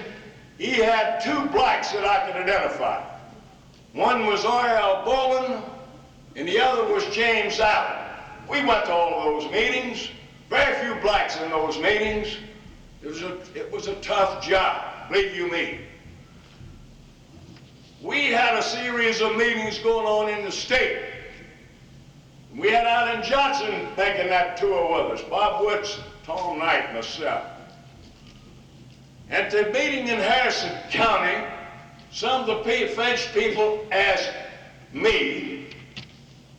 he had two blacks that I could identify. One was R.L. Boland, and the other was James Allen. We went to all of those meetings. Very few blacks in those meetings. It was a tough job, believe you me. We had a series of meetings going on in the state. We had Alan Johnson making that tour with us, Bob Woods, Tom Knight, myself. At the meeting in Harrison County, some of the Finch people asked me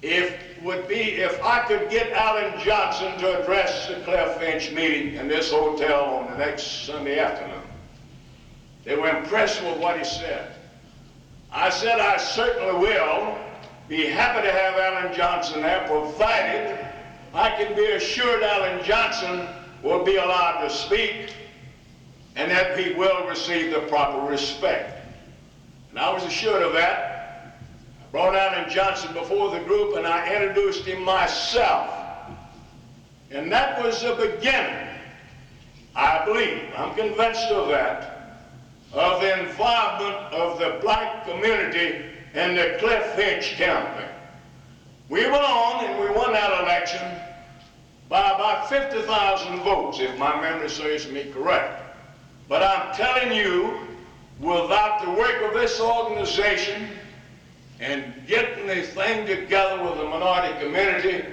if I could get Alan Johnson to address the Cliff Finch meeting in this hotel on the next Sunday afternoon. They were impressed with what he said. I said I certainly will be happy to have Alan Johnson there, provided I can be assured Alan Johnson will be allowed to speak and that he will receive the proper respect. And I was assured of that. I brought Alan Johnson before the group and I introduced him myself. And that was the beginning, I believe, I'm convinced of that, of the involvement of the black community in the Cliff Finch campaign. We went on and we won that election by about 50,000 votes, if my memory serves me correct. But I'm telling you, without the work of this organization and getting the thing together with the minority community,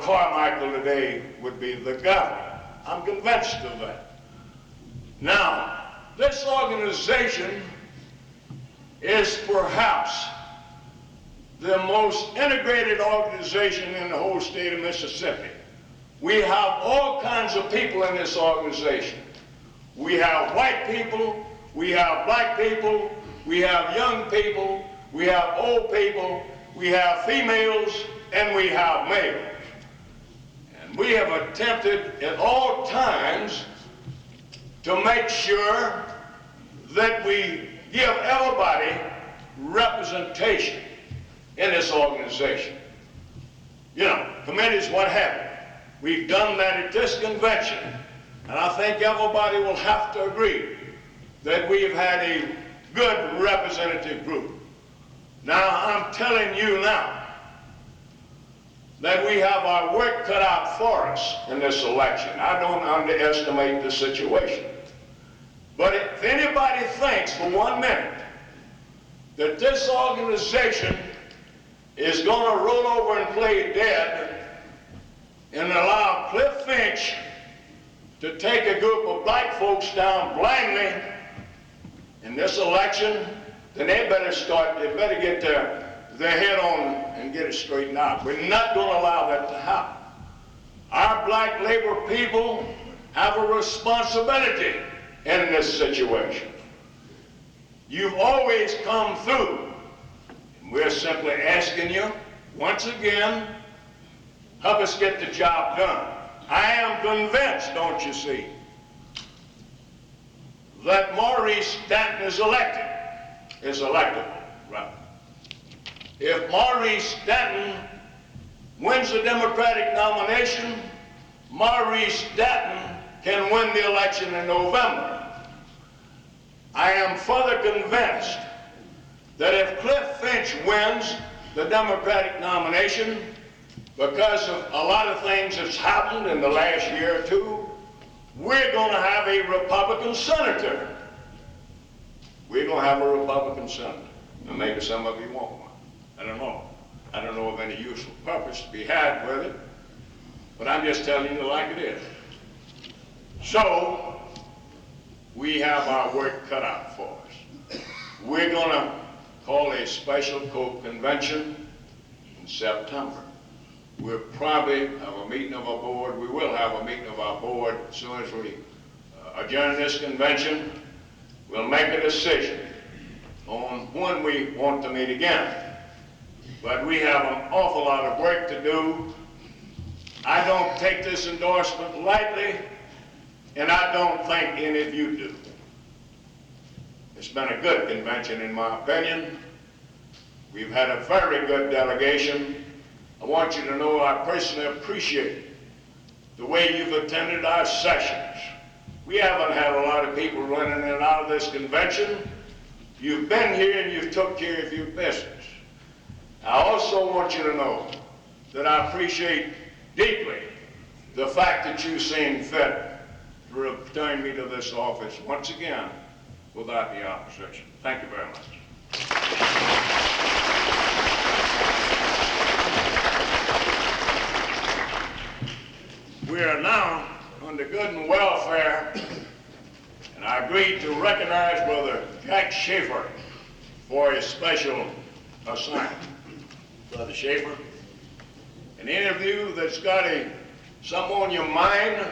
Carmichael today would be the governor. I'm convinced of that. Now, this organization is perhaps the most integrated organization in the whole state of Mississippi. We have all kinds of people in this organization. We have white people, we have black people, we have young people, we have old people, we have females, and we have males. And we have attempted at all times to make sure that we give everybody representation in this organization. You know, committees, what have you. We've done that at this convention, and I think everybody will have to agree that we've had a good representative group. Now, I'm telling you now that we have our work cut out for us in this election. I don't underestimate the situation. But if anybody thinks for 1 minute that this organization is going to roll over and play dead and allow Cliff Finch to take a group of black folks down blindly in this election, then they better get their head on and get it straightened out. We're not going to allow that to happen. Our black labor people have a responsibility in this situation. You've always come through. We're simply asking you, once again, help us get the job done. I am convinced, don't you see, that Maurice Stanton is electable. Right. If Maurice Stanton wins the Democratic nomination, Maurice Stanton can win the election in November. I am further convinced that if Cliff Finch wins the Democratic nomination, because of a lot of things that's happened in the last year or two, we're going to have a Republican senator. We're going to have a Republican senator. And maybe some of you want one. I don't know. I don't know of any useful purpose to be had with it, but I'm just telling you like it is. So, we have our work cut out for us. We're going to call a special convention in September. We'll probably have a meeting of our board. We will have a meeting of our board as soon as we adjourn this convention. We'll make a decision on when we want to meet again. But we have an awful lot of work to do. I don't take this endorsement lightly, and I don't think any of you do. It's been a good convention in my opinion. We've had a very good delegation. I want you to know I personally appreciate the way you've attended our sessions. We haven't had a lot of people running in and out of this convention. You've been here and you've took care of your business. I also want you to know that I appreciate deeply the fact that you've seen fit to return me to this office once again without the opposition. Thank you very much. We are now under good and welfare, and I agreed to recognize Brother Jack Schaefer for his special assignment. Brother Schaefer, and any of you that's got something on your mind,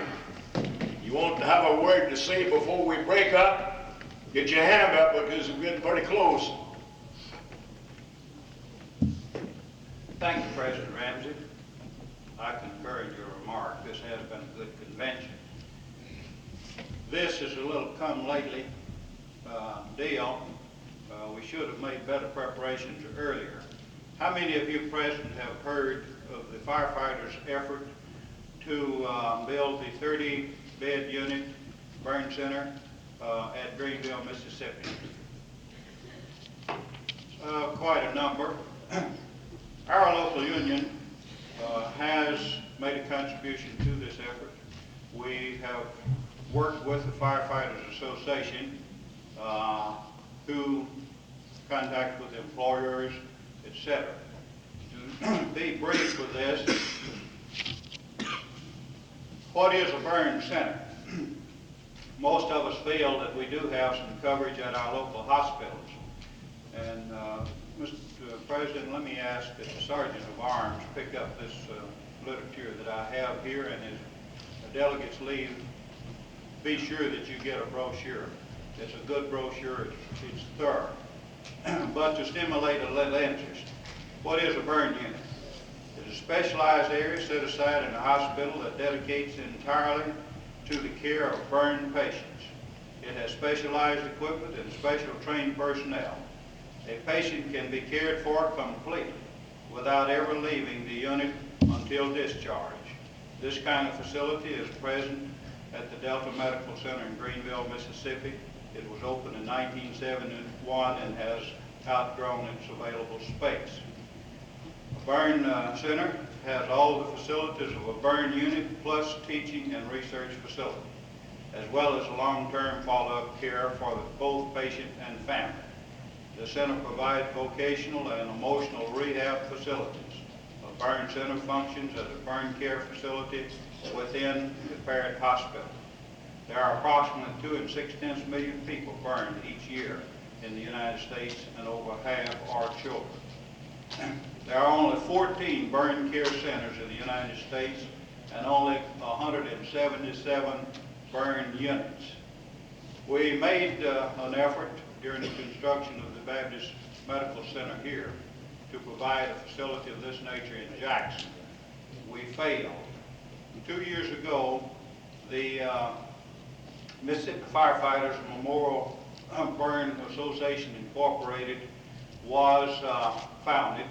you want to have a word to say before we break up, get your hand up because we're getting pretty close. Thank you, President Ramsey. I concur in your remark. This has been a good convention. This is a little come-lately deal. We should have made better preparations earlier. How many of you present have heard of the firefighters' effort to build the 30-bed unit burn center at Greenville, Mississippi? Quite a number. Our local union has made a contribution to this effort. We have worked with the Firefighters Association through contact with employers, etc. To be brief with this, what is a burn center? Most of us feel that we do have some coverage at our local hospitals. And Mr. President, let me ask that the Sergeant of Arms pick up this literature that I have here, and as delegates leave, be sure that you get a brochure. It's a good brochure, it's thorough. But to stimulate a little interest, what is a burn unit? It's a specialized area set aside in a hospital that dedicates entirely to the care of burn patients. It has specialized equipment and special trained personnel. A patient can be cared for completely without ever leaving the unit until discharge. This kind of facility is present at the Delta Medical Center in Greenville, Mississippi. It was opened in 1971 and has outgrown its available space. A burn center has all the facilities of a burn unit plus teaching and research facility, as well as long-term follow-up care for both patient and family. The center provides vocational and emotional rehab facilities. A burn center functions as a burn care facility within the parent hospital. There are approximately 2.6 million people burned each year in the United States, and over half are children. There are only 14 burn care centers in the United States and only 177 burn units. We made an effort during the construction of the Baptist Medical Center here to provide a facility of this nature in Jackson. We failed. 2 years ago, the Mississippi Firefighters Memorial Burn Association Incorporated was founded,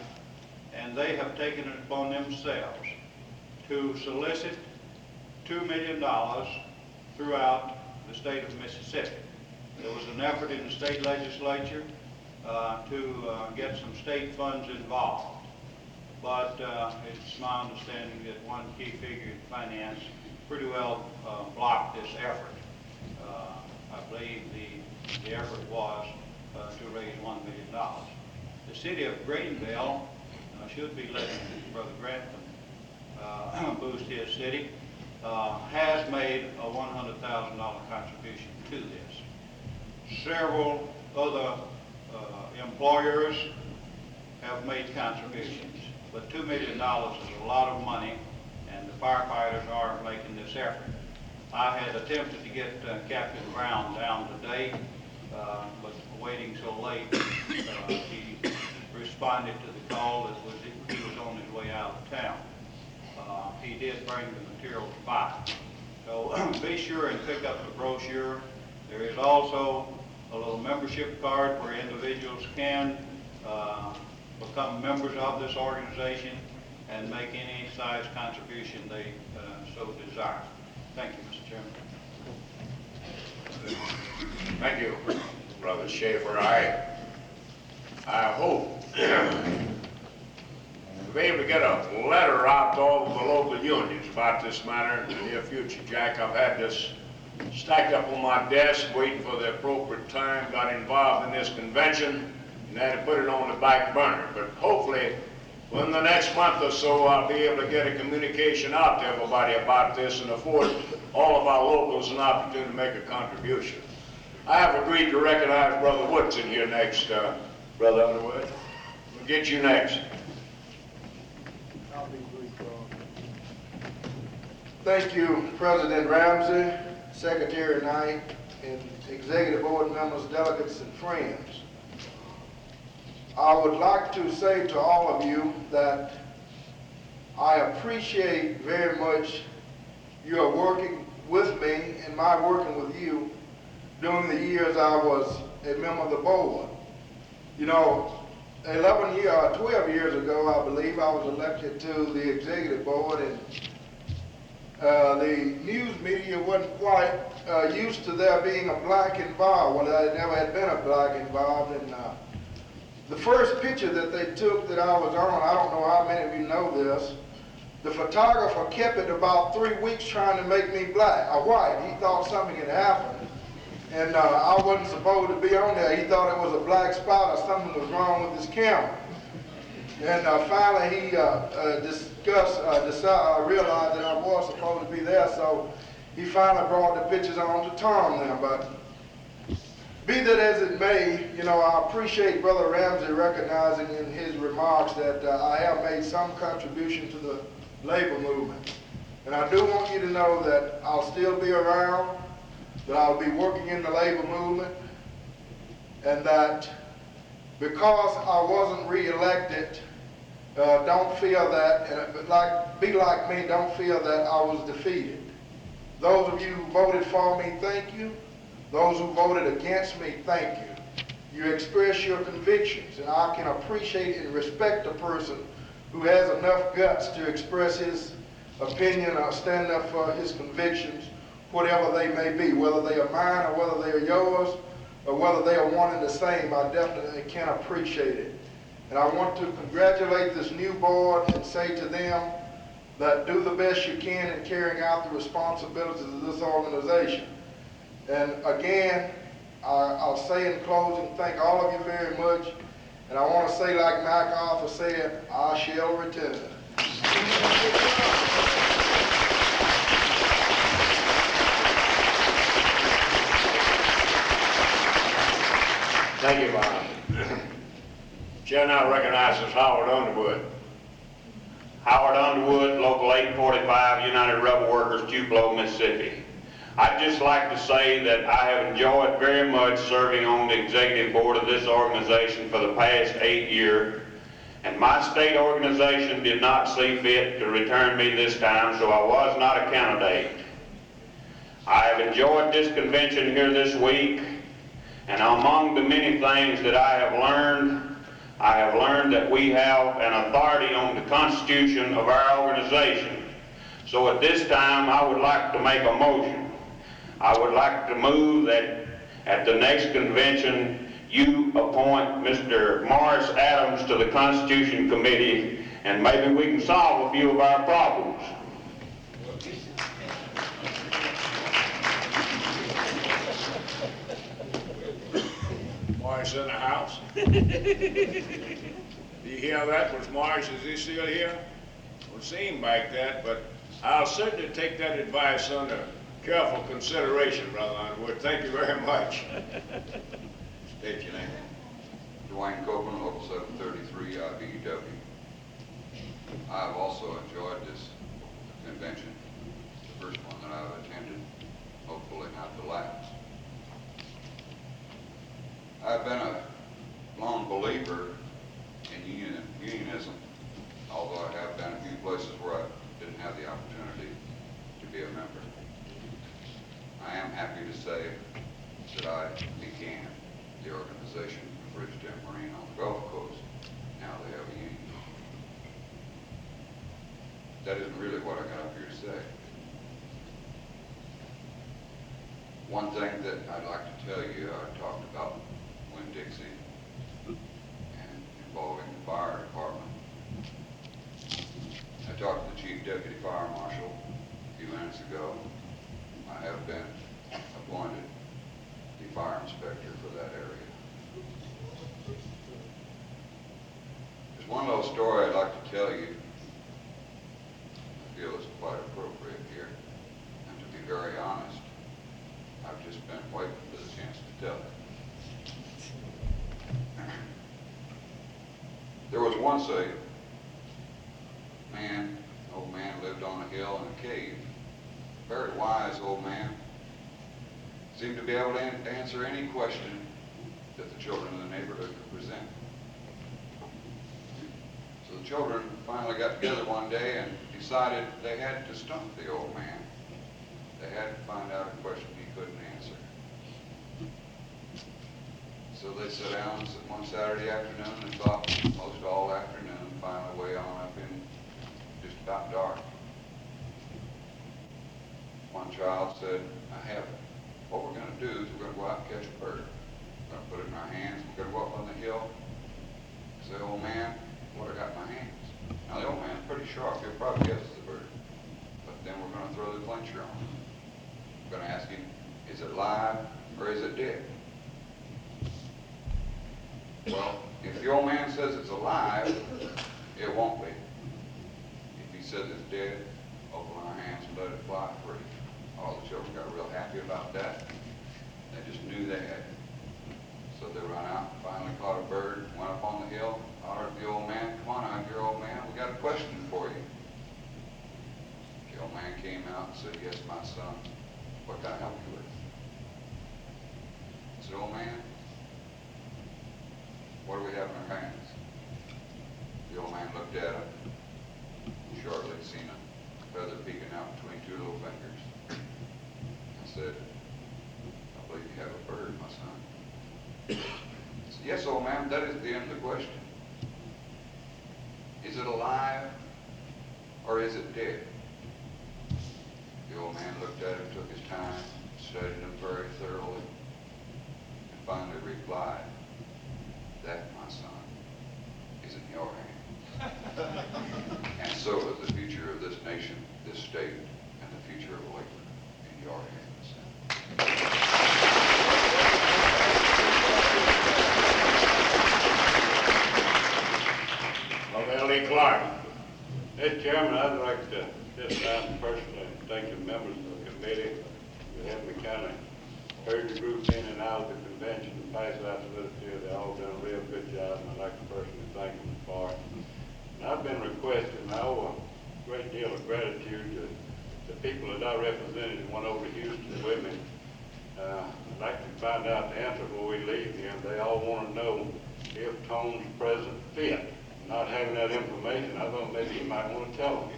and they have taken it upon themselves to solicit $2 million throughout the state of Mississippi. There was an effort in the state legislature to get some state funds involved, but it's my understanding that one key figure in finance pretty well blocked this effort. I believe the effort was to raise $1 million. The city of Greenville should be letting Brother Grantham boost his city, has made a $100,000 contribution to this. Several other employers have made contributions, but $2 million is a lot of money, and the firefighters are making this effort. I had attempted to get Captain Brown down today, but waiting so late, he responded to the call that he was on his way out of town. He did bring the material to buy. So be sure and pick up the brochure. There is also a little membership card where individuals can become members of this organization and make any size contribution they so desire. Thank you, Mr. Chairman. Thank you, Brother Schaefer. I hope we'll be able to get a letter out to all of the local unions about this matter in the near future, Jack. I've had this stacked up on my desk, waiting for the appropriate time, got involved in this convention, and had to put it on the back burner. But hopefully, within the next month or so, I'll be able to get a communication out to everybody about this and afford all of our locals an opportunity to make a contribution. I have agreed to recognize Brother Woodson here next, Brother Underwood. We'll get you next. I'll be brief, Thank you, President Ramsey, Secretary Knight, and Executive Board members, delegates, and friends. I would like to say to all of you that I appreciate very much your working with me and my working with you during the years I was a member of the board. You know, 12 years ago, I believe, I was elected to the executive board, and the news media wasn't quite used to there being a black involved. Well, there never had been a black involved, and the first picture that they took that I was on, I don't know how many of you know this, the photographer kept it about 3 weeks trying to make me white. He thought something had happened. and I wasn't supposed to be on there. He thought it was a black spot or something was wrong with his camera. And finally he realized that I was supposed to be there, so he finally brought the pictures on to Tom then. But be that as it may, you know, I appreciate Brother Ramsey recognizing in his remarks that I have made some contribution to the labor movement. And I do want you to know that I'll still be around, that I'll be working in the labor movement, and that because I wasn't re-elected, don't feel that, be like me, don't feel that I was defeated. Those of you who voted for me, thank you. Those who voted against me, thank you. You express your convictions, and I can appreciate and respect a person who has enough guts to express his opinion or stand up for his convictions, whatever they may be, whether they are mine or whether they are yours, or whether they are one and the same. I definitely can appreciate it. And I want to congratulate this new board and say to them that do the best you can in carrying out the responsibilities of this organization. And again, I'll say in closing, thank all of you very much. And I want to say, like MacArthur said, I shall return. Thank you, Bob. Chair now recognizes Howard Underwood. Howard Underwood, Local 845, United Rubber Workers, Tupelo, Mississippi. I'd just like to say that I have enjoyed very much serving on the executive board of this organization for the past 8 years, and my state organization did not see fit to return me this time, so I was not a candidate. I have enjoyed this convention here this week, and among the many things that I have learned that we have an authority on the Constitution of our organization. So at this time, I would like to make a motion. I would like to move that at the next convention, you appoint Mr. Morris Adams to the Constitution Committee, and maybe we can solve a few of our problems. Morris in the house. Do you hear that? Was Morris, is he still here? Well, it seemed like that, but I'll certainly take that advice under careful consideration, Brother Underwood. Thank you very much. State your name. Dwayne Copeland, Local 733, IBEW. I have also enjoyed this convention, the first one that I've attended, hopefully not the last. I've been a long believer in unionism, although I have been a few places where I didn't have the opportunity to be a member. I am happy to say that I began the organization of Bridgetown Marine on the Gulf Coast. Now they have a union. That isn't really what I got up here to say. One thing that I'd like to tell you, I talked about Winn-Dixie and involving the fire department. I talked to the Chief Deputy Fire Marshal a few minutes ago. I have been appointed the fire inspector for that area. There's one little story I'd like to tell you. I feel it's quite appropriate here. And to be very honest, I've just been waiting for the chance to tell it. There was once a man, an old man, lived on a hill in a cave. Very wise old man. Seemed to be able to answer any question that the children in the neighborhood could present. So the children finally got together one day and decided they had to stump the old man. They had to find out a question he couldn't answer. So they sat down one Saturday afternoon and thought most all afternoon, finally way on up in just about dark. One child said, I have it. What we're going to do is we're going to go out and catch a bird. We're going to put it in our hands. We're going to go up on the hill. Say, old man, what I got in my hands? Now the old man's pretty sharp. He'll probably guess it's the bird. But then we're going to throw the clincher on him. We're going to ask him, is it live or is it dead? Well, if the old man says it's alive, it won't be. If he says it's dead, open our hands and let it fly free. All the children got real happy about that. They just knew they had it. So they run out, finally caught a bird, went up on the hill, hollered at the old man, come on out here, old man, we got a question for you. The old man came out and said, yes, my son, what can I help you with? I said, old man, what do we have in our hands? The old man looked at him, shortly seen a feather peeking out between two little fingers, and said, I believe you have a bird, my son. I said, yes, old man, that is the end of the question. Is it alive or is it dead? The old man looked at him, took his time, studied him very thoroughly, and finally replied, that, my son, is in your hands. And so is the future of this nation, this state, and the future of Lakeland in your hands. L.E. Clark. Mr. Chairman, I'd like to this time personally thank the members of the committee who have me kind of herd the group in and out of the convention and pass out the literature. They all done a real good job, and I'd like to personally thank them for it. And I've been requested, and I owe a great deal of gratitude to the people that I represented and went over to Houston with me. I'd like to find out the answer before we leave here. They all want to know if Tone's present fit. Not having that information, I thought maybe you might want to tell them.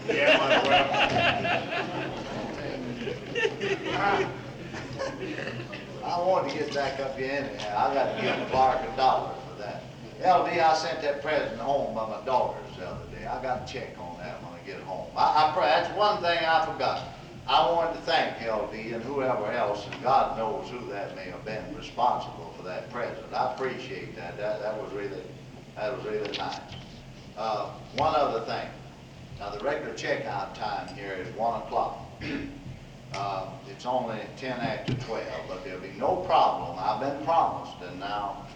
Yeah, I wanted to get back up here anyhow. I got to give Clark $1 for that. LD, I sent that present home by my daughters the other day. I got to check on that when I get home. That's one thing I forgot. I wanted to thank LD and whoever else, and God knows who that may have been responsible for that present. I appreciate that. That was really nice. One other thing. Now the regular checkout time here is 1 o'clock. It's only 10 after 12, but there'll be no problem. I've been promised, and now,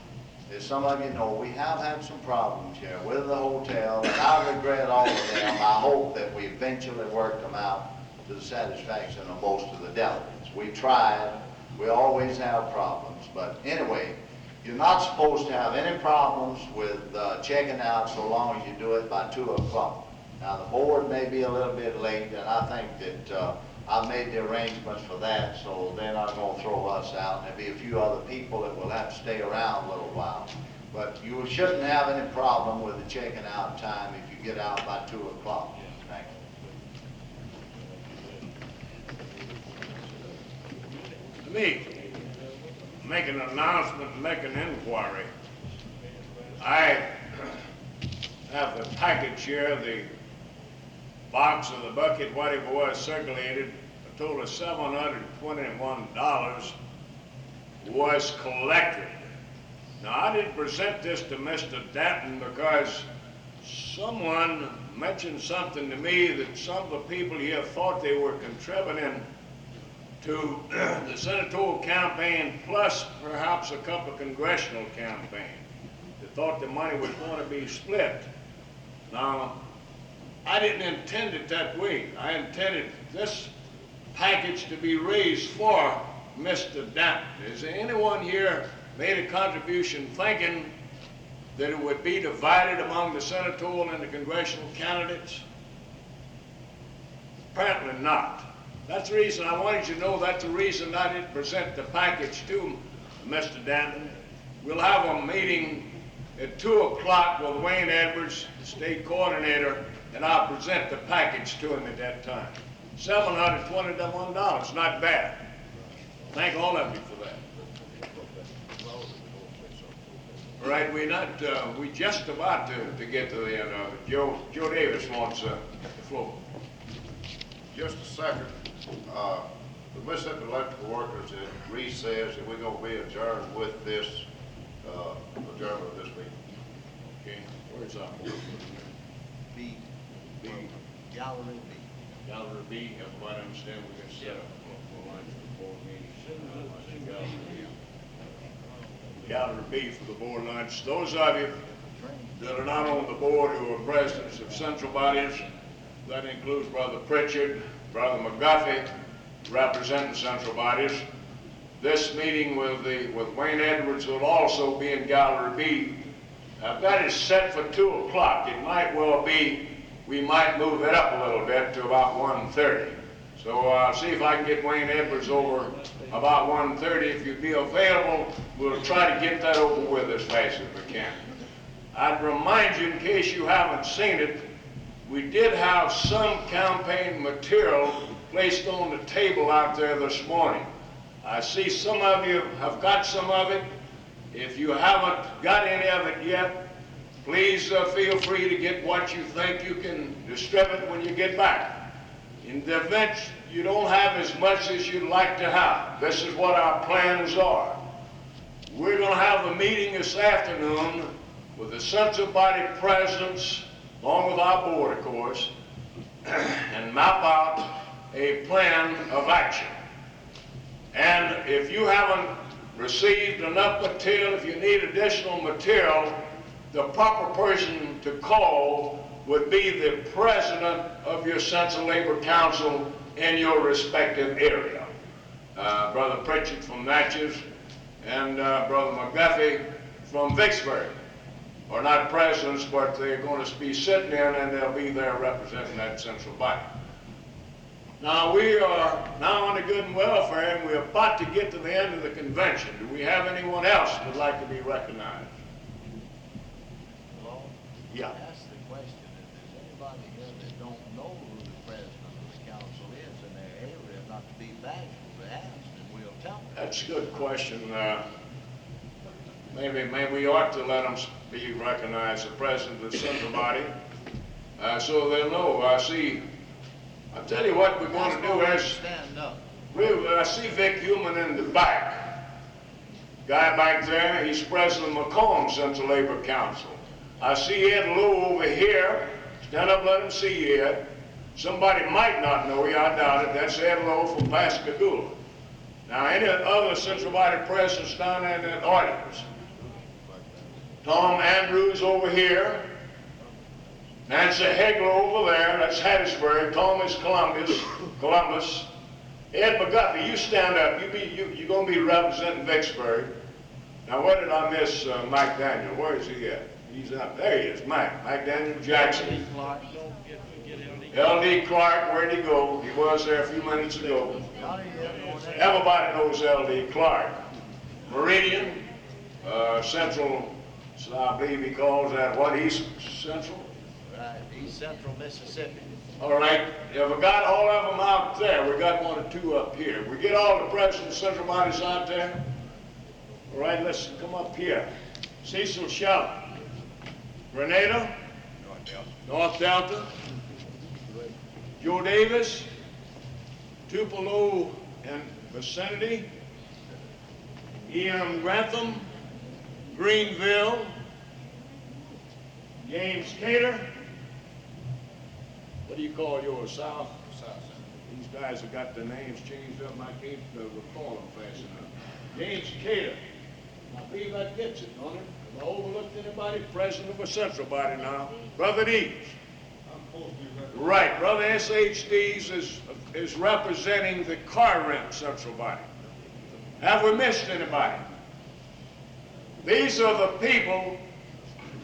as some of you know, we have had some problems here with the hotel, and I regret all of them. I hope that we eventually work them out to the satisfaction of most of the delegates. We tried. We always have problems. But anyway, you're not supposed to have any problems with checking out so long as you do it by 2 o'clock. Now, the board may be a little bit late, and I think that I've made the arrangements for that, so they're not going to throw us out. And there'll be a few other people that will have to stay around a little while. But you shouldn't have any problem with the checking out time if you get out by 2 o'clock. Thank you. Me, make an announcement and make an inquiry. I have the package here, the box of the bucket, whatever was circulated, a total of $721 was collected. Now, I didn't present this to Mr. Danton because someone mentioned something to me that some of the people here thought they were contributing to the senatorial campaign, plus perhaps a couple of congressional campaigns. They thought the money was going to be split. Now, I didn't intend it that way. I intended this package to be raised for Mr. Danton. Is there anyone here made a contribution thinking that it would be divided among the senatorial and the congressional candidates? Apparently not. That's the reason I wanted you to know. That's the reason I didn't present the package to Mr. Danton. We'll have a meeting at 2 o'clock with Wayne Edwards, the state coordinator, and I'll present the package to him at that time. $721, not bad. Thank all of you for that. All right, we just about to get to the end of it. Joe Davis wants the floor. Just a second. The Mississippi Electrical Workers at recess, and we're going to be adjourned with this adjournment of this meeting. Okay, where's our board? B. B. Gallery B. Gallery B, everybody understand we can set up for lunch before the meeting. Gallery B for the board lunch. Those of you that are not on the board who are presidents of central bodies, that includes Brother Pritchard, Brother McGuffey, representing central bodies. This meeting with Wayne Edwards will also be in Gallery B. That is set for 2 o'clock. It might well be, we might move it up a little bit to about 1:30. So see if I can get Wayne Edwards over about 1:30. If you'd be available, we'll try to get that over with as fast as we can. I'd remind you, in case you haven't seen it, we did have some campaign material placed on the table out there this morning. I see some of you have got some of it. If you haven't got any of it yet, please feel free to get what you think you can distribute when you get back. In the event you don't have as much as you'd like to have, this is what our plans are. We're going to have a meeting this afternoon with the central body presidents, along with our board, of course, and map out a plan of action. And if you haven't received enough material, if you need additional material, the proper person to call would be the president of your Central Labor Council in your respective area. Brother Pritchard from Natchez and Brother McGuffey from Vicksburg are not presidents, but they're going to be sitting in and they'll be there representing that central body. Now, we are now on the good and welfare, and we're about to get to the end of the convention. Do we have anyone else that would like to be recognized? Hello? Yeah. Ask the question, if there's anybody here that don't know who the president of the council is in their area, not to be bashful to ask, and we'll tell them. That's a good question. Maybe we ought to let them be recognized, the president of the central body, so they'll know. I'll tell you what we're going to do is, Stand up. I see Vic Human in the back. Guy back there, he's president of Macomb Central Labor Council. I see Ed Lowe over here. Stand up, let him see you, Ed. Somebody might not know you, I doubt it. That's Ed Lowe from Pascagoula. Now, any other central body presidents down there in that audience? Tom Andrews over here. Nancy Hegler over there, that's Hattiesburg. Tom is Columbus. Ed McGuffey, you stand up. You're going to be representing Vicksburg. Now, where did I miss Mike Daniel? Where is he at? He's up. There he is, Mike Daniel Jackson. L.D. Clark, where'd he go? He was there a few minutes ago. Everybody knows L.D. Clark. Meridian, Central, so I believe he calls that what, East Central? Right, East Central Mississippi. All right, yeah, we got all of them out there. We got 1 or 2 up here. We get all the presidents, central bodies out there. All right, let's come up here. Cecil Shelton. Grenada. North Delta. Joe Davis. Tupelo and vicinity. E.M. Grantham. Greenville. James Cater. What do you call yours, South? South. These guys have got their names changed up. I can't recall them fast enough. James Cater. I believe that gets it, don't it? Have I overlooked anybody? President of a central body now. Brother Dees. Right, Brother S.H. Dees is representing the car rent central body. Have we missed anybody? These are the people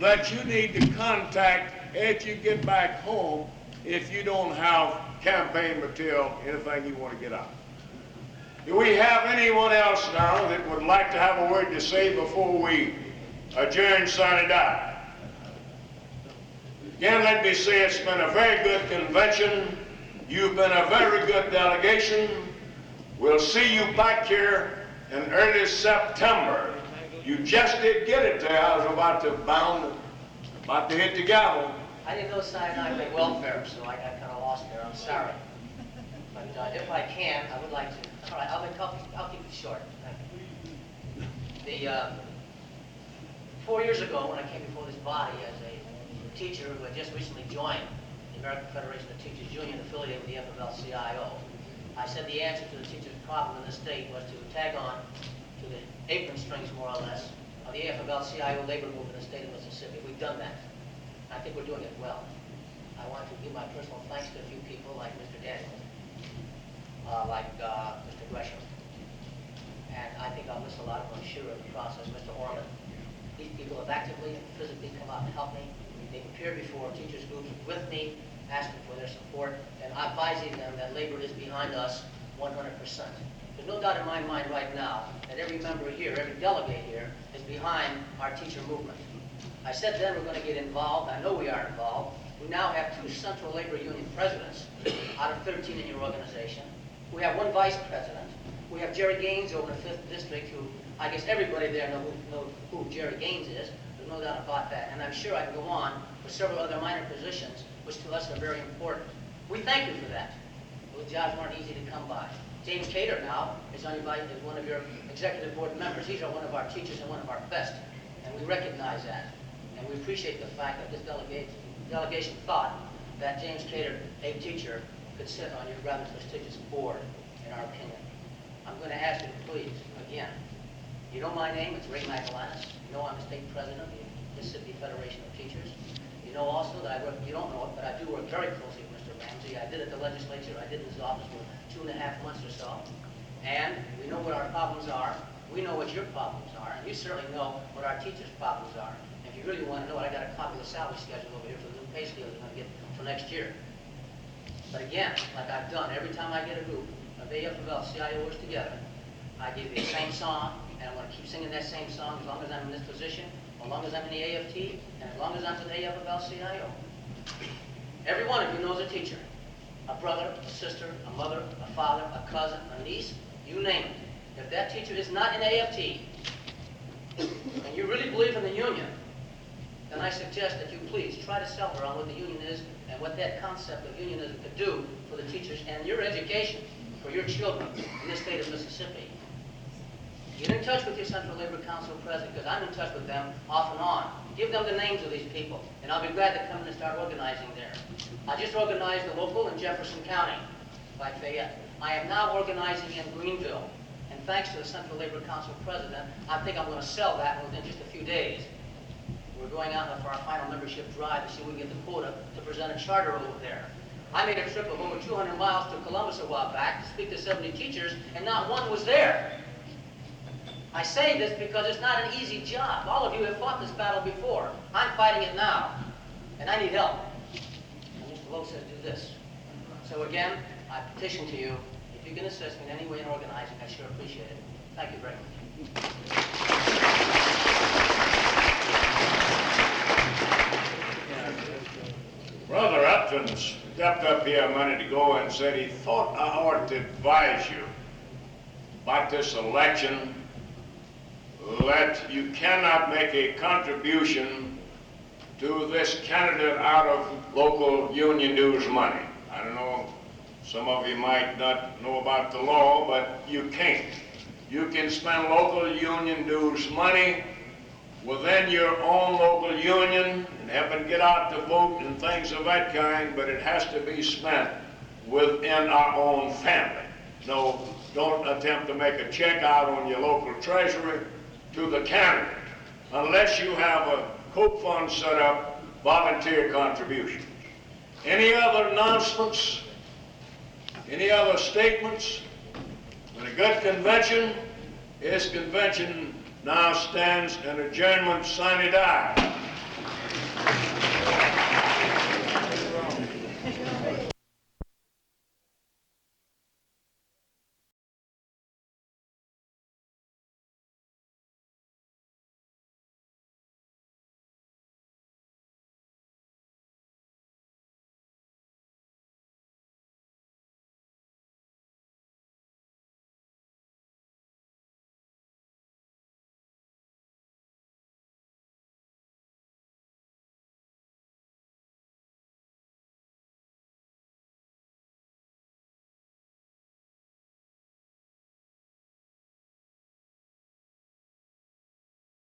that you need to contact after you get back home if you don't have campaign material, anything you want to get out. Do we have anyone else now that would like to have a word to say before we adjourn sine die? Again, let me say it's been a very good convention. You've been a very good delegation. We'll see you back here in early September. You just did get it there. I was about to hit the gavel. I didn't know Sinai meant welfare, so I got kind of lost there. I'm sorry. But if I can, I would like to. All right, I'll keep it short. Thank you. 4 years ago, when I came before this body as a teacher who had just recently joined American Federation of Teachers Union affiliated with the FFL-CIO. I said the answer to the teachers' problem in the state was to tag on to the apron strings, more or less, of the AFL-CIO labor movement in the state of Mississippi. We've done that. I think we're doing it well. I want to give my personal thanks to a few people like Mr. Daniels, Mr. Gresham, and I think I'll miss a lot of them, I'm sure, in the process. Mr. Orman. These people have actively and physically come out and helped me. They've appeared before teachers groups with me, asking for their support, and I'm advising them that labor is behind us 100%. There's no doubt in my mind right now that every member here, every delegate here, is behind our teacher movement. I said then we're going to get involved. I know we are involved. We now have 2 Central Labor Union presidents out of 13 in your organization. We have 1 vice president. We have Jerry Gaines over in the 5th District, who I guess everybody there knows who Jerry Gaines is. There's no doubt about that. And I'm sure I can go on with several other minor positions, which to us are very important. We thank you for that. Those jobs weren't easy to come by. James Cater now is one of your executive board members. He's one of our teachers and one of our best, and we recognize that. And we appreciate the fact that this delegation thought that James Cater, a teacher, could sit on your rather prestigious board, in our opinion. I'm going to ask you to please, again, you know my name, it's Ray Macalanis. You know I'm the state president of the Mississippi Federation of Teachers. You know also that I work, you don't know it, but I do work very closely with Mr. Ramsey. I did at the legislature, I did in his office for 2.5 months or so. And we know what our problems are. We know what your problems are. And you certainly know what our teachers' problems are. And if you really want to know it, I got a copy of the salary schedule over here for the new pay scale we're going to get for next year. But again, like I've done, every time I get a group of AFL-CIOers together, I give you the same song, and I'm going to keep singing that same song as long as I'm in this position, as long as I'm in the AFT, and as long as I'm with AFL-CIO. Every one of you knows a teacher, a brother, a sister, a mother, a father, a cousin, a niece, you name it. If that teacher is not in AFT, and you really believe in the union, then I suggest that you please try to sell her on what the union is and what that concept of unionism could do for the teachers and your education for your children in the state of Mississippi. Get in touch with your Central Labor Council president, because I'm in touch with them off and on. Give them the names of these people, and I'll be glad to come in and start organizing there. I just organized a local in Jefferson County, by Fayette. I am now organizing in Greenville, and thanks to the Central Labor Council president, I think I'm going to sell that within just a few days. We're going out for our final membership drive to see if we can get the quota to present a charter over there. I made a trip of over 200 miles to Columbus a while back to speak to 70 teachers, and not one was there. I say this because it's not an easy job. All of you have fought this battle before. I'm fighting it now, and I need help. And Mr. Lowe says do this. So again, I petition to you, if you can assist me in any way in organizing, I sure appreciate it. Thank you very much. Brother Upton stepped up here a minute ago and said he thought I ought to advise you about this election, that you cannot make a contribution to this candidate out of local union dues money. I don't know, some of you might not know about the law, but you can't. You can spend local union dues money within your own local union and have them get out to vote and things of that kind, but it has to be spent within our own family. No, don't attempt to make a check out on your local treasury to the candidate unless you have a Coke fund set up, volunteer contributions. Any other announcements? Any other statements? When a good convention, this convention now stands in adjournment sine die.